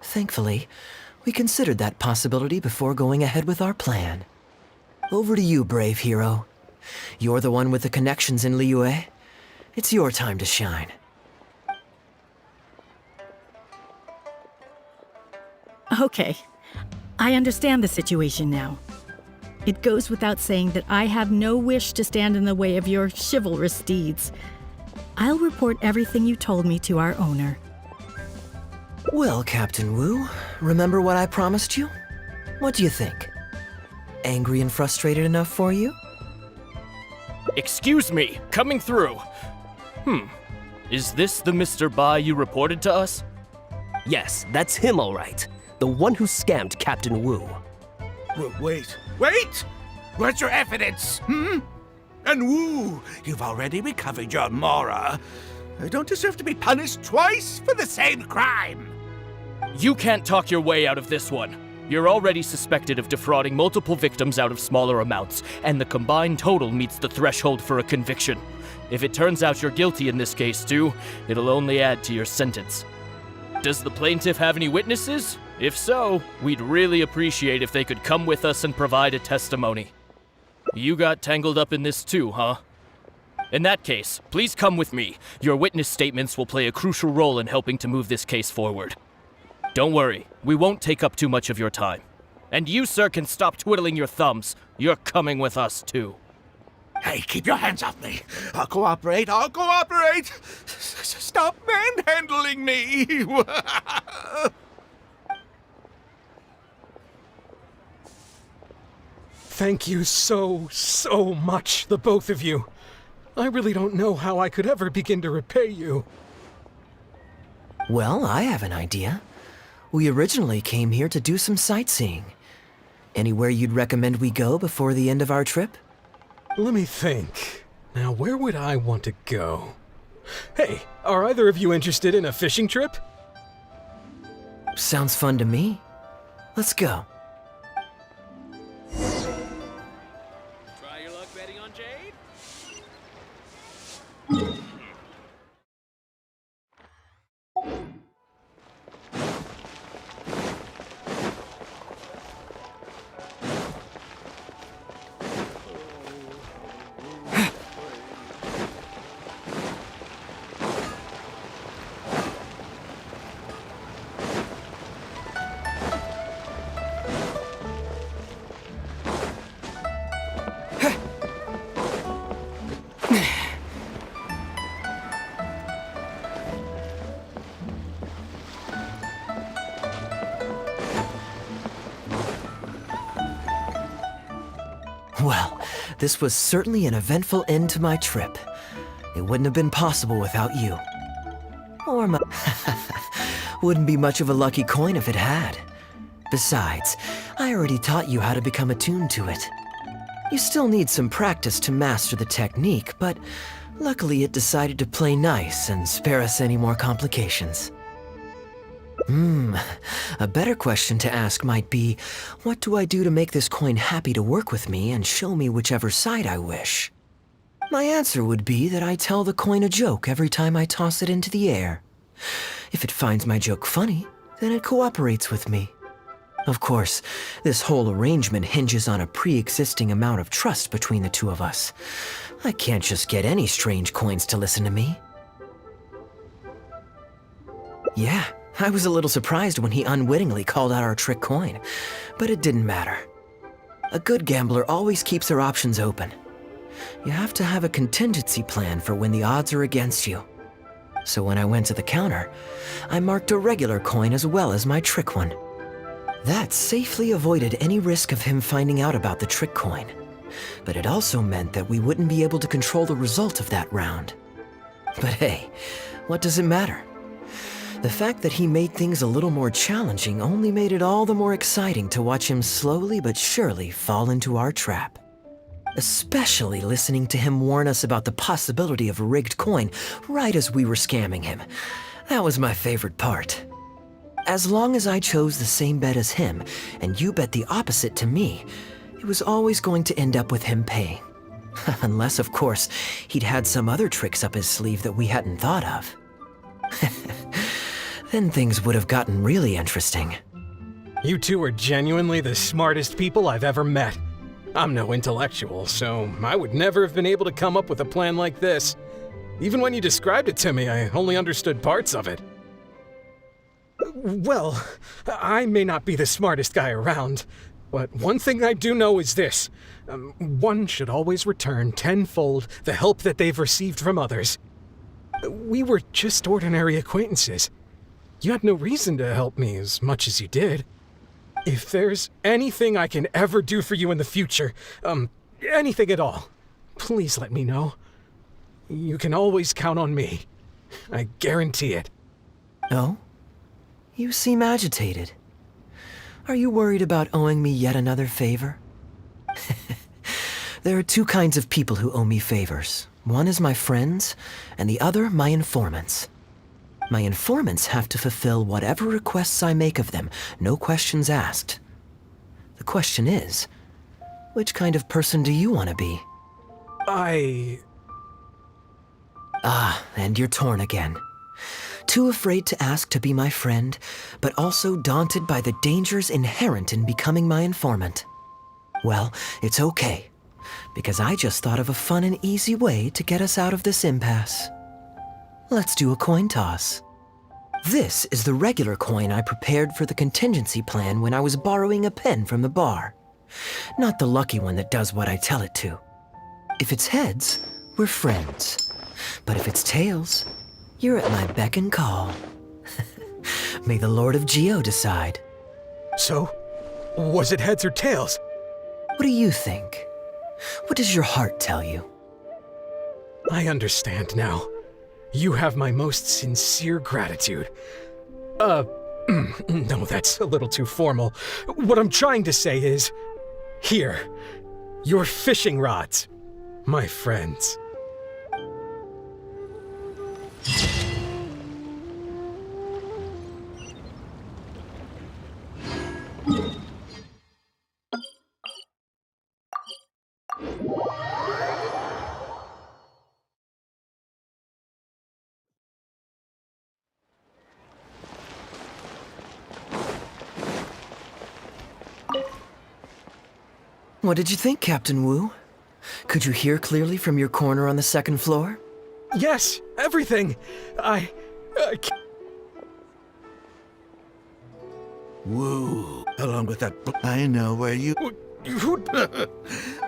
[SPEAKER 1] Thankfully, we considered that possibility before going ahead with our plan. Over to you, brave hero. You're the one with the connections in Liyue. It's your time to shine.
[SPEAKER 17] Okay, I understand the situation now. It goes without saying that I have no wish to stand in the way of your chivalrous deeds. I'll report everything you told me to our owner.
[SPEAKER 1] Well, Captain Wu, remember what I promised you? What do you think? Angry and frustrated enough for you?
[SPEAKER 12] Excuse me, coming through. Is this the Mr. Bai you reported to us?
[SPEAKER 9] Yes, that's him all right. The one who scammed Captain Wu.
[SPEAKER 20] Wait! Where's your evidence, And Wu, you've already recovered your Mora. I don't deserve to be punished twice for the same crime.
[SPEAKER 12] You can't talk your way out of this one. You're already suspected of defrauding multiple victims out of smaller amounts, and the combined total meets the threshold for a conviction. If it turns out you're guilty in this case too, it'll only add to your sentence. Does the plaintiff have any witnesses? If so, we'd really appreciate if they could come with us and provide a testimony. You got tangled up in this too, huh? In that case, please come with me. Your witness statements will play a crucial role in helping to move this case forward. Don't worry, we won't take up too much of your time. And you, sir, can stop twiddling your thumbs. You're coming with us too.
[SPEAKER 20] Hey, keep your hands off me. I'll cooperate. Stop manhandling me.
[SPEAKER 19] Thank you so much, the both of you. I really don't know how I could ever begin to repay you.
[SPEAKER 1] Well, I have an idea. We originally came here to do some sightseeing. Anywhere you'd recommend we go before the end of our trip?
[SPEAKER 19] Let me think. Now, where would I want to go? Hey, are either of you interested in a fishing trip?
[SPEAKER 1] Sounds fun to me. Let's go.
[SPEAKER 12] Try your luck betting on Jade?
[SPEAKER 1] Well, this was certainly an eventful end to my trip. It wouldn't have been possible without you. Or my... Wouldn't be much of a lucky coin if it had. Besides, I already taught you how to become attuned to it. You still need some practice to master the technique, but Luckily, it decided to play nice and spare us any more complications. A better question to ask might be, what do I do to make this coin happy to work with me and show me whichever side I wish? My answer would be that I tell the coin a joke every time I toss it into the air. If it finds my joke funny, then it cooperates with me. Of course, this whole arrangement hinges on a pre-existing amount of trust between the two of us. I can't just get any strange coins to listen to me. Yeah, I was a little surprised when he unwittingly called out our trick coin, but it didn't matter. A good gambler always keeps their options open. You have to have a contingency plan for when the odds are against you. So when I went to the counter, I marked a regular coin as well as my trick one. That safely avoided any risk of him finding out about the trick coin. But it also meant that we wouldn't be able to control the result of that round. But hey, what does it matter? The fact that he made things a little more challenging only made it all the more exciting to watch him slowly but surely fall into our trap. Especially listening to him warn us about the possibility of a rigged coin right as we were scamming him. That was my favorite part. As long as I chose the same bet as him, and you bet the opposite to me, it was always going to end up with him paying. Unless, of course, he'd had some other tricks up his sleeve that we hadn't thought of. Then things would have gotten really interesting.
[SPEAKER 19] You two are genuinely the smartest people I've ever met. I'm no intellectual, so I would never have been able to come up with a plan like this. Even when you described it to me, I only understood parts of it. Well, I may not be the smartest guy around, but one thing I do know is this. One should always return tenfold the help that they've received from others. We were just ordinary acquaintances. You had no reason to help me as much as you did. If there's anything I can ever do for you in the future, anything at all, please let me know. You can always count on me. I guarantee it.
[SPEAKER 1] Oh? You seem agitated. Are you worried about owing me yet another favor? There are two kinds of people who owe me favors. One is my friends, and the other my informants. My informants have to fulfill whatever requests I make of them, no questions asked. The question is, which kind of person do you want to be? And you're torn again. Too afraid to ask to be my friend, but also daunted by the dangers inherent in becoming my informant. Well, it's okay, because I just thought of a fun and easy way to get us out of this impasse. Let's do a coin toss. This is the regular coin I prepared for the contingency plan when I was borrowing a pen from the bar. Not the lucky one that does what I tell it to. If it's heads, we're friends. But if it's tails, you're at my beck and call. May the Lord of Geo decide.
[SPEAKER 19] So, was it heads or tails?
[SPEAKER 1] What do you think? What does your heart tell you?
[SPEAKER 19] I understand now. You have my most sincere gratitude. No, that's a little too formal. What I'm trying to say is, here, your fishing rods, my friends.
[SPEAKER 1] What did you think, Captain Wu? Could you hear clearly from your corner on the second floor?
[SPEAKER 19] Yes, everything.
[SPEAKER 20] Woo. Along with that book, I know where you...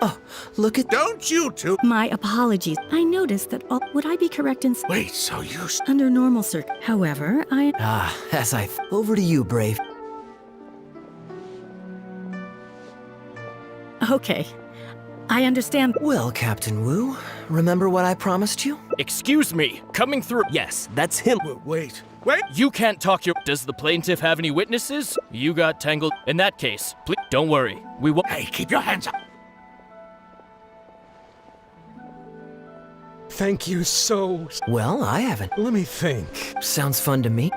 [SPEAKER 1] Oh, look at...
[SPEAKER 20] Don't you two...
[SPEAKER 17] My apologies. I noticed that all... Would I be correct in...
[SPEAKER 20] Wait, so you...
[SPEAKER 17] Under normal However, I...
[SPEAKER 1] Over to you, Brave.
[SPEAKER 17] Okay. I understand.
[SPEAKER 1] Well, Captain Wu, remember what I promised you?
[SPEAKER 12] Excuse me, coming through.
[SPEAKER 9] Yes, that's him.
[SPEAKER 20] Wait.
[SPEAKER 12] You can't talk your... Does the plaintiff have any witnesses? You got tangled. In that case, please, don't worry. We will...
[SPEAKER 20] Hey, keep your hands up.
[SPEAKER 19] Thank you so...
[SPEAKER 1] Well, I haven't.
[SPEAKER 19] Let me think.
[SPEAKER 1] Sounds fun to me.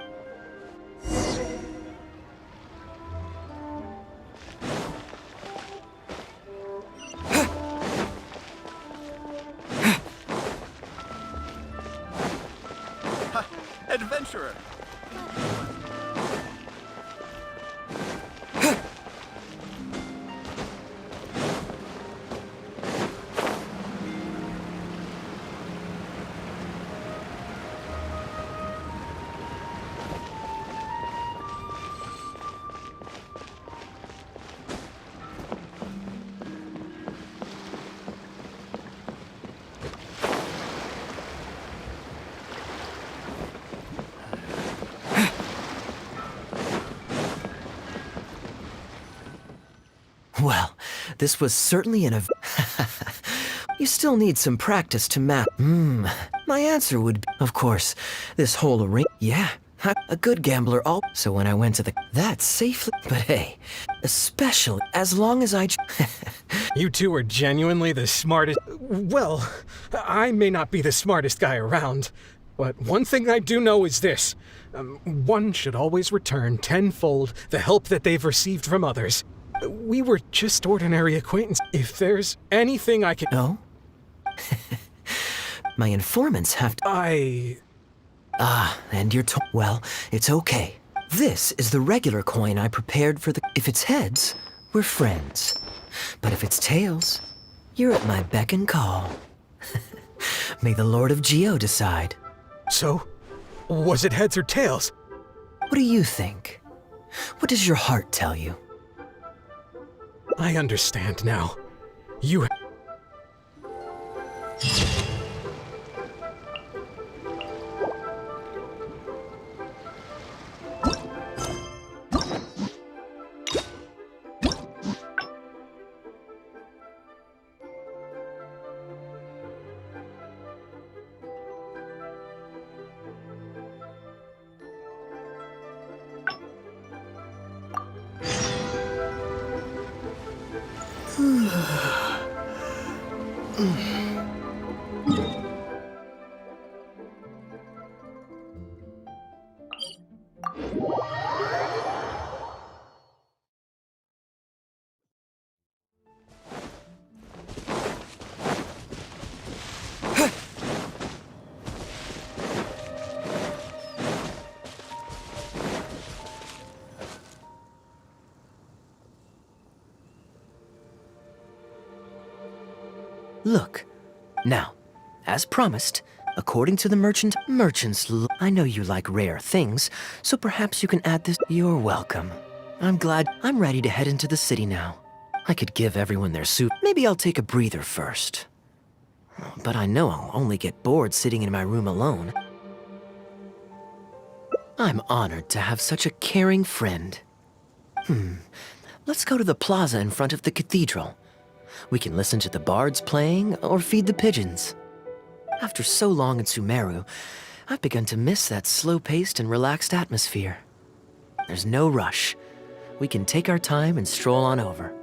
[SPEAKER 16] Adventurer!
[SPEAKER 1] Well, this was certainly You still need some practice to map. My answer would be, of course, this whole Yeah, a good gambler So when I went to That's safely... But hey, especially as long as
[SPEAKER 19] You two are genuinely the smartest... Well, I may not be the smartest guy around, but one thing I do know is this. One should always return tenfold the help that they've received from others. We were just ordinary acquaintances. If there's anything I can...
[SPEAKER 1] No? My informants have to... and you're Well, it's okay. This is the regular coin I prepared for If it's heads, we're friends. But if it's tails, you're at my beck and call. May the Lord of Geo decide.
[SPEAKER 19] So, was it heads or tails?
[SPEAKER 1] What do you think? What does your heart tell you?
[SPEAKER 19] I understand now. You...
[SPEAKER 1] Look. Now, as promised, according to the I know you like rare things, so perhaps you can add this. You're welcome. I'm glad. I'm ready to head into the city now. I could give everyone their soup. Maybe I'll take a breather first. But I know I'll only get bored sitting in my room alone. I'm honored to have such a caring friend. Let's go to the plaza in front of the cathedral. We can listen to the bards playing or feed the pigeons. After so long in Sumeru, I've begun to miss that slow-paced and relaxed atmosphere. There's no rush. We can take our time and stroll on over.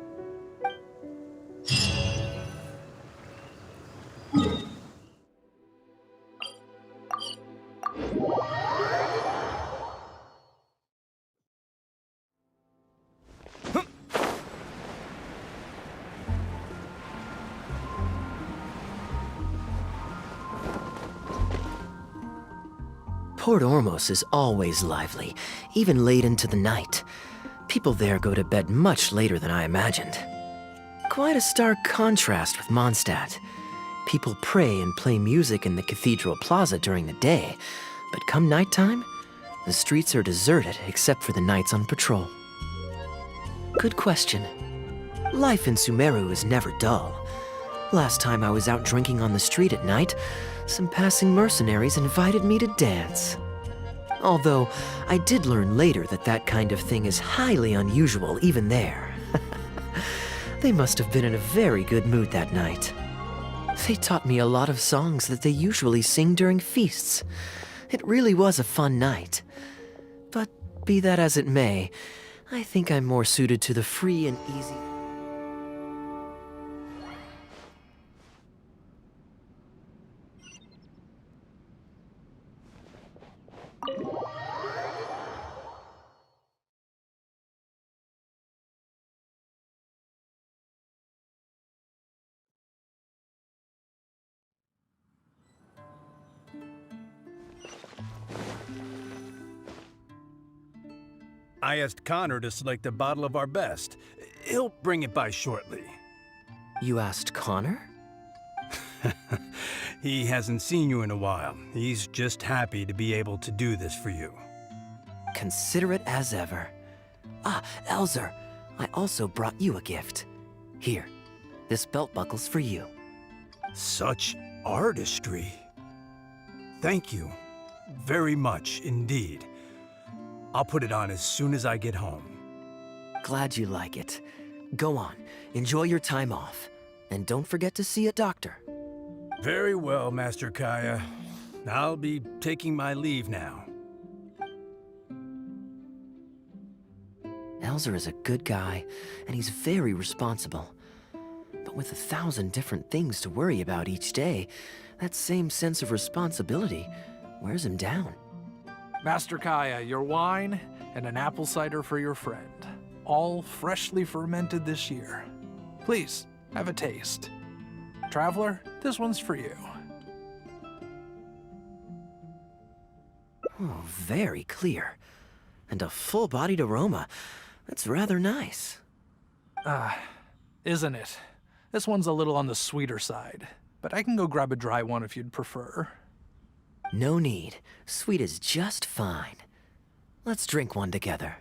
[SPEAKER 1] Port Ormos is always lively, even late into the night. People there go to bed much later than I imagined. Quite a stark contrast with Mondstadt. People pray and play music in the cathedral plaza during the day, but come nighttime, the streets are deserted except for the knights on patrol. Good question. Life in Sumeru is never dull. Last time I was out drinking on the street at night, some passing mercenaries invited me to dance. Although, I did learn later that that kind of thing is highly unusual even there. They must have been in a very good mood that night. They taught me a lot of songs that they usually sing during feasts. It really was a fun night. But be that as it may, I think I'm more suited to the free and easy...
[SPEAKER 7] I asked Connor to select a bottle of our best. He'll bring it by shortly.
[SPEAKER 1] You asked Connor?
[SPEAKER 7] He hasn't seen you in a while. He's just happy to be able to do this for you.
[SPEAKER 1] Considerate as ever. Ah, Elzer, I also brought you a gift. Here, this belt buckle's for you.
[SPEAKER 7] Such artistry. Thank you very much indeed. I'll put it on as soon as I get home.
[SPEAKER 1] Glad you like it. Go on, enjoy your time off. And don't forget to see a doctor.
[SPEAKER 7] Very well, Master Kaeya. I'll be taking my leave now.
[SPEAKER 1] Elzer is a good guy, and he's very responsible. But with 1,000 different things to worry about each day, that same sense of responsibility wears him down.
[SPEAKER 21] Master Kaeya, your wine and an apple cider for your friend. All freshly fermented this year. Please, have a taste. Traveler, this one's for you.
[SPEAKER 1] Oh, very clear. And a full-bodied aroma. That's rather nice.
[SPEAKER 21] Isn't it? This one's a little on the sweeter side, but I can go grab a dry one if you'd prefer.
[SPEAKER 1] No need. Sweet is just fine. Let's drink one together.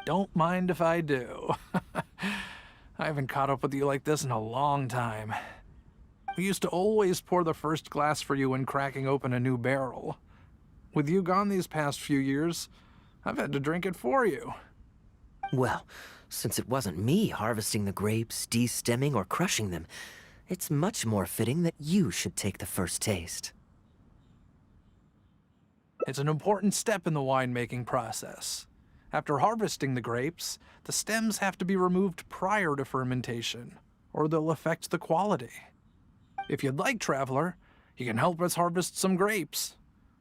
[SPEAKER 21] Don't mind if I do. I haven't caught up with you like this in a long time. We used to always pour the first glass for you when cracking open a new barrel. With you gone these past few years, I've had to drink it for you.
[SPEAKER 1] Well, since it wasn't me harvesting the grapes, de-stemming, or crushing them, it's much more fitting that you should take the first taste.
[SPEAKER 21] It's an important step in the winemaking process. After harvesting the grapes, the stems have to be removed prior to fermentation, or they'll affect the quality. If you'd like, Traveler, you can help us harvest some grapes.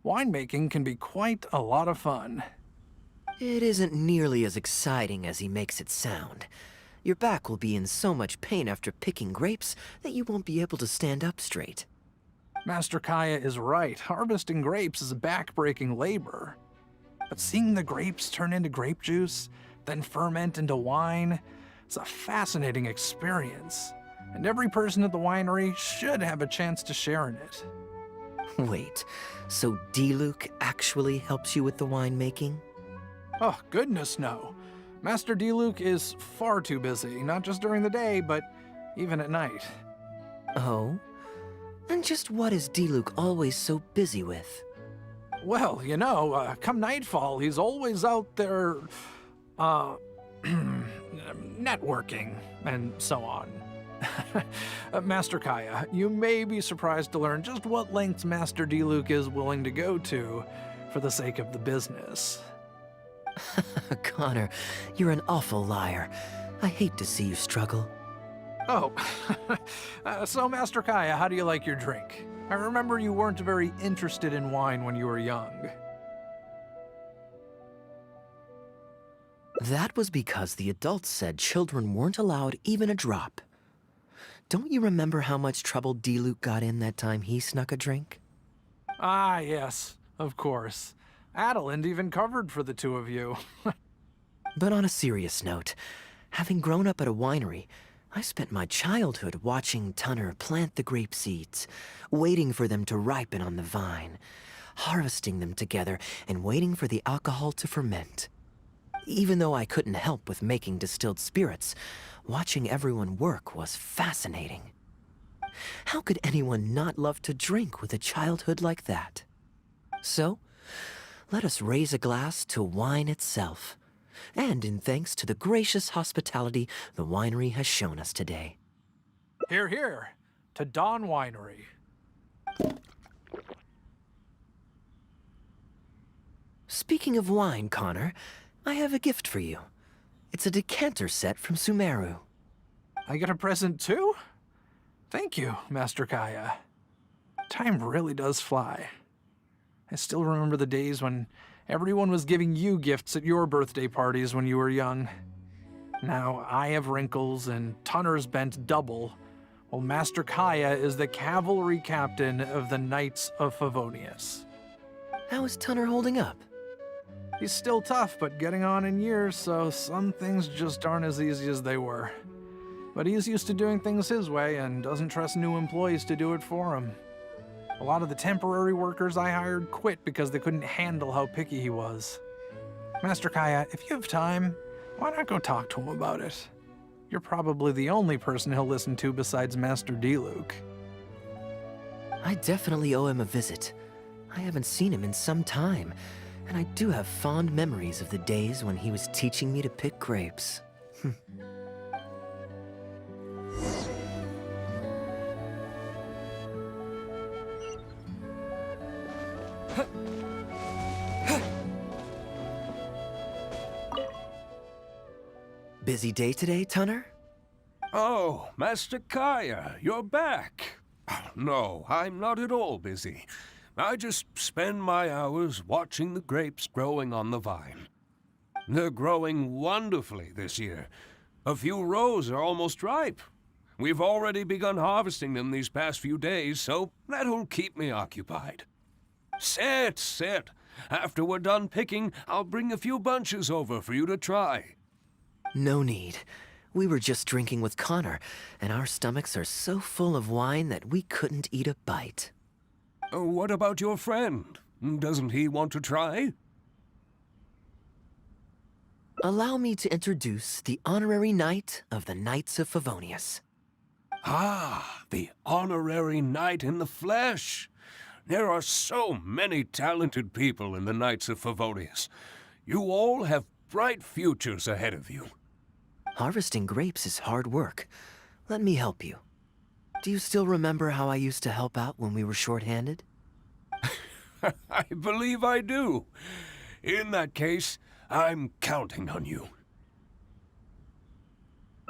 [SPEAKER 21] Winemaking can be quite a lot of fun.
[SPEAKER 1] It isn't nearly as exciting as he makes it sound. Your back will be in so much pain after picking grapes that you won't be able to stand up straight.
[SPEAKER 21] Master Kaeya is right. Harvesting grapes is a back-breaking labor. But seeing the grapes turn into grape juice, then ferment into wine, it's a fascinating experience. And every person at the winery should have a chance to share in it.
[SPEAKER 1] Wait, so Diluc actually helps you with the winemaking?
[SPEAKER 21] Oh, goodness no. Master Diluc is far too busy, not just during the day, but even at night.
[SPEAKER 1] Oh? And just what is Diluc always so busy with?
[SPEAKER 21] Well, you know, come nightfall, he's always out there, networking and so on. Master Kaeya, you may be surprised to learn just what lengths Master Diluc is willing to go to for the sake of the business.
[SPEAKER 1] Connor, you're an awful liar. I hate to see you struggle.
[SPEAKER 21] Oh, so Master Kaeya, how do you like your drink? I remember you weren't very interested in wine when you were young.
[SPEAKER 1] That was because the adults said children weren't allowed even a drop. Don't you remember how much trouble Diluc got in that time he snuck a drink?
[SPEAKER 21] Ah, yes, of course. Adeland even covered for the two of you.
[SPEAKER 1] But on a serious note, having grown up at a winery, I spent my childhood watching Tunner plant the grape seeds, waiting for them to ripen on the vine, harvesting them together, and waiting for the alcohol to ferment. Even though I couldn't help with making distilled spirits, watching everyone work was fascinating. How could anyone not love to drink with a childhood like that? So, let us raise a glass to wine itself, and in thanks to the gracious hospitality the winery has shown us today.
[SPEAKER 21] Hear, hear, to Dawn Winery.
[SPEAKER 1] Speaking of wine, Connor, I have a gift for you. It's a decanter set from Sumeru.
[SPEAKER 21] I get a present too? Thank you, Master Kaeya. Time really does fly. I still remember the days when everyone was giving you gifts at your birthday parties when you were young. Now I have wrinkles and Tunner's bent double, while Master Kaeya is the cavalry captain of the Knights of Favonius.
[SPEAKER 1] How is Tunner holding up?
[SPEAKER 21] He's still tough, but getting on in years, so some things just aren't as easy as they were. But he's used to doing things his way and doesn't trust new employees to do it for him. A lot of the temporary workers I hired quit because they couldn't handle how picky he was. Master Kaeya, if you have time, why not go talk to him about it? You're probably the only person he'll listen to besides Master Diluc.
[SPEAKER 1] I definitely owe him a visit. I haven't seen him in some time, and I do have fond memories of the days when he was teaching me to pick grapes. Busy day today, Tunner?
[SPEAKER 3] Oh, Master Kaeya, you're back. No, I'm not at all busy. I just spend my hours watching the grapes growing on the vine. They're growing wonderfully this year. A few rows are almost ripe. We've already begun harvesting them these past few days, so that'll keep me occupied. Sit. After we're done picking, I'll bring a few bunches over for you to try.
[SPEAKER 1] No need. We were just drinking with Connor, and our stomachs are so full of wine that we couldn't eat a bite.
[SPEAKER 3] What about your friend? Doesn't he want to try?
[SPEAKER 1] Allow me to introduce the honorary knight of the Knights of Favonius.
[SPEAKER 3] Ah, the honorary knight in the flesh. There are so many talented people in the Knights of Favonius. You all have bright futures ahead of you.
[SPEAKER 1] Harvesting grapes is hard work. Let me help you. Do you still remember how I used to help out when we were short-handed?
[SPEAKER 3] I believe I do. In that case, I'm counting on you.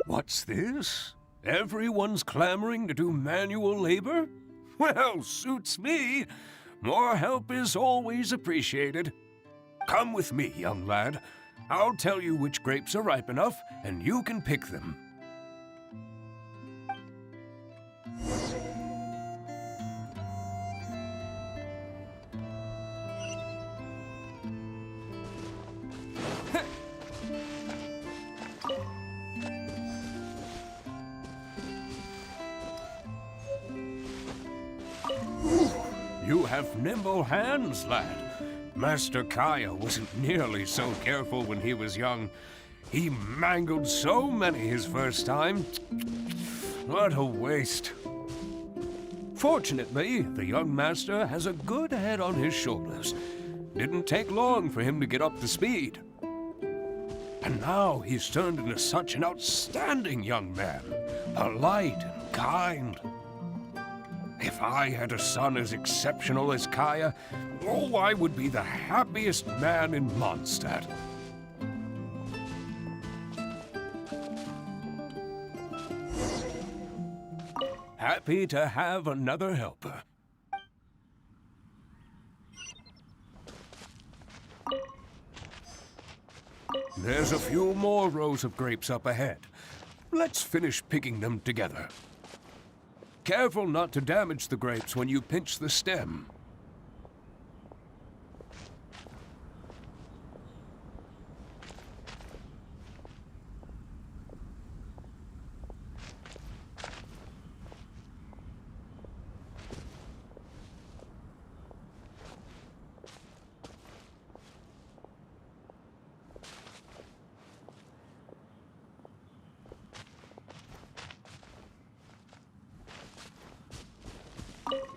[SPEAKER 3] What's this? Everyone's clamoring to do manual labor? Well, suits me. More help is always appreciated. Come with me, young lad. I'll tell you which grapes are ripe enough, and you can pick them. You have nimble hands, lad. Master Kaeya wasn't nearly so careful when he was young. He mangled so many his first time. What a waste. Fortunately, the young master has a good head on his shoulders. Didn't take long for him to get up to speed. And now he's turned into such an outstanding young man, polite and kind. If I had a son as exceptional as Kaeya, oh, I would be the happiest man in Mondstadt. Happy to have another helper. There's a few more rows of grapes up ahead. Let's finish picking them together. Careful not to damage the grapes when you pinch the stem.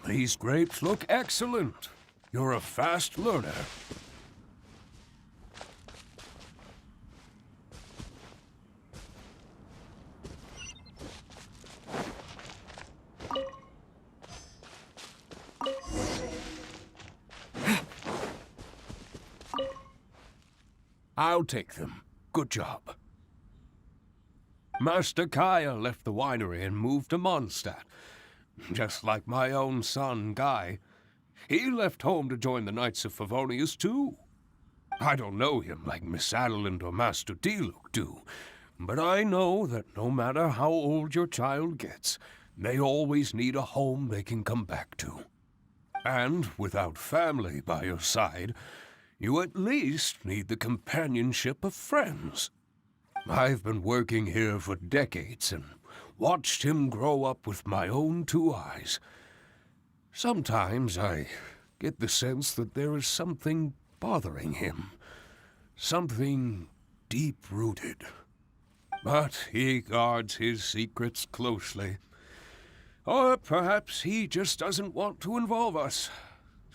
[SPEAKER 3] These grapes look excellent. You're a fast learner. I'll take them. Good job. Master Kaeya left the winery and moved to Mondstadt. Just like my own son, Guy. He left home to join the Knights of Favonius, too. I don't know him like Miss Adeline or Master Diluc do, but I know that no matter how old your child gets, they always need a home they can come back to. And without family by your side, You at least need the companionship of friends. I've been working here for decades and watched him grow up with my own 2 eyes. Sometimes I get the sense that there is something bothering him, something deep-rooted. But he guards his secrets closely. Or perhaps he just doesn't want to involve us.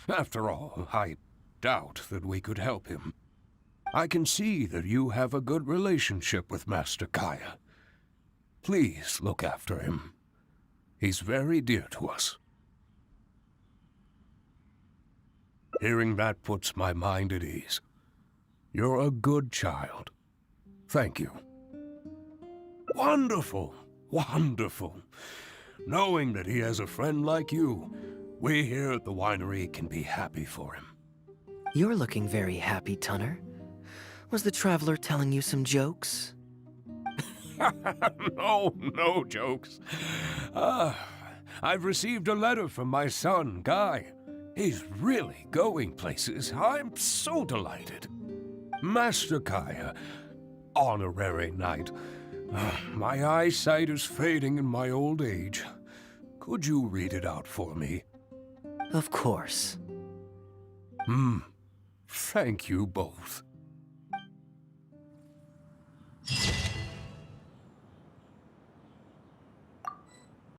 [SPEAKER 3] After all, I doubt that we could help him. I can see that you have a good relationship with Master Kaeya. Please look after him. He's very dear to us. Hearing that puts my mind at ease. You're a good child. Thank you. Wonderful, wonderful. Knowing that he has a friend like you, we here at the winery can be happy for him.
[SPEAKER 1] You're looking very happy, Tunner. Was the traveler telling you some jokes?
[SPEAKER 3] No jokes. I've received a letter from my son, Guy. He's really going places. I'm so delighted. Master Kaeya, honorary knight. My eyesight is fading in my old age. Could you read it out for me?
[SPEAKER 1] Of course.
[SPEAKER 3] Thank you both.